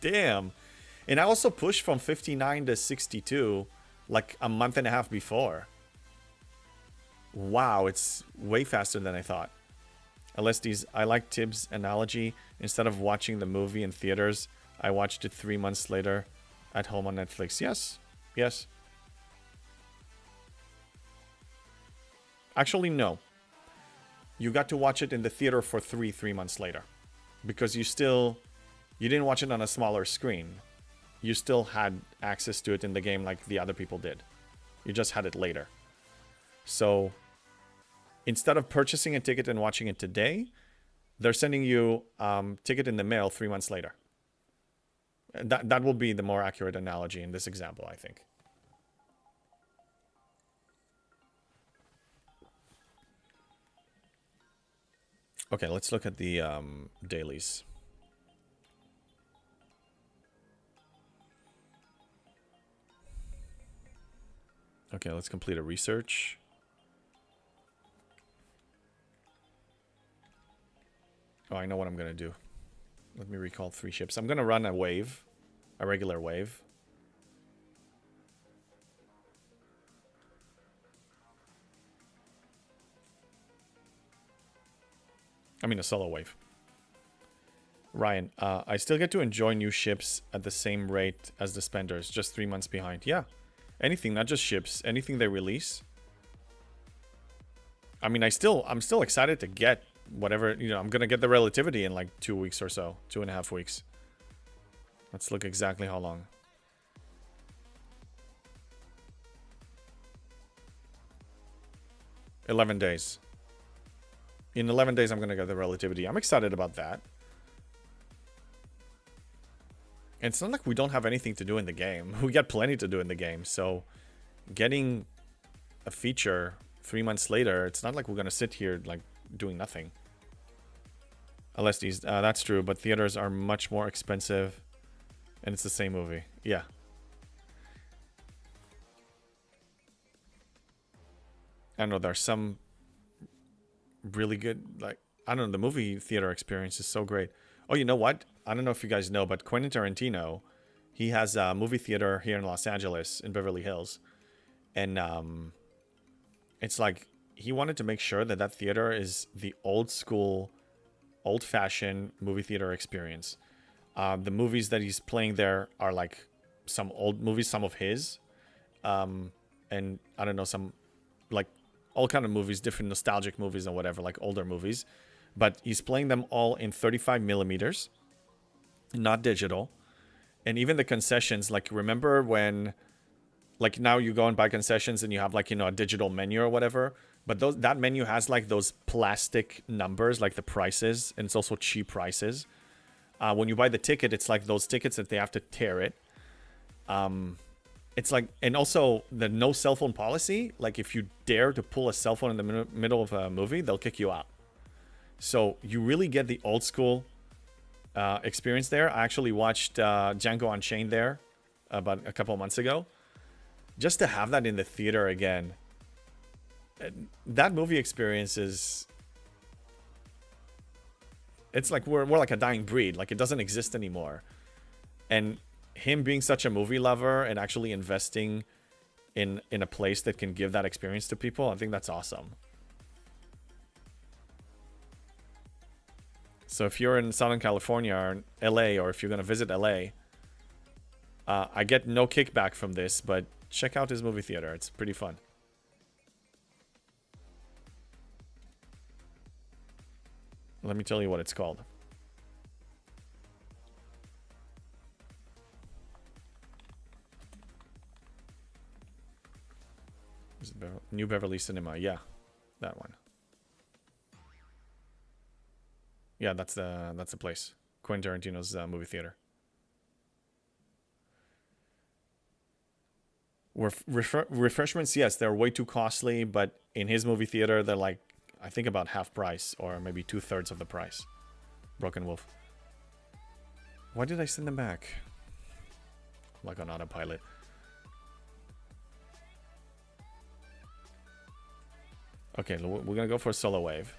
Damn. And I also pushed from 59 to 62 like a month and a half before. Wow, it's way faster than I thought. LSDs, I like Tibbs' analogy. Instead of watching the movie in theaters, I watched it 3 months later at home on Netflix. Yes, yes. Actually, no. You got to watch it in the theater for 3 months later. Because you didn't watch it on a smaller screen. You still had access to it in the game like the other people did. You just had it later. So, instead of purchasing a ticket and watching it today, they're sending you ticket in the mail 3 months later. That will be the more accurate analogy in this example, I think. Okay, let's look at the dailies. Okay, let's complete a research. Oh, I know what I'm going to do. Let me recall 3 ships. I'm going to run a wave. A regular wave. I mean a solo wave. Ryan, I still get to enjoy new ships at the same rate as the spenders. Just 3 months behind. Yeah. Anything, not just ships. Anything they release. I mean, I'm still excited to get whatever, I'm going to get the relativity in like 2 weeks or so. 2.5 weeks. Let's look exactly how long. $11 days. In 11 days, I'm going to get the relativity. I'm excited about that. And it's not like we don't have anything to do in the game. We got plenty to do in the game. So getting a feature 3 months later, it's not like we're going to sit here like doing nothing. LSDs, that's true. But theaters are much more expensive. And it's the same movie. Yeah. I don't know. There's some really good, like, I don't know. The movie theater experience is so great. Oh, you know what? I don't know if you guys know, but Quentin Tarantino, he has a movie theater here in Los Angeles, in Beverly Hills. And it's like he wanted to make sure that that theater is the old school, old-fashioned movie theater experience. The movies that he's playing there are like some old movies, some of his, and I don't know, some like all kind of movies, different nostalgic movies and whatever, like older movies. But he's playing them all in 35 millimeters, not digital. And even the concessions, like remember when, like now you go and buy concessions and you have like, you know, a digital menu or whatever. But that menu has like those plastic numbers, like the prices, and it's also cheap prices. When you buy the ticket, it's like those tickets that they have to tear it. It's like, and also the no cell phone policy. Like if you dare to pull a cell phone in the middle of a movie, they'll kick you out. So you really get the old school experience there. I actually watched Django Unchained there about a couple of months ago. Just to have that in the theater again. That movie experience is... It's like we're like a dying breed. Like it doesn't exist anymore. And him being such a movie lover and actually investing in a place that can give that experience to people, I think that's awesome. So if you're in Southern California or LA, or if you're going to visit LA, I get no kickback from this, but check out his movie theater. It's pretty fun. Let me tell you what it's called. New Beverly Cinema. Yeah, that one. Yeah, that's the place. Quentin Tarantino's movie theater. Refreshments, yes, they're way too costly, but in his movie theater, they're like, I think about half price, or maybe 2/3 of the price. Broken Wolf. Why did I send them back? Like on autopilot. Okay, we're gonna go for a solo wave.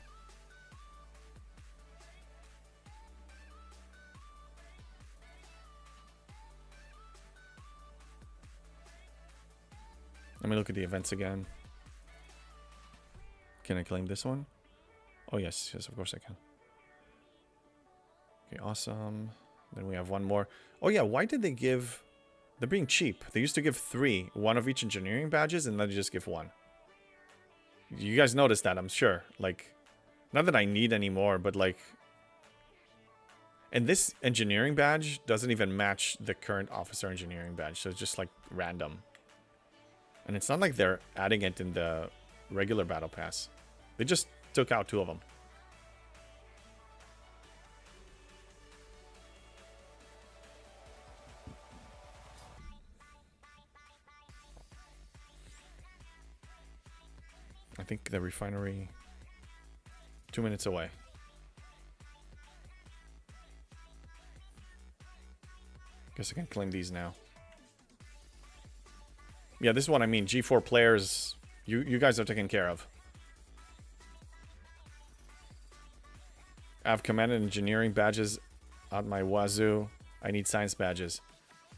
Let me look at the events again. Can I claim this one? Oh, yes. Yes, of course I can. Okay, awesome. Then we have one more. Oh, yeah. Why did they give... They're being cheap. They used to give 3. 1 of each engineering badges, and then they just give 1. You guys noticed that, I'm sure. Like, not that I need any more, but like... And this engineering badge doesn't even match the current officer engineering badge. So it's just like random. And it's not like they're adding it in the regular battle pass. They just took out 2 of them. I think the refinery 2 minutes away. Guess I can claim these now. Yeah, this is what I mean. G4 players, you guys are taken care of. I have command and engineering badges out my wazoo. I need science badges.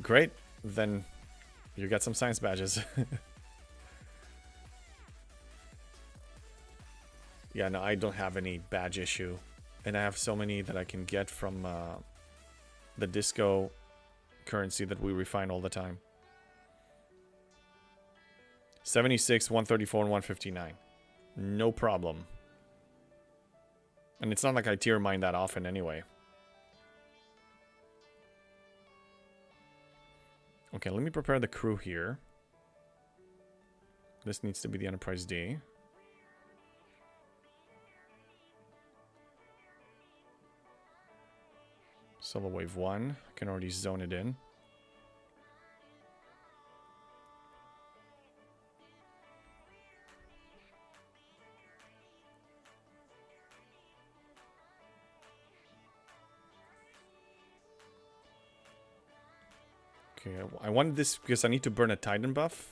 Great. Then you got some science badges. Yeah, no, I don't have any badge issue. And I have so many that I can get from the disco currency that we refine all the time. 76, 134, and 159. No problem. And it's not like I tier mine that often anyway. Okay, let me prepare the crew here. This needs to be the Enterprise D. Solo Wave 1. I can already zone it in. Okay, I want this because I need to burn a Titan buff.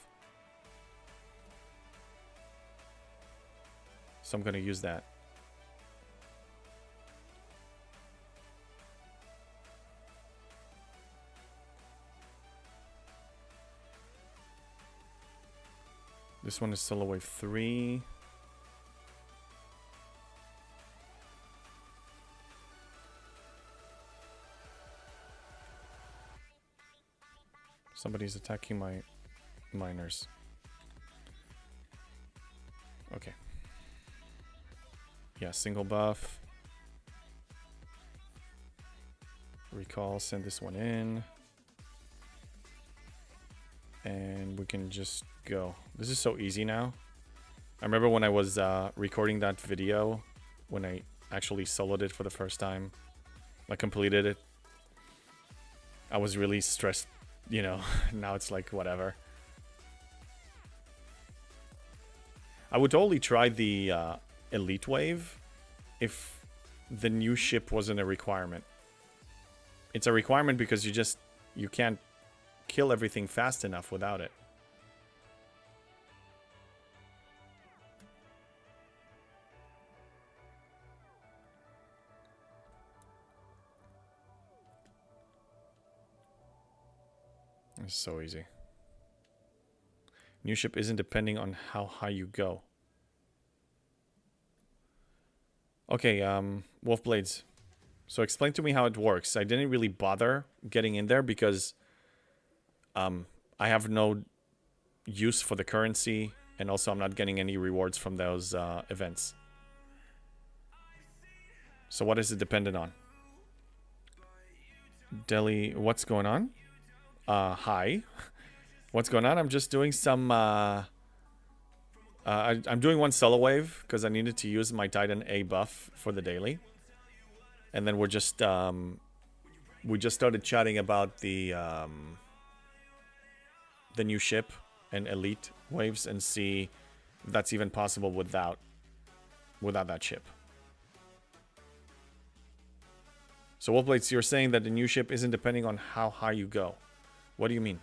So I'm going to use that. This one is Solo Wave 3. Somebody's attacking my miners. Okay. Yeah, single buff. Recall, send this one in. And we can just go. This is so easy now. I remember when I was recording that video, when I actually soloed it for the first time, I completed it. I was really stressed, you know. Now it's like whatever. I would totally try the elite wave if the new ship wasn't a requirement. It's a requirement because you can't kill everything fast enough without it. It's so easy. New ship isn't depending on how high you go. Okay, Wolf Blades. So explain to me how it works. I didn't really bother getting in there because I have no use for the currency, and also I'm not getting any rewards from those events. So what is it dependent on? Delhi, what's going on? Hi. What's going on? I'm just doing some... I'm doing one solo wave because I needed to use my Titan A buff for the daily. And then we're just... we just started chatting about the new ship and elite waves and see if that's even possible without that ship. So Wolfblades, you're saying that the new ship isn't depending on how high you go. What do you mean?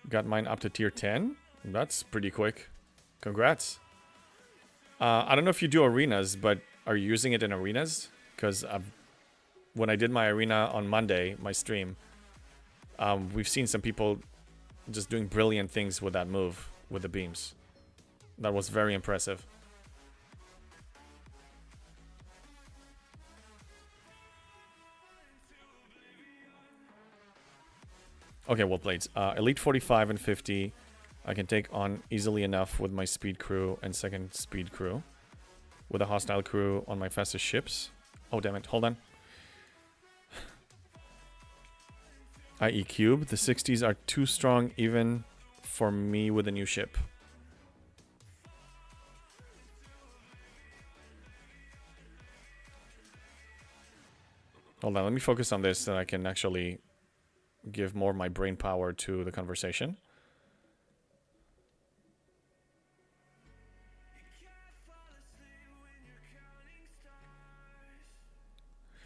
Got mine up to tier 10. That's pretty quick. Congrats. I don't know if you do arenas, but are you using it in arenas? Because when I did my arena on Monday, my stream, we've seen some people just doing brilliant things with that move, with the beams. That was very impressive. Okay, well played. Elite 45 and 50 I can take on easily enough with my speed crew and second speed crew. With a hostile crew on my fastest ships. Oh, damn it. Hold on. IE cube. The 60s are too strong even for me with a new ship. Hold on. Let me focus on this so I can actually give more of my brain power to the conversation.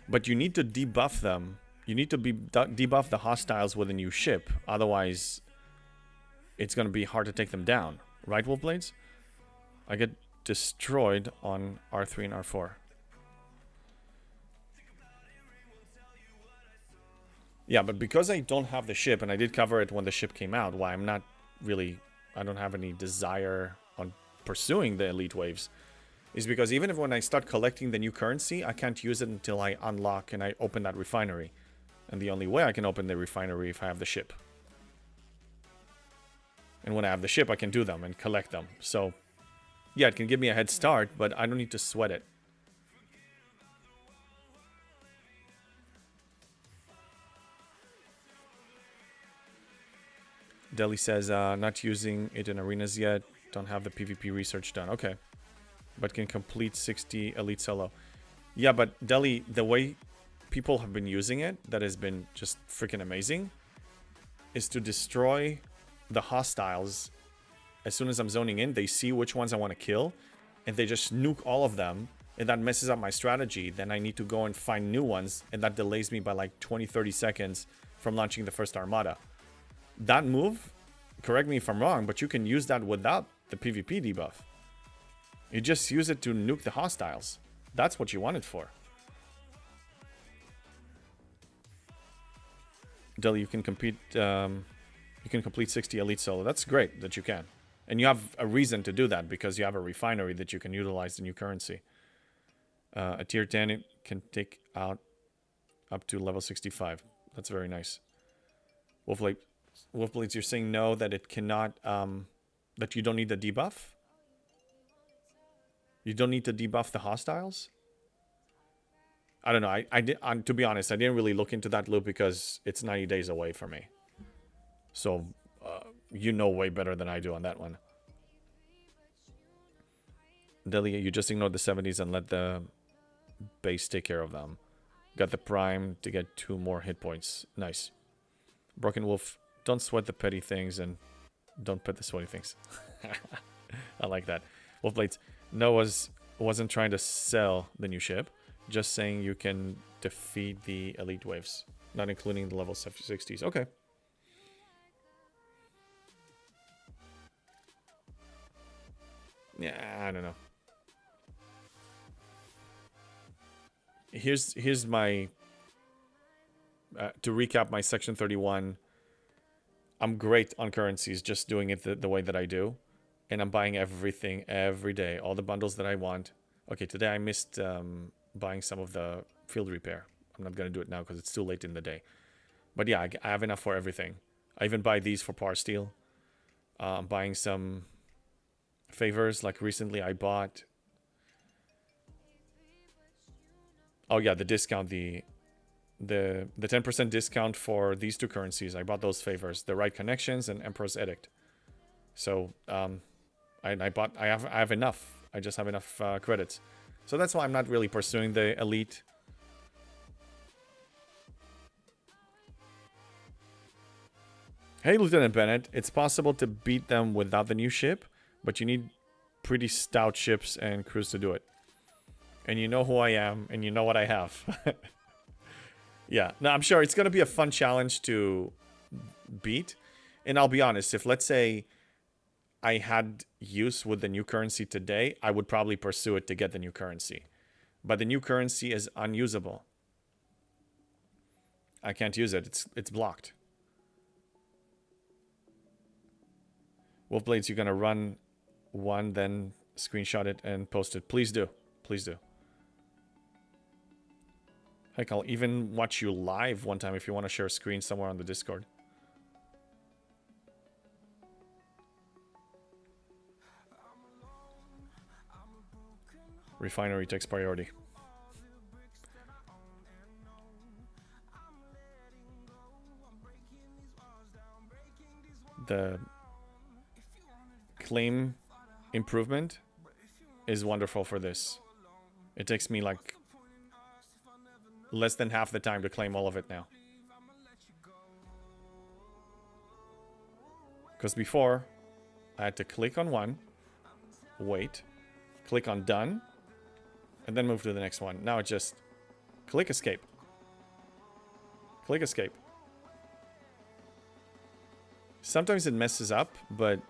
But you need to debuff them. You need to debuff the hostiles with a new ship. Otherwise, it's going to be hard to take them down. Right, Wolfblades? I get destroyed on R3 and R4. Yeah, but because I don't have the ship, and I did cover it when the ship came out, why I'm not really... I don't have any desire on pursuing the elite waves, is because even if when I start collecting the new currency, I can't use it until I unlock and I open that refinery. And the only way I can open the refinery if I have the ship. And when I have the ship, I can do them and collect them. So, yeah, it can give me a head start, but I don't need to sweat it. Delhi says, not using it in arenas yet. Don't have the PvP research done. Okay. But can complete 60 elite solo. Yeah, but Delhi, the way people have been using it, that has been just freaking amazing, is to destroy the hostiles. As soon as I'm zoning in, they see which ones I want to kill, and they just nuke all of them, and that messes up my strategy. Then I need to go and find new ones, and that delays me by like 20-30 seconds from launching the first armada. That move, correct me if I'm wrong, but you can use that without the PvP debuff. You just use it to nuke the hostiles. That's what you want it for. Delhi, you can compete. You can complete 60 elite solo. That's great that you can, and you have a reason to do that because you have a refinery that you can utilize the new currency. A tier 10, it can take out up to level 65. That's very nice. Wolfblades, you're saying no, that it cannot, that you don't need the debuff? You don't need to debuff the hostiles? I don't know. To be honest, I didn't really look into that loop because it's 90 days away for me. So, you know way better than I do on that one. Delia, you just ignored the 70s and let the base take care of them. Got the prime to get 2 more hit points. Nice. Broken Wolf, don't sweat the petty things and don't pet the sweaty things. I like that. Wolfblades, no, wasn't trying to sell the new ship. Just saying you can defeat the elite waves. Not including the level 60s. Okay. Yeah, I don't know. Here's my... to recap my Section 31... I'm great on currencies, just doing it the way that I do. And I'm buying everything every day. All the bundles that I want. Okay, today I missed buying some of the field repair. I'm not going to do it now because it's too late in the day. But yeah, I have enough for everything. I even buy these for Power Steel. I'm buying some favors. Like recently I bought... Oh yeah, the discount, the 10% discount for these 2 currencies. I bought those favors, the Right Connections and Emperor's Edict. So I have enough. I just have enough credits. So that's why I'm not really pursuing the elite. Hey, Lieutenant Bennett, it's possible to beat them without the new ship, but you need pretty stout ships and crews to do it. And you know who I am, and you know what I have. Yeah, no, I'm sure it's going to be a fun challenge to beat. And I'll be honest, if let's say I had use with the new currency today, I would probably pursue it to get the new currency. But the new currency is unusable. I can't use it. It's blocked. Wolfblades, you're going to run one, then screenshot it and post it. Please do. Please do. Heck, I'll even watch you live one time if you want to share a screen somewhere on the Discord. Refinery takes priority. The claim improvement is wonderful for this. It takes me like less than half the time to claim all of it now. Because before, I had to click on one, wait, click on done, and then move to the next one. Now it's just click escape. Click escape. Sometimes it messes up, but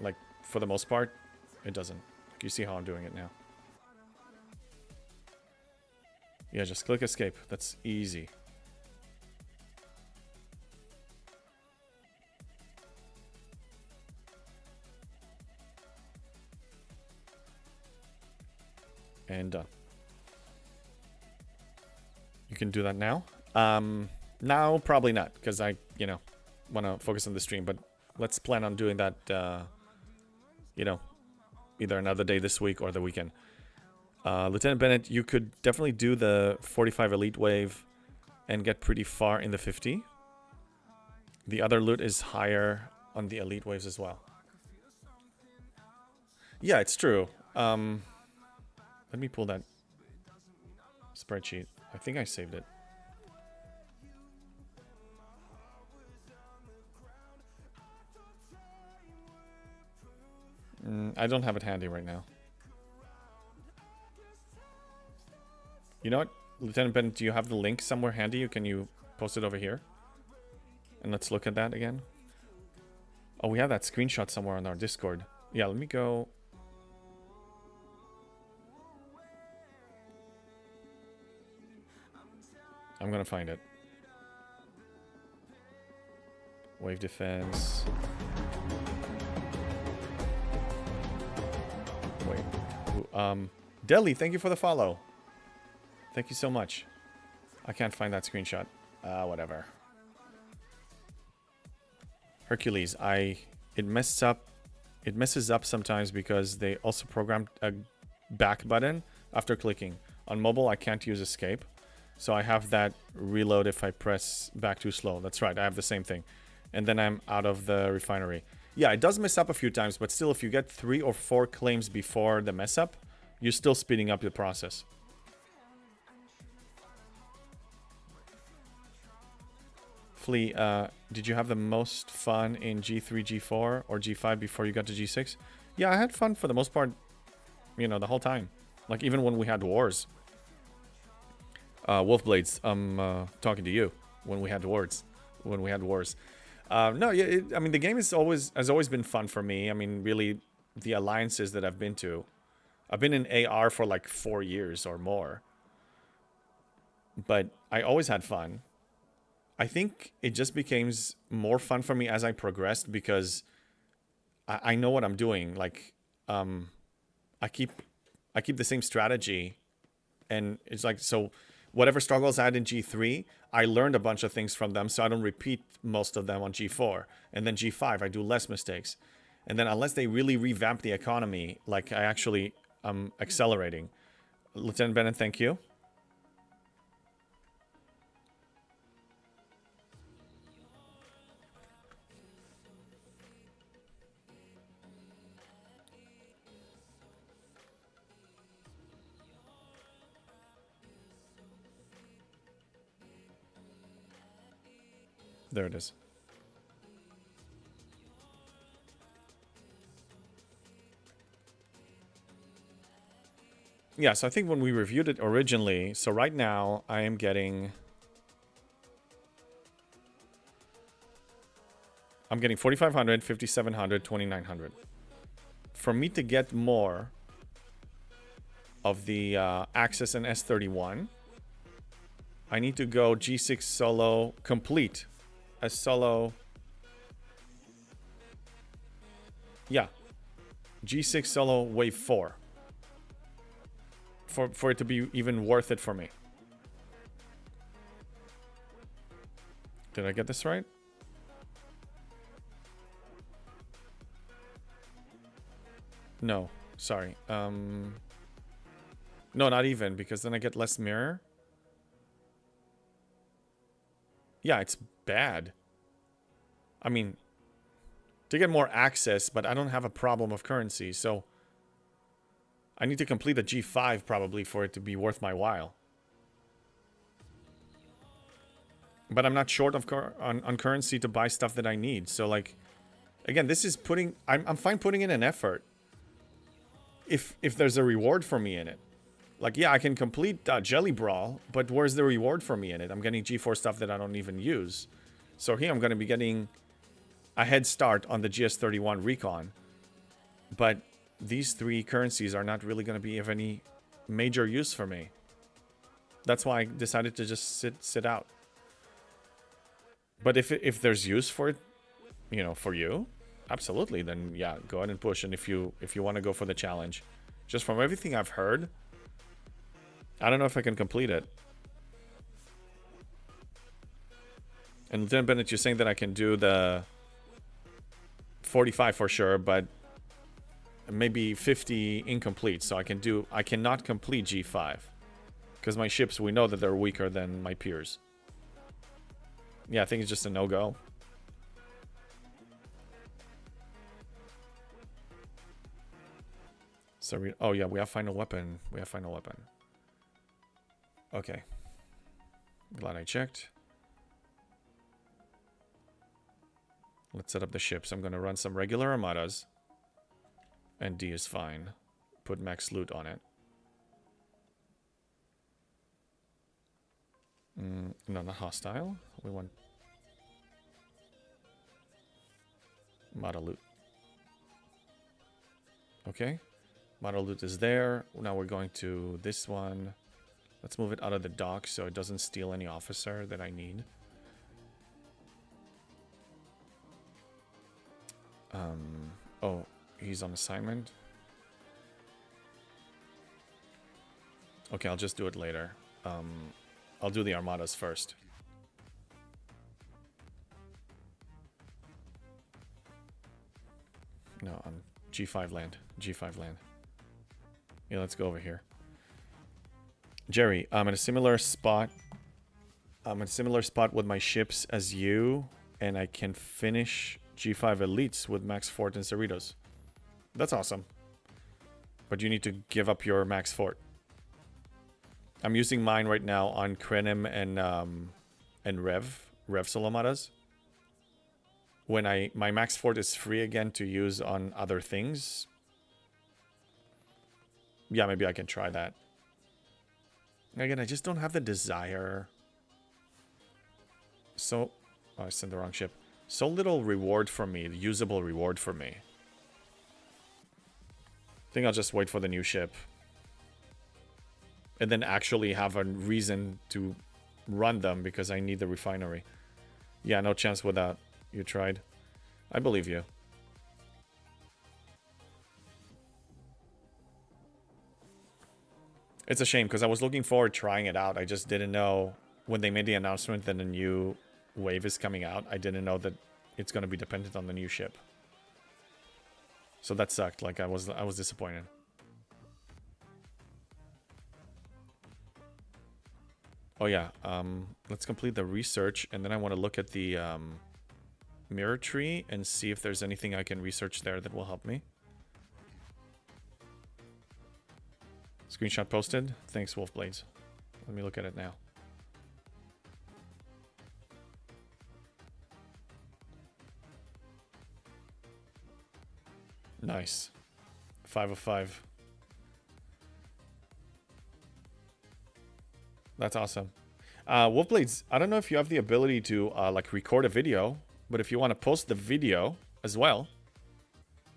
like for the most part, it doesn't. You see how I'm doing it now. Yeah, just click escape. That's easy. And done. You can do that now. Now, probably not, because I, want to focus on the stream. But let's plan on doing that, either another day this week or the weekend. Lieutenant Bennett, you could definitely do the 45 elite wave and get pretty far in the 50. The other loot is higher on the elite waves as well. Yeah, it's true. Let me pull that spreadsheet. I think I saved it. I don't have it handy right now. You know what, Lieutenant Bennett, do you have the link somewhere handy? Can you post it over here? And let's look at that again. Oh, we have that screenshot somewhere on our Discord. Yeah, let me go. I'm gonna find it. Wave defense. Wait. Delhi, thank you for the follow. Thank you so much. I can't find that screenshot. Whatever. Hercules, it messes up sometimes because they also programmed a back button after clicking. On mobile, I can't use escape. So I have that reload if I press back too slow. That's right, I have the same thing. And then I'm out of the refinery. Yeah, it does mess up a few times, but still, if you get 3 or 4 claims before the mess up, you're still speeding up the process. Flea, did you have the most fun in G3, G4, or G5 before you got to G6? Yeah, I had fun for the most part, you know, the whole time. Like, even when we had wars. Wolfblades, I'm talking to you when we had wars. No, yeah, I mean, the game has always been fun for me. I mean, really, the alliances that I've been to. I've been in AR for like 4 years or more. But I always had fun. I think it just became more fun for me as I progressed because I know what I'm doing. Like, I keep the same strategy, and it's like, so whatever struggles I had in G3, I learned a bunch of things from them, so I don't repeat most of them on G4. And then G5, I do less mistakes. And then unless they really revamp the economy, like I actually am accelerating. Lieutenant Bennett, thank you. There it is. Yeah, so I think when we reviewed it originally, so right now I am getting... I'm getting 4,500, 5,700, 2,900. For me to get more of the Axis and S31, I need to go G6 solo complete. A solo... Yeah. G6 solo wave 4. For it to be even worth it for me. Did I get this right? No, sorry. No, not even, because then I get less mirror. Yeah, it's bad. I mean, to get more access, but I don't have a problem of currency, so I need to complete a G5 probably for it to be worth my while. But I'm not short of on currency to buy stuff that I need. So, like, again, this is putting... I'm fine putting in an effort if there's a reward for me in it. Like, yeah, I can complete Jelly Brawl, but where's the reward for me in it? I'm getting G4 stuff that I don't even use. So here I'm going to be getting a head start on the GS31 Recon. But these 3 currencies are not really going to be of any major use for me. That's why I decided to just sit out. But if there's use for it, you know, for you, absolutely, then yeah, go ahead and push. And if you want to go for the challenge, just from everything I've heard, I don't know if I can complete it. And Lieutenant Bennett, you're saying that I can do the 45 for sure, but maybe 50 incomplete. So I cannot complete G5 because my ships, we know that they're weaker than my peers. Yeah, I think it's just a no-go. So oh yeah, we have final weapon. Okay. Glad I checked. Let's set up the ships. I'm going to run some regular armadas. And D is fine. Put max loot on it. No, not hostile. We want Mata loot. Okay. Mata loot is there. Now we're going to this one. Let's move it out of the dock so it doesn't steal any officer that I need. Oh, he's on assignment. Okay, I'll just do it later. I'll do the armadas first. No, on G5 land. G5 land. Yeah, let's go over here. Jerry, I'm in a similar spot. I'm in a similar spot with my ships as you, and I can finish G5 elites with max fort and Cerritos. That's awesome. But you need to give up your max fort. I'm using mine right now on Krenim and Rev Solomadas. When my max fort is free again to use on other things. Yeah, maybe I can try that. Again, I just don't have the desire. So, oh, I sent the wrong ship. So little reward for me, usable reward for me. I think I'll just wait for the new ship. And then actually have a reason to run them because I need the refinery. Yeah, no chance with that. You tried. I believe you. It's a shame because I was looking forward to trying it out. I just didn't know when they made the announcement that a new wave is coming out. I didn't know that it's going to be dependent on the new ship. So that sucked. Like I was disappointed. Oh yeah, let's complete the research and then I want to look at the mirror tree and see if there's anything I can research there that will help me. Screenshot posted. Thanks, Wolfblades. Let me look at it now. Nice. 5 of 5. That's awesome. Wolfblades, I don't know if you have the ability to like record a video, but if you want to post the video as well,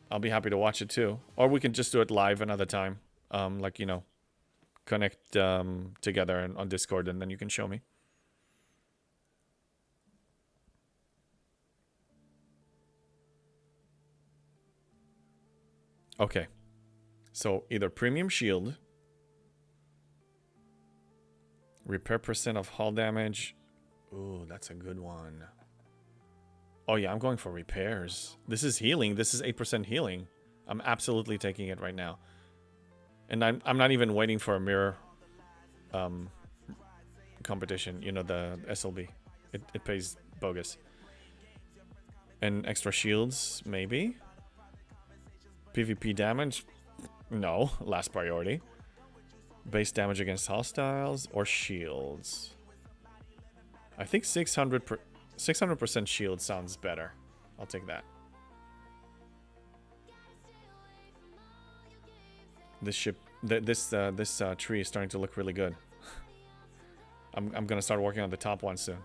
I'll be happy to watch it too. Or we can just do it live another time. Like, you know, connect together and on Discord and then you can show me. Okay. So either premium shield, repair percent of hull damage. Ooh, that's a good one. Oh yeah, I'm going for repairs. This is healing. This is 8% healing. I'm absolutely taking it right now. And I'm not even waiting for a mirror competition. You know, the SLB. It pays bogus. And extra shields, maybe? PvP damage? No, last priority. Base damage against hostiles or shields. I think 600% shield sounds better. I'll take that. This ship, this tree is starting to look really good. I'm gonna start working on the top one soon.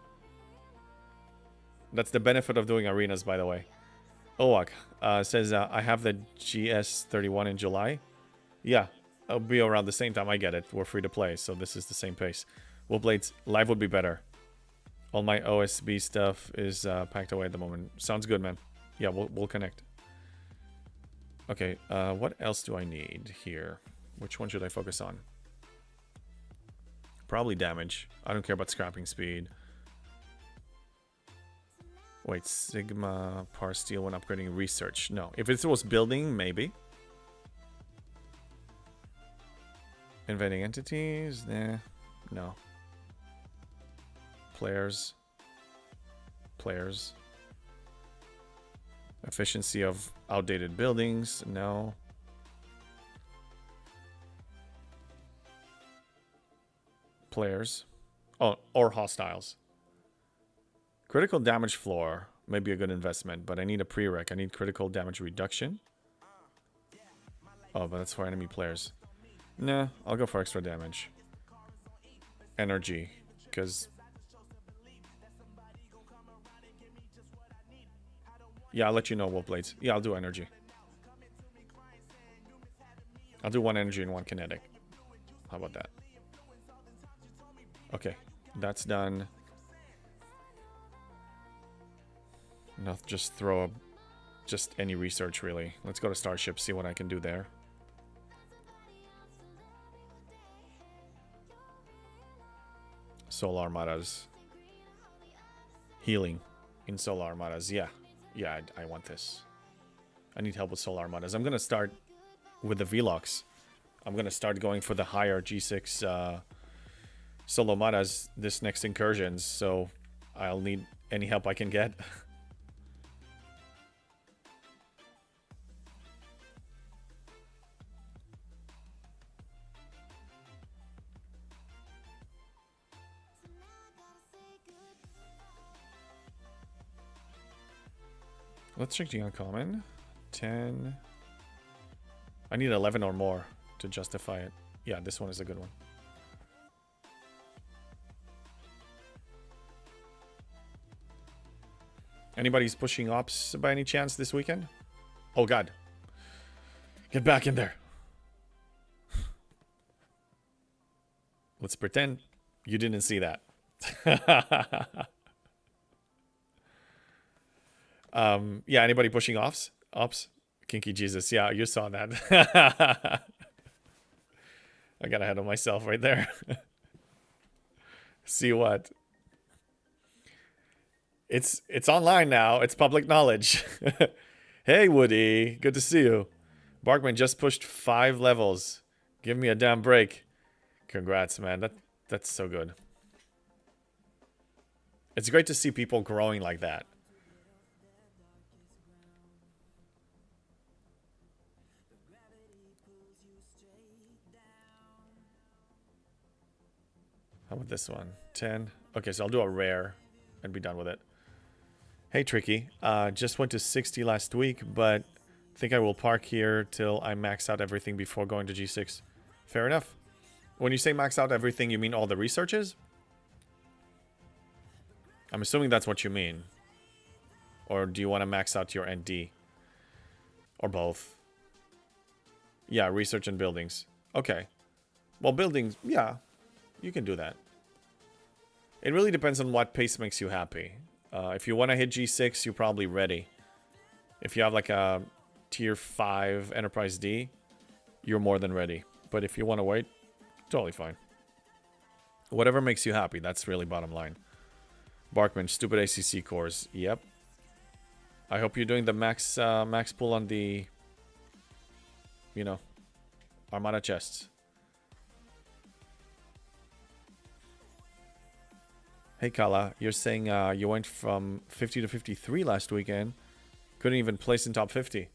That's the benefit of doing arenas, by the way. Owak says I have the GS31 in July. Yeah, it'll be around the same time I get it. We're free to play, so this is the same pace. Wolfblades, live would be better. All my OSB stuff is packed away at the moment. Sounds good, man. Yeah, we'll connect. Okay, what else do I need here? Which one should I focus on? Probably damage. I don't care about scrapping speed. Wait, Sigma par steel when upgrading research. No, if it was building, maybe. Invading entities, nah, no. Players. Efficiency of outdated buildings, no. Players. Oh, or hostiles. Critical damage floor may be a good investment, but I need a prereq. I need critical damage reduction. Oh, but that's for enemy players. Nah, I'll go for extra damage. Energy, because... Yeah, I'll let you know, Wolfblades. Yeah, I'll do energy. I'll do one energy and one kinetic. How about that? Okay, that's done. Now just throw a... Just any research, really. Let's go to Starship, see what I can do there. Solar Armadas. Healing in Solar Armadas. Yeah. Yeah, I want this. I need help with Solar Armadas. I'm going to start with the Velox. I'm going to start going for the higher G6 Solo Armadas this next incursions. So I'll need any help I can get. Let's check the uncommon. 10. I need 11 or more to justify it. Yeah, this one is a good one. Anybody's pushing ops by any chance this weekend? Oh god. Get back in there. Let's pretend you didn't see that. Yeah, anybody pushing ops? Ops? Kinky Jesus. Yeah, you saw that. I got ahead of myself right there. See what? It's online now. It's public knowledge. Hey, Woody. Good to see you. Barkman just pushed 5 levels. Give me a damn break. Congrats, man. That's so good. It's great to see people growing like that. How about this one? 10. Okay, so I'll do a rare and be done with it. Hey, Tricky. Just went to 60 last week, but think I will park here till I max out everything before going to G6. Fair enough. When you say max out everything, you mean all the researches? I'm assuming that's what you mean. Or do you want to max out your ND? Or both? Yeah, research and buildings. Okay. Well, buildings, yeah. You can do that. It really depends on what pace makes you happy. If you want to hit G6, you're probably ready. If you have like a tier 5 Enterprise D, you're more than ready. But if you want to wait, totally fine. Whatever makes you happy, that's really bottom line. Barkman, stupid ACC cores. Yep. I hope you're doing the max pull on the, you know, Armada chests. Hey Kala, you're saying you went from 50 to 53 last weekend. Couldn't even place in top 50.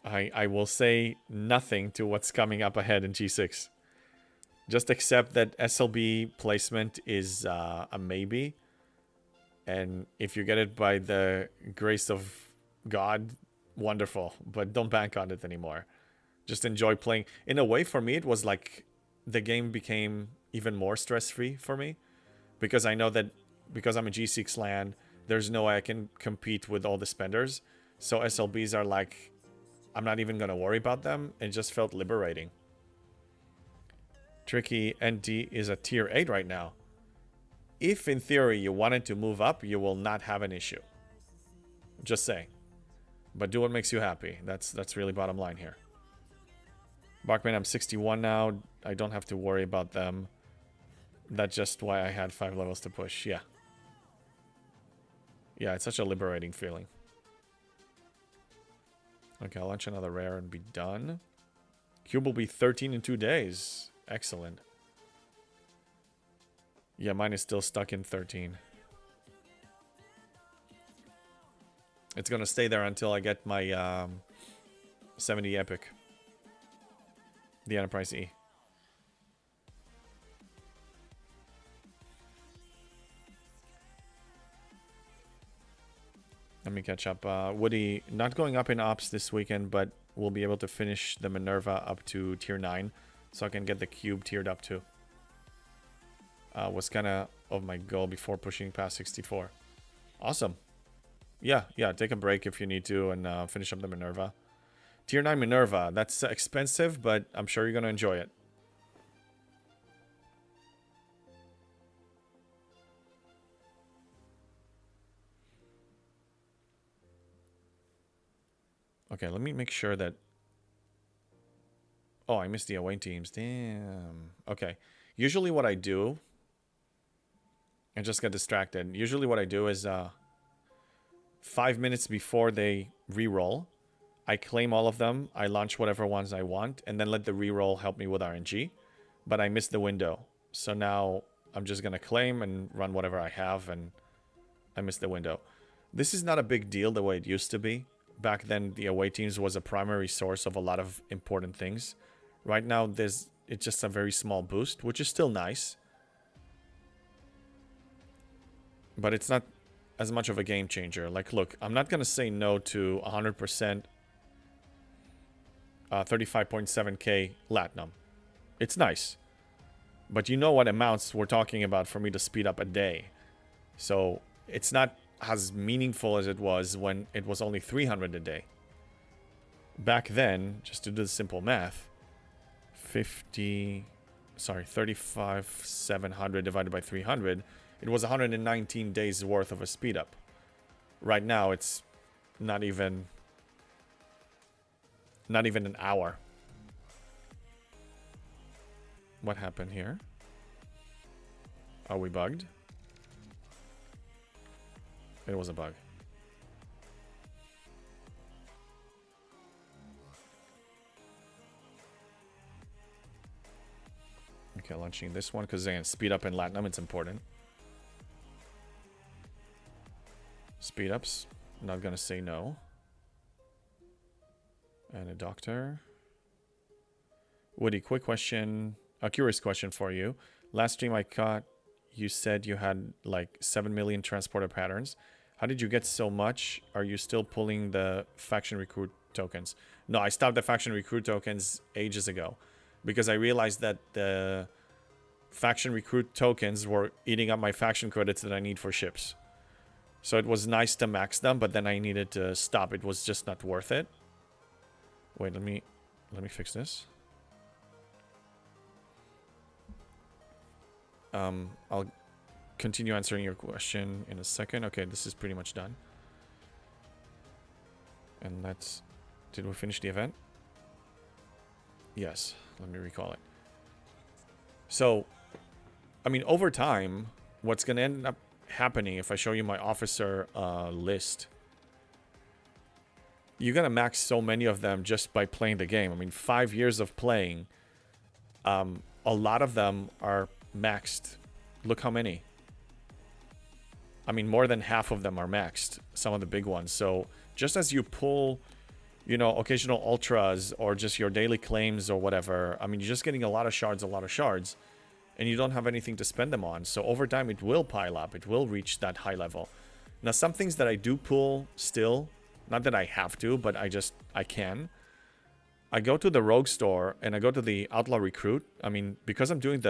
I will say nothing to what's coming up ahead in G6. Just accept that SLB placement is a maybe. And if you get it by the grace of God, wonderful. But don't bank on it anymore. Just enjoy playing. In a way, for me, it was like the game became even more stress-free for me. Because I know that because I'm a G6 LAN, there's no way I can compete with all the spenders. So SLBs are like, I'm not even going to worry about them. It just felt liberating. Tricky ND is a tier 8 right now. If in theory you wanted to move up, you will not have an issue. Just saying. But do what makes you happy. That's really bottom line here. Barkman, I'm 61 now. I don't have to worry about them. That's just why I had 5 levels to push. Yeah. Yeah, it's such a liberating feeling. Okay, I'll launch another rare and be done. Cube will be 13 in 2 days. Excellent. Yeah, mine is still stuck in 13. It's gonna stay there until I get my 70 Epic. The Enterprise E. Let me catch up. Woody, not going up in ops this weekend, but we'll be able to finish the Minerva up to tier 9. So I can get the cube tiered up too. Was kind of my goal before pushing past 64. Awesome. Yeah, take a break if you need to and finish up the Minerva. Tier 9 Minerva, that's expensive, but I'm sure you're going to enjoy it. Okay, let me make sure that... Oh, I missed the away teams. Damn. Okay. Usually what I do, I just got distracted. Usually what I do is 5 minutes before they re-roll, I claim all of them, I launch whatever ones I want, and then let the re-roll help me with RNG. But I missed the window. So now I'm just going to claim and run whatever I have, and I missed the window. This is not a big deal the way it used to be. Back then, the away teams was a primary source of a lot of important things. Right now, it's just a very small boost, which is still nice. But it's not as much of a game changer. Like, look, I'm not going to say no to 100% 35.7k Latinum. It's nice. But you know what amounts we're talking about for me to speed up a day. So it's not as meaningful as it was when it was only 300 a day. Back then, just to do the simple math, 35,700 divided by 300, it was 119 days worth of a speed up. Right now, it's not even an hour. What happened here? Are we bugged? It was a bug. Okay, launching this one because again, speed up in Latinum, it's important. Speed ups, not gonna say no. And a doctor. Woody, quick question, a curious question for you. Last stream I caught, you said you had like 7 million transporter patterns. How did you get so much? Are you still pulling the faction recruit tokens? No, I stopped the faction recruit tokens ages ago because I realized that the faction recruit tokens were eating up my faction credits that I need for ships. So it was nice to max them, but then I needed to stop. It was just not worth it. Wait, let me fix this. I'll continue answering your question in a second. Okay, this is pretty much done. And did we finish the event? Yes, let me recall it. So, I mean, over time, what's going to end up happening if I show you my officer list, you're going to max so many of them just by playing the game. I mean, 5 years of playing, a lot of them are maxed. Look how many. I mean, more than half of them are maxed, some of the big ones. So just as you pull, you know, occasional ultras or just your daily claims or whatever, I mean, you're just getting a lot of shards, and you don't have anything to spend them on. So over time, it will pile up. It will reach that high level. Now, some things that I do pull still, not that I have to, but I can. I go to the Rogue store and I go to the Outlaw Recruit. I mean, because I'm doing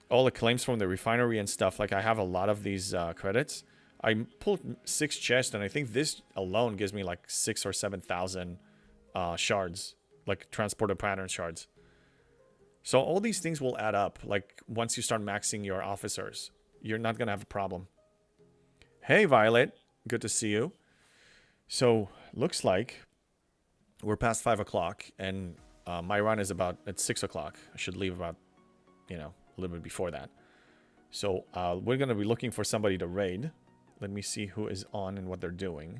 all the claims from the refinery and stuff, like I have a lot of these credits. I pulled 6 chests, and I think this alone gives me like 6,000 or 7,000 shards, like transporter pattern shards. So all these things will add up. Like once you start maxing your officers, you're not gonna have a problem. Hey Violet, good to see you. So looks like we're past 5 o'clock, and my run is at 6 o'clock. I should leave about, you know, a little bit before that. So we're going to be looking for somebody to raid. Let me see who is on and what they're doing.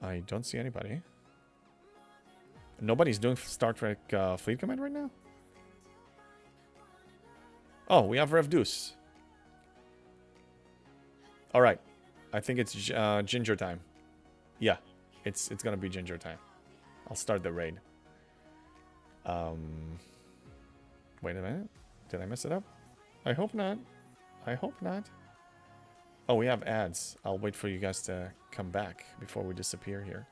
I don't see anybody. Nobody's doing Star Trek Fleet Command right now? Oh, we have Rev Deuce. All right. I think it's Ginger time. Yeah, it's going to be Ginger time. I'll start the raid. Wait a minute. Did I mess it up? I hope not. I hope not. Oh, we have ads. I'll wait for you guys to come back before we disappear here.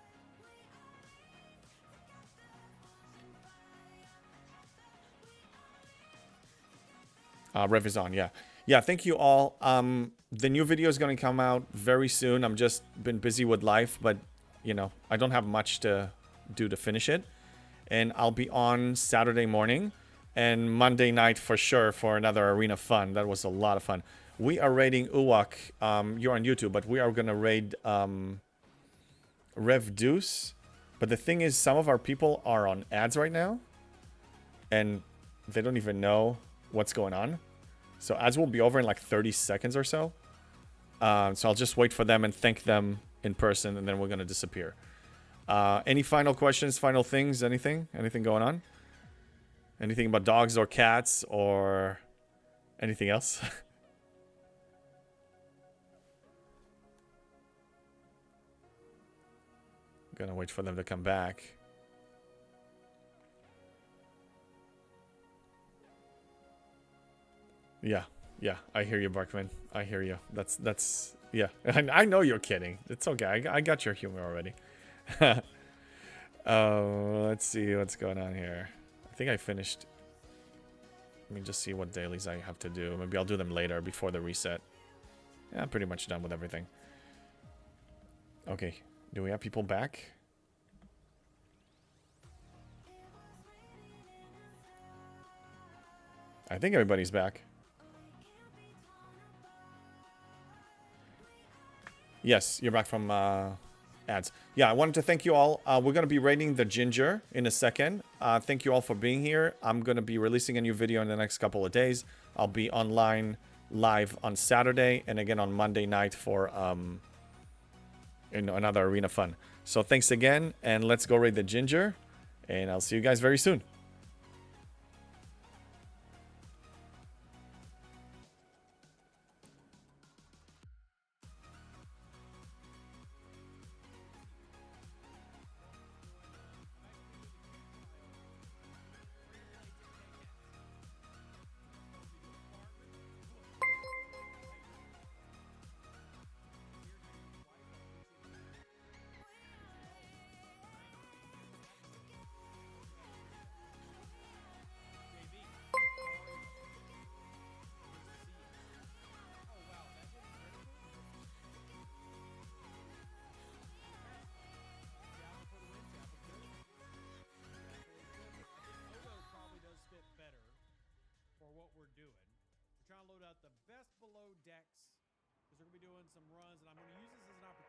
Rev is on, yeah. Yeah, thank you all. The new video is going to come out very soon. I'm just been busy with life, but, you know, I don't have much to do to finish it. And I'll be on Saturday morning and Monday night for sure for another arena fun. That was a lot of fun. We are raiding Uwak. You're on YouTube, but we are going to raid Rev Deuce But the thing is, some of our people are on ads right now, and they don't even know what's going on. So ads will be over in like 30 seconds or so. So I'll just wait for them and thank them in person, and then we're going to disappear. Any final questions, final things, anything? Anything going on? Anything about dogs or cats or anything else? Gonna wait for them to come back. Yeah, I hear you, Barkman. I hear you. That's yeah. I know you're kidding. It's okay. I got your humor already. Let's see what's going on here. I think I finished. Let me just see what dailies I have to do. Maybe I'll do them later before the reset. Yeah, I'm pretty much done with everything. Okay, do we have people back? I think everybody's back. Yes, you're back from ads. Yeah, I wanted to thank you all. We're going to be rating the ginger in a second. Thank you all for being here. I'm going to be releasing a new video in the next couple of days. I'll be online live on Saturday and again on Monday night for another arena fun. So thanks again, and let's go raid the ginger, and I'll see you guys very soon. Load out the best below decks because we're going to be doing some runs, and I'm going to use this as an opportunity